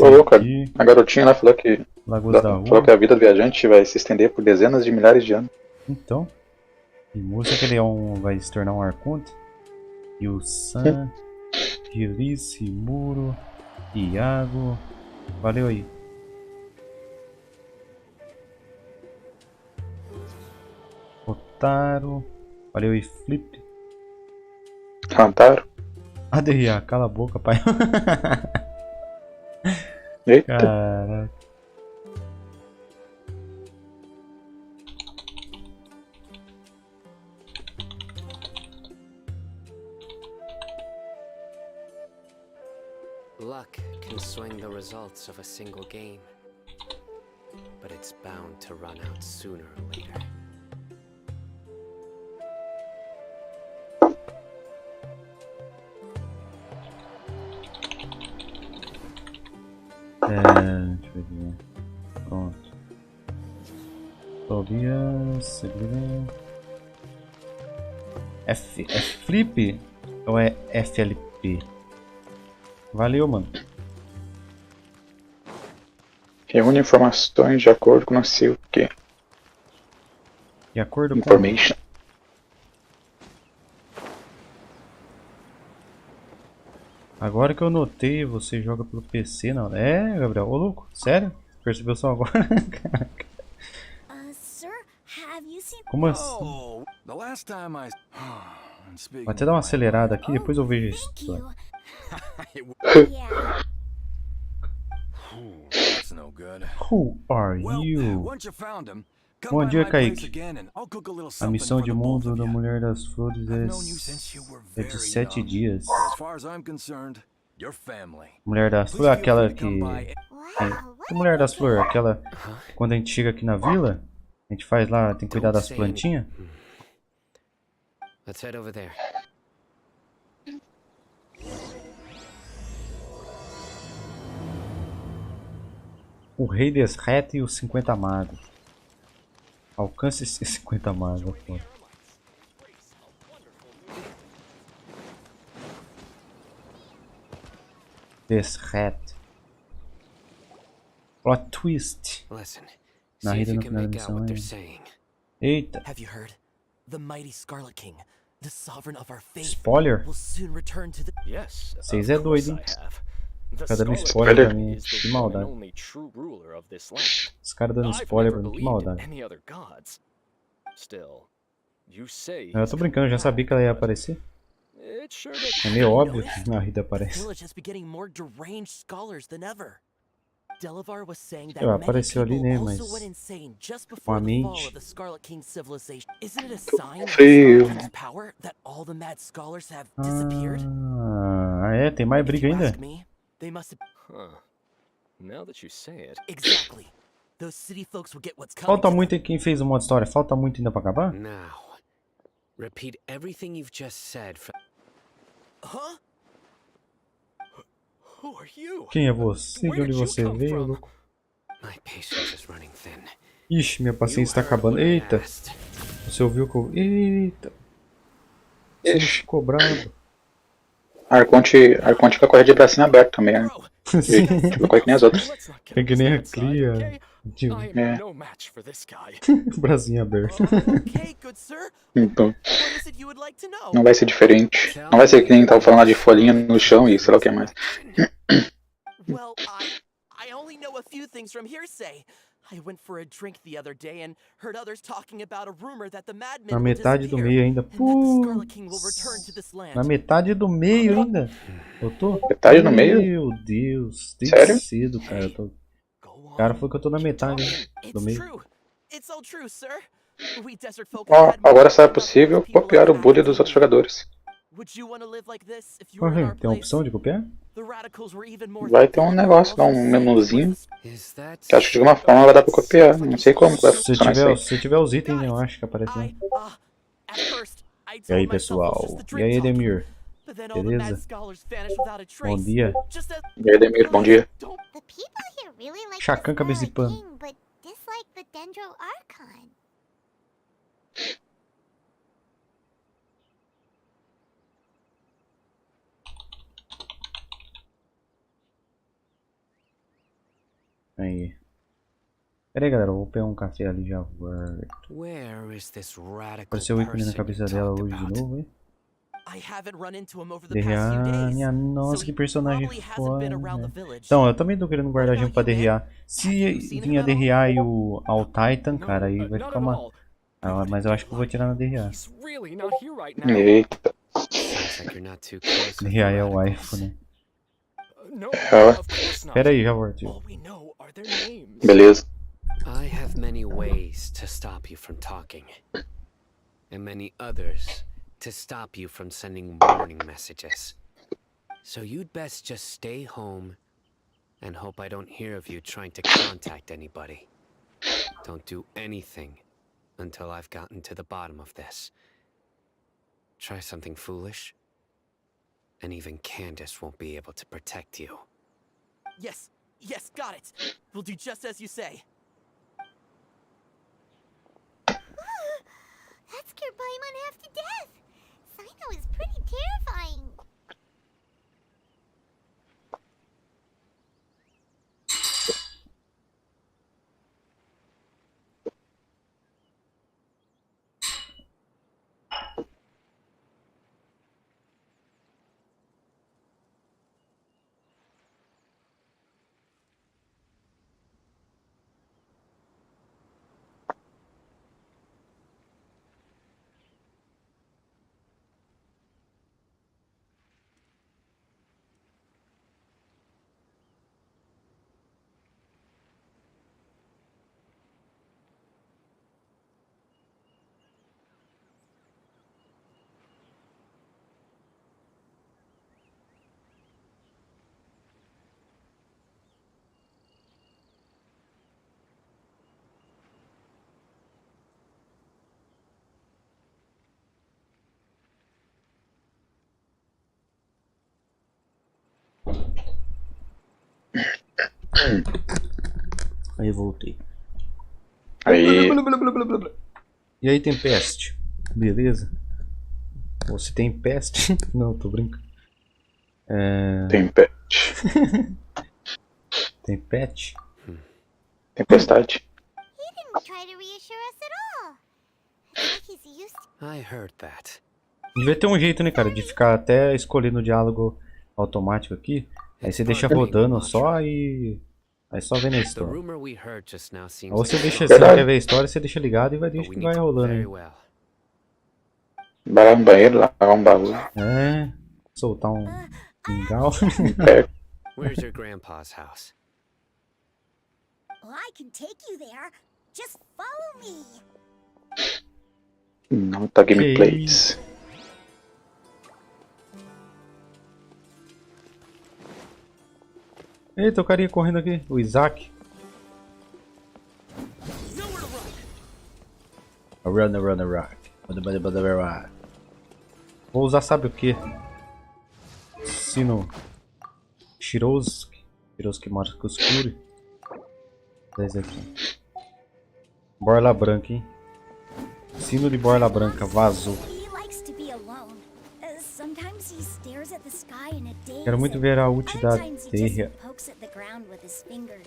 Ô, louco, a garotinha lá falou que a vida do viajante vai se estender por dezenas de milhares de anos. Então. E moça que ele vai se tornar um arconte. E o San, Release, Muro, Iago. Valeu aí. Otaro. Valeu aí, Flip. Rantaro. ADRA, cala a boca, pai. Eita. Caraca. Luck can swing the results of a single game, but it's bound to run out sooner or later. Deixa eu ver. Pronto. Tobias. É Flip ou é FLP? Valeu, mano. Reúne informações de acordo com não sei o que. De acordo com... Information. Agora que eu notei, você joga pelo PC, não? É, Gabriel? Ô, louco? Sério? Percebeu só agora? Como assim? Vou até dar uma acelerada aqui, depois eu vejo isso. Who are you? Bom dia, Kaique. A missão de mundo da Mulher das Flores é de 7 dias. Mulher das Flores, aquela que... Que Mulher das Flores? Aquela... Quando a gente chega aqui na vila, a gente faz lá, tem que cuidar das plantinhas. Let's head over there. O Rei Desreta e os 50 magos. Alcance esses 50 magos. Pô. Desreta. Plot twist. Na rede no final da missão. Eita. The mighty Scarlet King, the sovereign of our faith, Spoiler? will soon return to the... Vocês é doido, hein? Fica dando spoiler pra mim, que maldade. Os caras dando spoiler pra mim, que maldade. Não, eu tô brincando, eu já sabia que ela ia aparecer. É meio óbvio que na Rita aparece. Apareceu ali, né, mas com a mente. Frio. É, tem mais briga ainda? Falta muito quem fez o modo história, falta muito ainda pra acabar? Now, repeat everything you've just said from... Quem é você? De onde você veio, louco? Ixi, minha paciência tá acabando. Eita! Você ouviu que eu... Eita! Você ficou bravo. Arconte fica correndo de bracinho aberto também, né? Tipo, corre que nem as outras. É que nem a Cria. É. Bracinho aberto. Então, não vai ser diferente. Não vai ser que nem tava falando lá de folhinha no chão e sei lá o que mais. Well, I only know a few things from hearsay. I went for a drink the other day and heard others talking about a rumor that the madmen Na will metade do disappear, meio ainda. and that the Scarlet King will Putz. return to this land. Na metade do meio ainda. Eu tô. Metade no meio? Meu Deus. Desde Sério? cedo, cara. Eu tô... O cara falou que eu tô na metade do meio. It's all true, sir. We desert folk Ó, had agora more será about possível those people copiar o like bullying dos outros academia. jogadores. Would you want to live like this if you were in Ué, our tem a place? opção de copiar? The radicals were even more Vai ter um negócio lá, um menuzinho. Que acho que de alguma forma vai dar pra copiar. Não sei como vai funcionar isso aí. Se tiver os itens, eu acho que aparece lá. E aí, pessoal? E aí, Edemir? Beleza? Bom dia. E aí, Demir, bom dia. The people here really like Chacan the cabeça de Scarlet pano. King, but dislike the Dendro Archon. Aí. Pera aí, galera. Eu vou pegar um café ali já. Where is this radical Apareceu o ícone na person cabeça you dela talked hoje de about? novo, hein? I haven't run into him over the past few DRA, days. minha nossa, so que he personagem probably hasn't foda. been around the village. Então, eu também tô querendo guardar gente pra DRA. Se vir a DRA e o All Titan, cara, aí vai ficar uma... Ah, mas eu acho que eu vou tirar na DRA. Eita. DRA é o waifu, né? É. Pera aí, já volto. Beleza. I have many ways to stop you from talking, and many others to stop you from sending warning messages. So you'd best just stay home and hope I don't hear of you trying to contact anybody. Don't do anything until I've gotten to the bottom of this. Try something foolish, and even Candace won't be able to protect you. Yes, got it. We'll do just as you say. That scared Paimon half to death. Sino is pretty terrifying. Aí voltei. Aí. E aí, Tempeste? Beleza? Você tem peste? Não, tô brincando. Tem pet. Tem pet? Tempestade. He didn't try to reassure us at all. It's like he's used to... I heard that. Devia ter um jeito, né, cara, de ficar até escolhendo o diálogo automático aqui. Aí você deixa rodando só e... Aí só vendo a história. Ou você deixa, se não quer ver a história, você deixa ligado e vai rolando aí. Vai no banheiro, lavar um bagulho. É, soltar um mingau. Where's your grandpa's house? Well, I can take you there. Just follow me. Não tá gameplays. Eita, o carinha correndo aqui, o Isaac. Run. Vou usar, sabe o que? Sino Shirosuke mora com os escuro. Esse aqui. Borla branca, hein? Sino de borla branca, vazou. Quero muito ver a ult da Terra.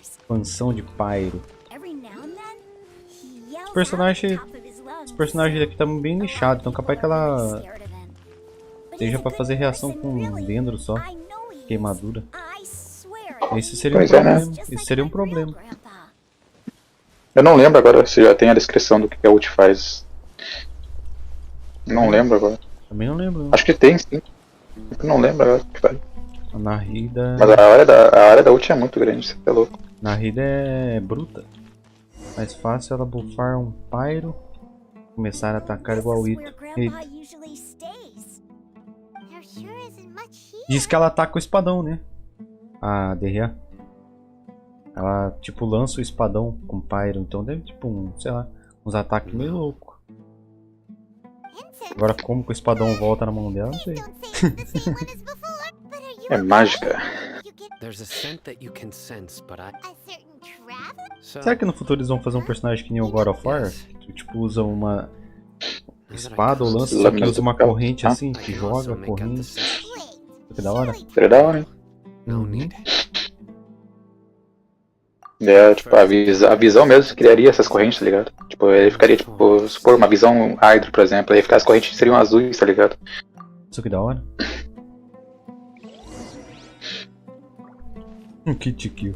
Expansão de Pyro. Os personagens daqui estão bem nichados, então capaz que ela seja pra fazer reação com dendro só. Queimadura. Isso seria um problema. Isso seria um problema. Eu não lembro agora se já tem a descrição do que a ult faz. Não lembro agora. Também não lembro. Não. Acho que tem, sim. Eu não lembro agora o que faz. Na Rida... Mas a área da ult é muito grande, você é louco. Na Rida é bruta. Mais fácil ela buffar um Pyro, começar a atacar igual o Ito. Eita. Diz que ela ataca o espadão, né? A DRA. Ela tipo lança o espadão com Pyro, então deve tipo sei lá, uns ataques meio loucos. Agora como que o espadão volta na mão dela, não sei. É mágica. Será que no futuro eles vão fazer um personagem que nem o God of War? Que tipo usa uma espada ou lança, só que usa uma corrente assim, que joga a corrente. Que da hora. Seria da hora, hein? É, tipo, a visão mesmo criaria essas correntes, tá ligado? Tipo, ele ficaria, tipo, supor uma visão Hydro, por exemplo, aí ficar as correntes seriam azuis, tá ligado? Isso que da hora. Um kit kill.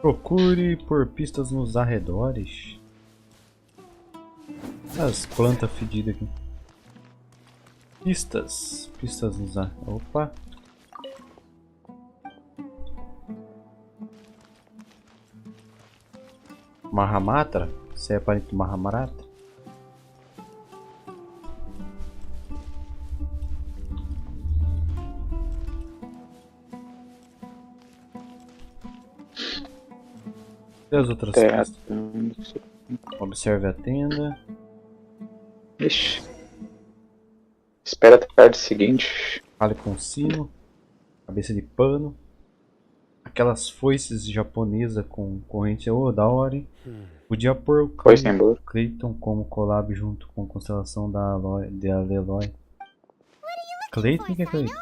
Procure por pistas nos arredores. As plantas fedidas aqui. Pistas nos arredores. Opa. Mahamatra? Você é parente do Mahamatra? E as outras pistas? Observe a tenda. Ixi. Espera a tarde seguinte. Fale com o sino. Cabeça de pano. Aquelas foices japonesas com corrente. Oh, da hora, hein? Podia pôr o Clayton como collab junto com a constelação da Aleloy. Clayton? O que é Clayton?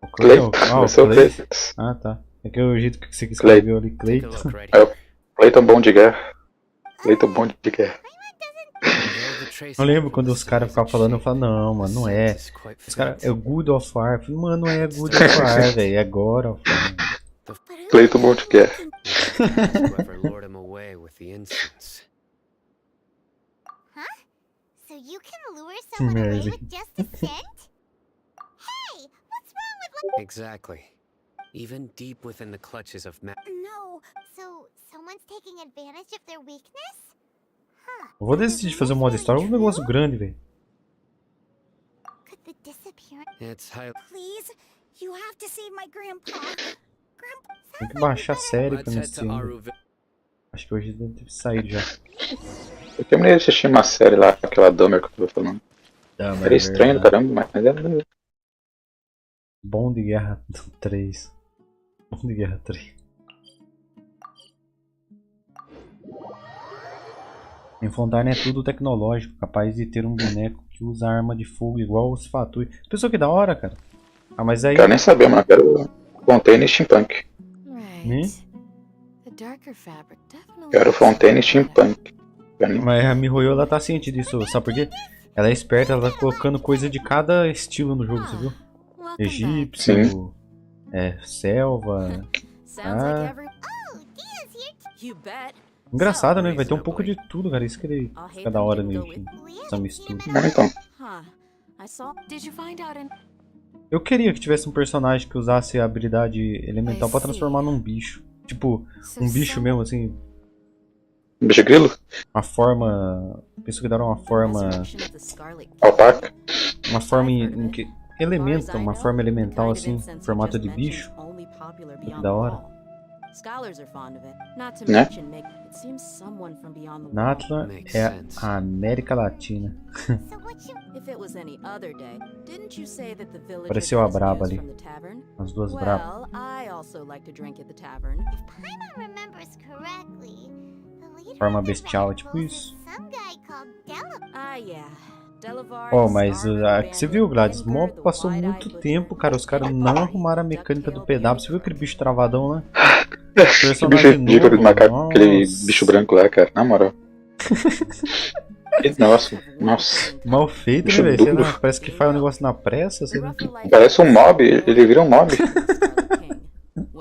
O Clayton? Ah, o Clayton. Ah, tá. É que é o jeito que você escreveu ali, Clayton. Clayton bom de guerra. Clayton bom de guerra. Eu lembro quando os caras ficavam falando, eu falava, não, mano, não é. Os caras, é o Good of War. Eu falei, mano, não é Good of War, velho, é God of War. Clayton bom de guerra. So you can lure someone away with just a scent? Hey, what's wrong with Exactly. Even deep within the clutches of No, so someone's taking advantage of their weakness? Eu vou decidir fazer um modo história, um negócio grande, velho. Could the disappearance... Please, you have to save my grandpa. Tem que baixar a série pra me assistir. Acho que hoje deve ter saído já. Eu terminei de assistir uma série lá, aquela Dahmer que eu tô falando. Era estranho, caramba, mas era... Bom de Guerra 3. Bom de Guerra 3. Em Fontana é tudo tecnológico, capaz de ter um boneco que usa arma de fogo igual os Fatui. Pensou que da hora, cara? Ah, mas aí... Quero nem saber, mano. Quero Fontaine Steampunk. Quero Fontaine Steampunk. Mas a Mihoyo, ela tá ciente disso, sabe por quê? Ela é esperta, ela tá colocando coisa de cada estilo no jogo, você viu? Egípcio, selva... Ah... Engraçado, né? Vai ter um pouco de tudo, cara. Isso que fica da hora mesmo, essa mistura. Então. Eu queria que tivesse um personagem que usasse a habilidade elemental pra transformar num bicho. Tipo, um bicho mesmo, assim. Um bicho grilo? Uma forma... Penso que dará uma forma... Opaca? Uma forma em que... Elementa, uma forma elemental, assim, em formato de bicho. Que da hora. Né? Natla é a América Latina. Apareceu a braba ali. As duas brabas. Forma bestial, é tipo isso. Oh, mas você viu, Gladys? Mob passou muito tempo, cara. Os caras não arrumaram a mecânica do PW. Você viu aquele bicho travadão lá? Esse bicho ridículo de macaco, aquele bicho branco lá, cara. Na moral. Nossa. Mal feito, né, velho? Parece que faz um negócio na pressa. Parece um mob, ele vira um mob.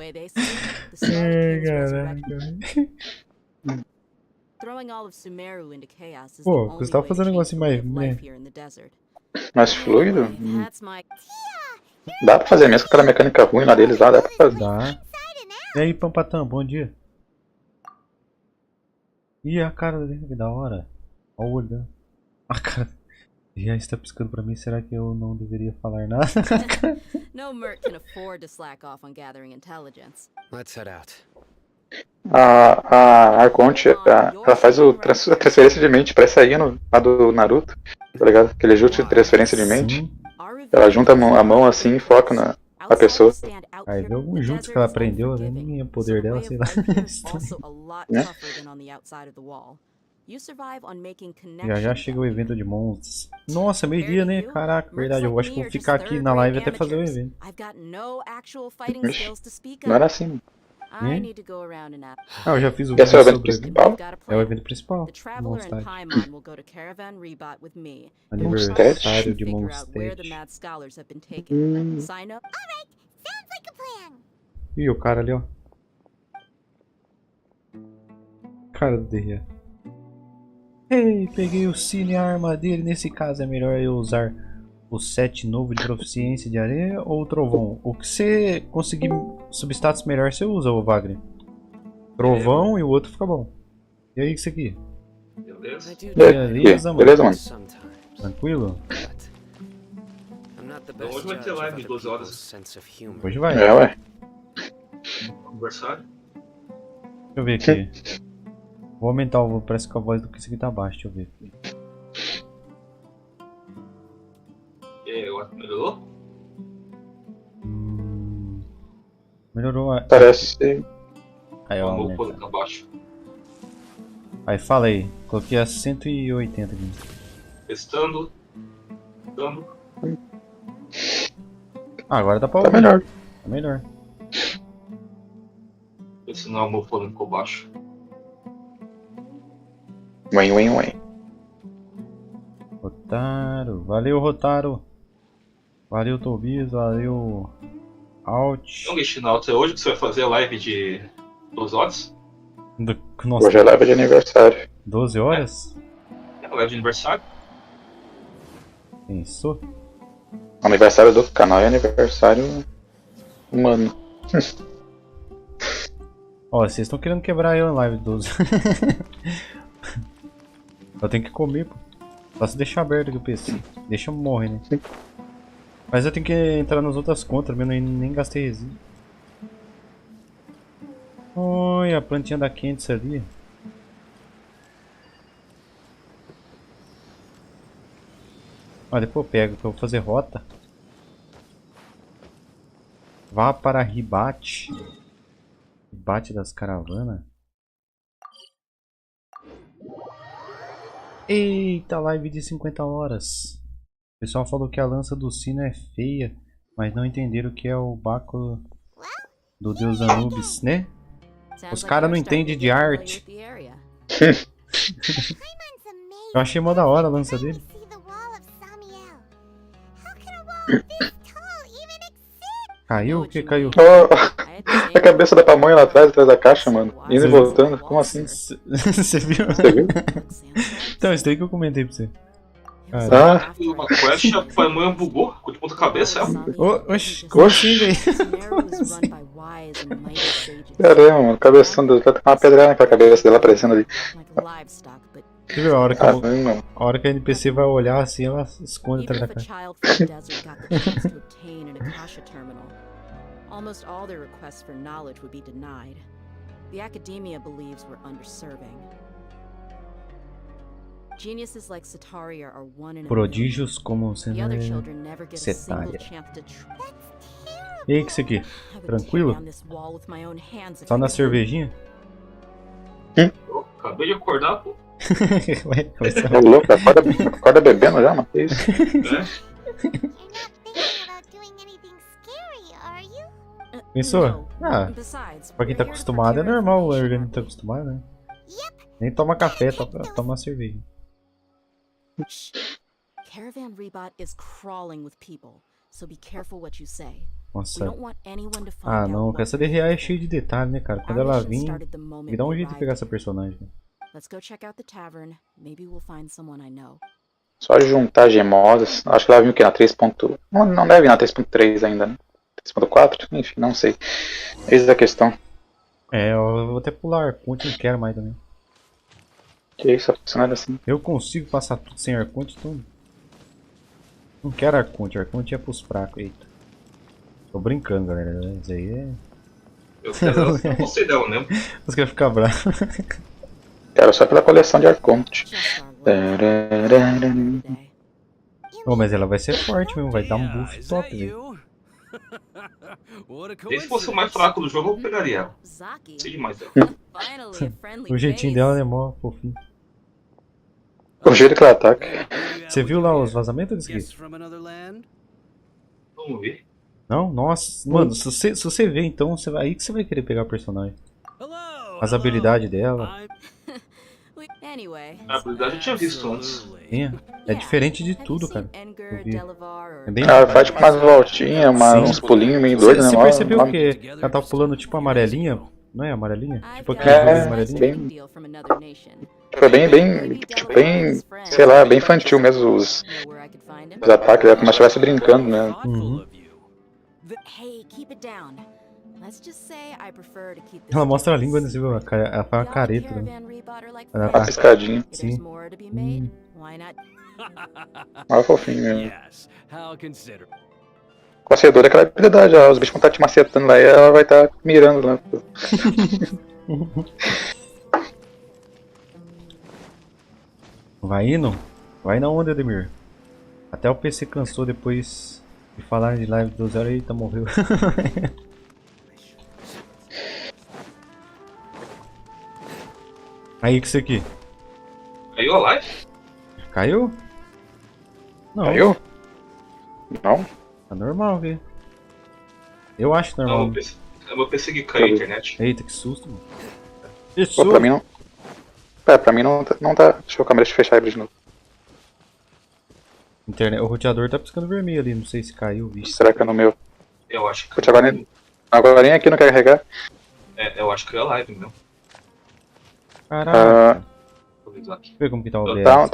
way they say, the Scarlet King's resurrection. Throwing all of Sumeru into chaos is the Pô, only você tava way to fazendo um change negócio the way mais, of né? life here in the desert. Mais fluido? That's my... Dá pra fazer mesmo com aquela mecânica ruim lá deles lá, dá pra fazer. Dá. E aí, Pampatã, bom dia. Ih, a cara dele, que da hora. Olha o olho dela. A cara. Já está piscando pra mim, será que eu não deveria falar nada? No merc can afford to slack off on gathering intelligence. Let's head out. A Arconte, ela faz a transferência de mente, parece aí lá do Naruto, tá ligado? Aquele ajuste de transferência de mente. Ela junta a mão assim e foca na pessoa. Aí vê alguns juntos que ela aprendeu, nem o poder dela, sei lá. Já chega o evento de monstros. Nossa, meio-dia, né? Caraca, verdade, eu acho que vou ficar aqui na live até fazer o evento. Não era assim. Ah, eu já fiz o vídeo sobre o evento. É o evento principal. Aniversário de Mondstadt. Ih, o cara ali, ó. Cara do Derria. Ei, peguei o Cine e a arma dele. Nesse caso é melhor eu usar o set novo de proficiência de areia ou o trovão? O que você conseguir substatus melhor você usa, ô Wagner. Trovão e o outro fica bom. E aí, isso aqui? Beleza, mano. Beleza, mano. Tranquilo? Então hoje vai ter live de 12 horas. Hoje vai. É, ué. Aniversário. Deixa eu ver aqui. Vou aumentar o... Parece que a voz do que isso aqui tá baixa. Deixa eu ver aqui. E aí, agora melhorou? Melhorou. Parece. Aí, ó. O meu tá baixo. Aí, fala aí. Coloquei a 180 aqui. Testando. Ah, agora dá pra ouvir. Tá melhor. Tá melhor. Esse não é o meu fone ficou baixo. Ué. Rotaro. Valeu, Rotaro. Valeu, Tobias. Valeu, Alt. Então, Genshinauta, é hoje que você vai fazer a live de 12 horas? Nossa. Hoje é live de aniversário. 12 horas? É a live de aniversário? Pensou? Aniversário do canal e aniversário humano. Ó, vocês estão querendo quebrar eu na live de 12. Eu tenho que comer, pô. Só se deixar aberto aqui o PC. Deixa eu morrer, né? Mas eu tenho que entrar nas outras contas, eu nem gastei resíduo. Olha a plantinha da Candice ali. Ah, depois eu pego, que eu vou fazer rota. Vá para Ribate. Ribate das caravanas. Eita, live de 50 horas. O pessoal falou que a lança do sino é feia, mas não entenderam o que é o báculo do deus Anubis, né? Os caras não entendem de arte. Eu achei mó da hora a lança dele. Caiu? O que caiu? Oh, a cabeça da pamonha lá atrás da caixa, mano. Indo e voltando. Como assim? Você viu? Então, isso daí que eu comentei pra você. Ah. Uma quest, a pamonha bugou, ficou de ponta cabeça. Oxi, como assim, velho? Caramba, mano, cabeção dela tá com uma pedra naquela cabeça dela aparecendo ali. Você viu a hora que, a hora que a NPC vai olhar assim, ela esconde atrás da caixa. Almost all their requests for knowledge would be denied. The academia believes we're underserving. Geniuses like Setaria are one in a Prodígios como Setaria. E aí, que isso aqui? Tranquilo? Só na cervejinha? Acabei de acordar, pô. Ô louco, acorda bebendo já, mano? Que isso? Pensou? Ah, pra quem tá acostumado é normal, o organismo tá acostumado, né? Nem toma café, toma cerveja. Caravan Rebot is crawling with people, so be careful what you say. Nossa. Ah, não. Essa DRA é cheia de detalhe, né, cara? Quando ela vir, me dá um jeito de pegar essa personagem. Só juntar gemosas. Acho que ela viu o quê? Na 3. Não deve vir na 3.3 ainda, né? 3.4? Enfim, não sei. Eis a questão. É, eu vou até pular Arconte, não quero mais também. Que isso, funcionando assim. Eu consigo passar tudo sem Arconte, então... Não quero Arconte, Arconte é pros fracos, eita. Tô brincando, galera, isso aí é... Eu não gostei dela mesmo. Você quer ficar bravo. Quero só pela coleção de Arconte. Oh, mas ela vai ser forte mesmo, vai dar um buff top, velho. Nem se fosse o mais fraco do jogo, eu pegaria ela. Sei demais dela. O jeitinho dela é mó fofinho. O jeito que ela ataca. Você viu lá os vazamentos disso aqui? Vamos ver. Não? Nossa, mano, se você ver então, aí que você vai querer pegar o personagem. As habilidades dela. A habilidade eu tinha visto antes. É diferente de tudo, cara. É bem ela faz tipo umas voltinhas, uns pulinhos meio doidos, né? Você percebeu o que? Ela tá pulando tipo amarelinha? Não é amarelinha? Tipo aquele amarelinha? Foi bem, sei lá, bem infantil mesmo os ataques, é como se estivesse brincando, né? Ela mostra a língua, né? Ela faz uma careta, né? Uma piscadinha. Sim. Olha fofinho mesmo. Concedor é aquela habilidade, os bichos vão estar te macetando lá e ela vai estar mirando lá. Vai indo? Vai na onda, Ademir. Até o PC cansou depois de falar de live do 0. Eita, morreu. Aí, que isso aqui? Caiu a live? Caiu? Não. Caiu? Não. Tá normal, velho. Eu acho normal. Não, é meu PC que caiu a internet. Eita, que susto, mano. Pô, pra mim não. Pra mim não tá. Deixa eu câmera fechar aí de novo. O roteador tá piscando vermelho ali, não sei se caiu, bicho. Será que é no meu? Eu acho que. Putz, agora nem aqui não quer carregar. Eu acho que é a live mesmo. Caraca. Deixa eu ver como que tá o OBS.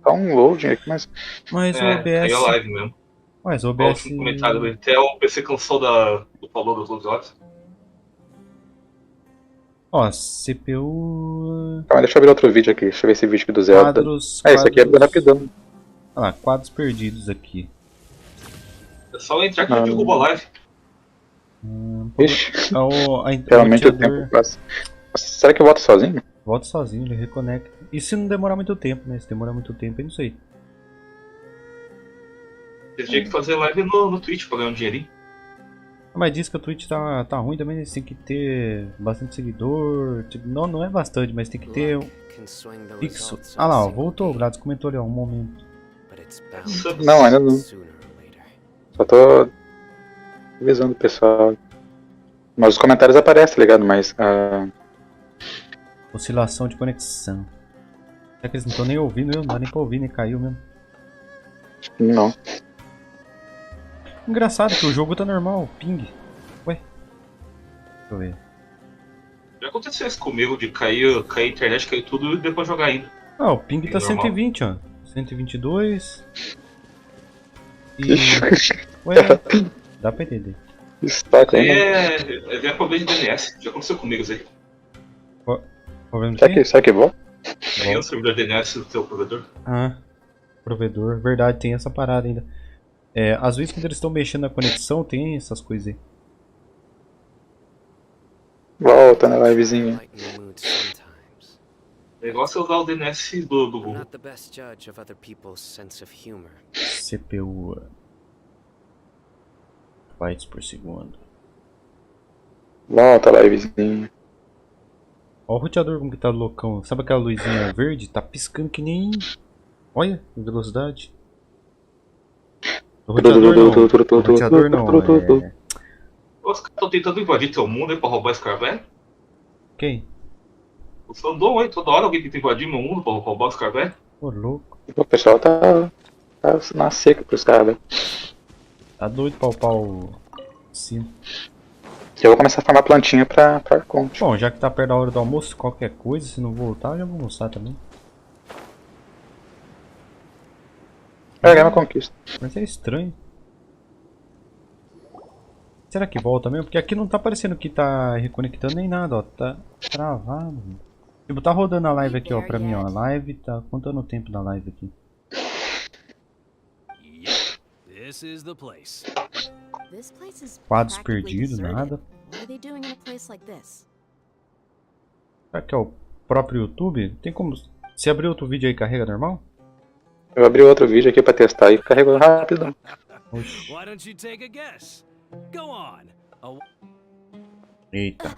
Tá um loading aqui, mas. Mas o OBS. É a live mesmo. Mas o OBS. O comentário dele. Até o PC cansou do valor dos outros olhos. Ó, CPU. Calma, deixa eu abrir outro vídeo aqui. Deixa eu ver esse vídeo aqui do Zelda. Quadros. Isso aqui é rapidão. Ah, quadros perdidos aqui. É só entrar que eu derrubo a live. Ixi. Realmente Realmente o tempo passa. Será que eu volto sozinho? Volta sozinho, ele reconecta. E se não demorar muito tempo, né? Se demorar muito tempo, eu não sei. Você tinha que fazer live no Twitch pra ganhar um dinheirinho. Mas diz que o Twitch tá ruim também, tem que ter bastante seguidor. Tipo, não é bastante, mas tem que ter um fixo. Ah lá, ó, voltou, o Gladys comentou ali, ó, um momento. Não, ainda não. Só tô avisando o pessoal. Mas os comentários aparecem, tá ligado? Mas. Oscilação de conexão. Será que eles não estão nem ouvindo? Não dá nem pra ouvir, nem caiu mesmo. Não. Engraçado que o jogo tá normal, ping. Ué. Deixa eu ver. Já aconteceu isso comigo, de cair a internet, cair tudo e depois jogar ainda. Ah, o ping tá normal. 120, ó. 122. E... Ué, dá pra entender. Destaca aí, é problema de DNS, já aconteceu comigo isso aí. Problema será que é bom? Tem o servidor DNS do teu provedor. Ah, provedor, verdade, tem essa parada ainda. Às vezes quando eles estão mexendo na conexão, tem essas coisas aí. Volta na livezinha. O negócio é usar o DNS do Google. CPU. Bytes por segundo. Volta a livezinha. Ó o roteador como que tá loucão. Sabe aquela luzinha verde? Tá piscando que nem... Olha, a velocidade. O roteador não. Os caras estão tentando invadir teu mundo aí pra roubar esse carvé? Quem? O Sandon aí, toda hora alguém tenta invadir meu mundo pra roubar os carvé? Ô, louco. O pessoal tá na seca pros caras, velho. Tá doido pra upar o Sim. Eu vou começar a farmar plantinha pra Arconte. Bom, já que tá perto da hora do almoço, qualquer coisa, se não voltar, eu já vou almoçar também. Pegar uma conquista. Mas é estranho. Será que volta mesmo? Porque aqui não tá parecendo que tá reconectando nem nada, ó. Tá travado. Tipo, tá rodando a live aqui, ó, pra mim, ó. A live tá contando o tempo da live aqui. This is the place. This place is Quadros practically perdidos, deserted. nada. What are they doing in a place like this? Será que é o próprio YouTube? Tem como... Se abrir outro vídeo aí, carrega normal? Eu abri outro vídeo aqui pra testar e carregou rápido. Oxi. Why don't you take a guess? Go on. Eita.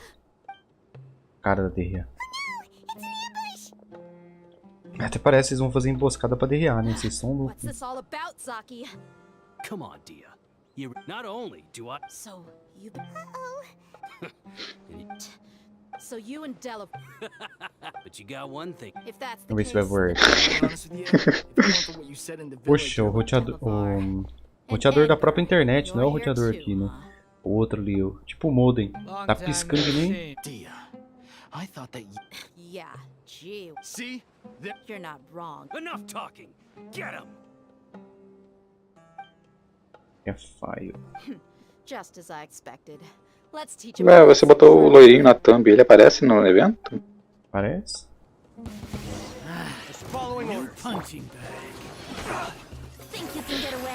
Cara da DRA. Até parece que eles vão fazer emboscada pra DRA, né? Vocês são loucos. What's this all about, Zaki? Come on, Dia. You not only do I. So you. So you and Della. But you got one thing. If that's the Vamos ver se vai case. voar. Poxa, o roteador. O roteador da própria internet, não é o roteador aqui, né? O outro ali, tipo o modem. Tá piscando que nem. Dia, I thought that you. Yeah, gee. See? You're not wrong. Enough talking. Get him. É faio. Just as I expected. Let's teach him. Você botou o loirinho na thumb, ele aparece no evento? Parece? Punching bag.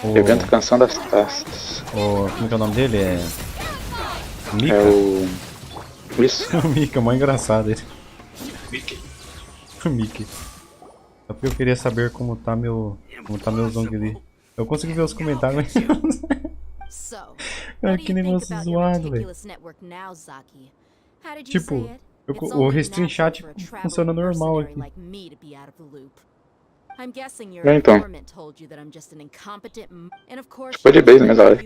O... Evento Canção das Taças. Como que é o nome dele? É... Mika? É o... Isso. O Mika, mó engraçado ele. Mickey. O Mickey. Só porque eu queria saber como tá meu Zong ali. Eu consegui ver os comentários, mas... É que negócio zoado, velho. Tipo, o Restream Chat funciona normal aqui. Então. Foi de base nessa hora.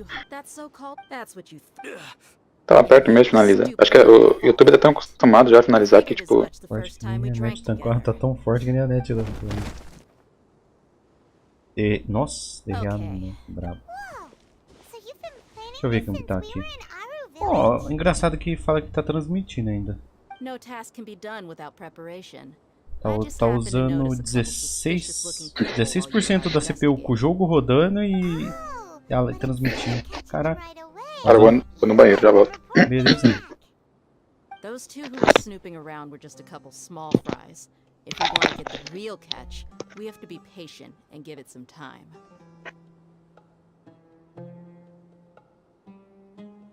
Tava perto mesmo de finalizar. Acho que o YouTube tá tão acostumado já a finalizar que, tipo... Eu acho que a minha net tá tão forte que nem a net lá. Nossa, derreado, brabo. Deixa eu ver como que tá aqui. Ó, engraçado que fala que tá transmitindo ainda. Tá usando 16% da CPU com o jogo rodando e ela transmitindo. Caraca. Agora vou no banheiro, já volto. Beleza. Those two who were snooping around were just a couple small fries. If we want to get the real catch, we have to be patient and give it some time.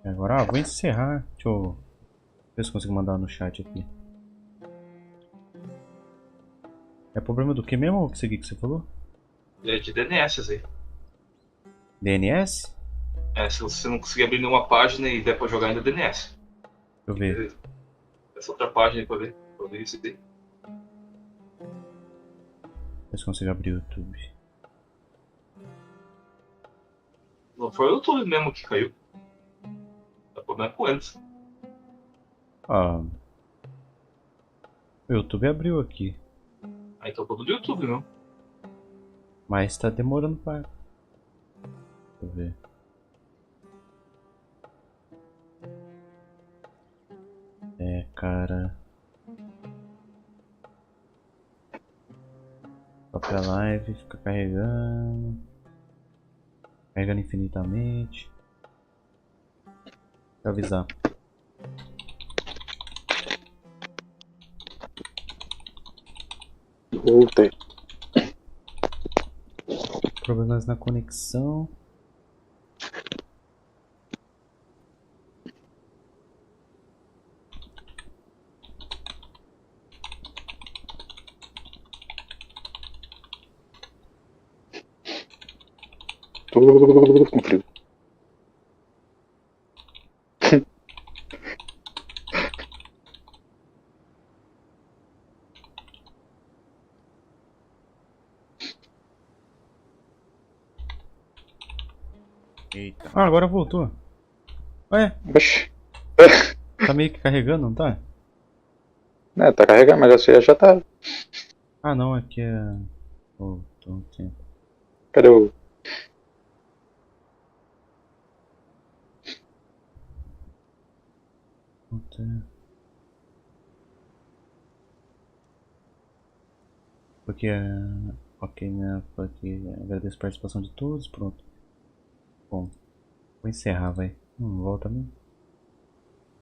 Agora, vou encerrar. Deixa eu ver se consigo mandar no chat aqui. É problema do que mesmo, que você falou? É de DNS aí. DNS? É, se você não conseguir abrir nenhuma página e der pra jogar ainda DNS. Deixa eu ver. Essa outra página aí pra ver isso aí. Ver se consigo abrir o YouTube. Não foi o YouTube mesmo que caiu. Tá problema com eles. Ah. O YouTube abriu aqui. Aí tá todo do YouTube, não? Mas tá demorando pra... Deixa eu ver. É, cara... Própria live, fica carregando... Carregando infinitamente... Deixa eu avisar. Voltei. Problemas na conexão. Com frio. Eita. Ah, agora voltou. Ué? Oxi. Tá meio que carregando, não tá? É, tá carregando, mas já tá. Ah, não, aqui é... Voltou um tempo. Cadê o... Porque, ok, né? Porque agradeço a participação de todos, pronto. Bom, vou encerrar, vai. Volta mesmo.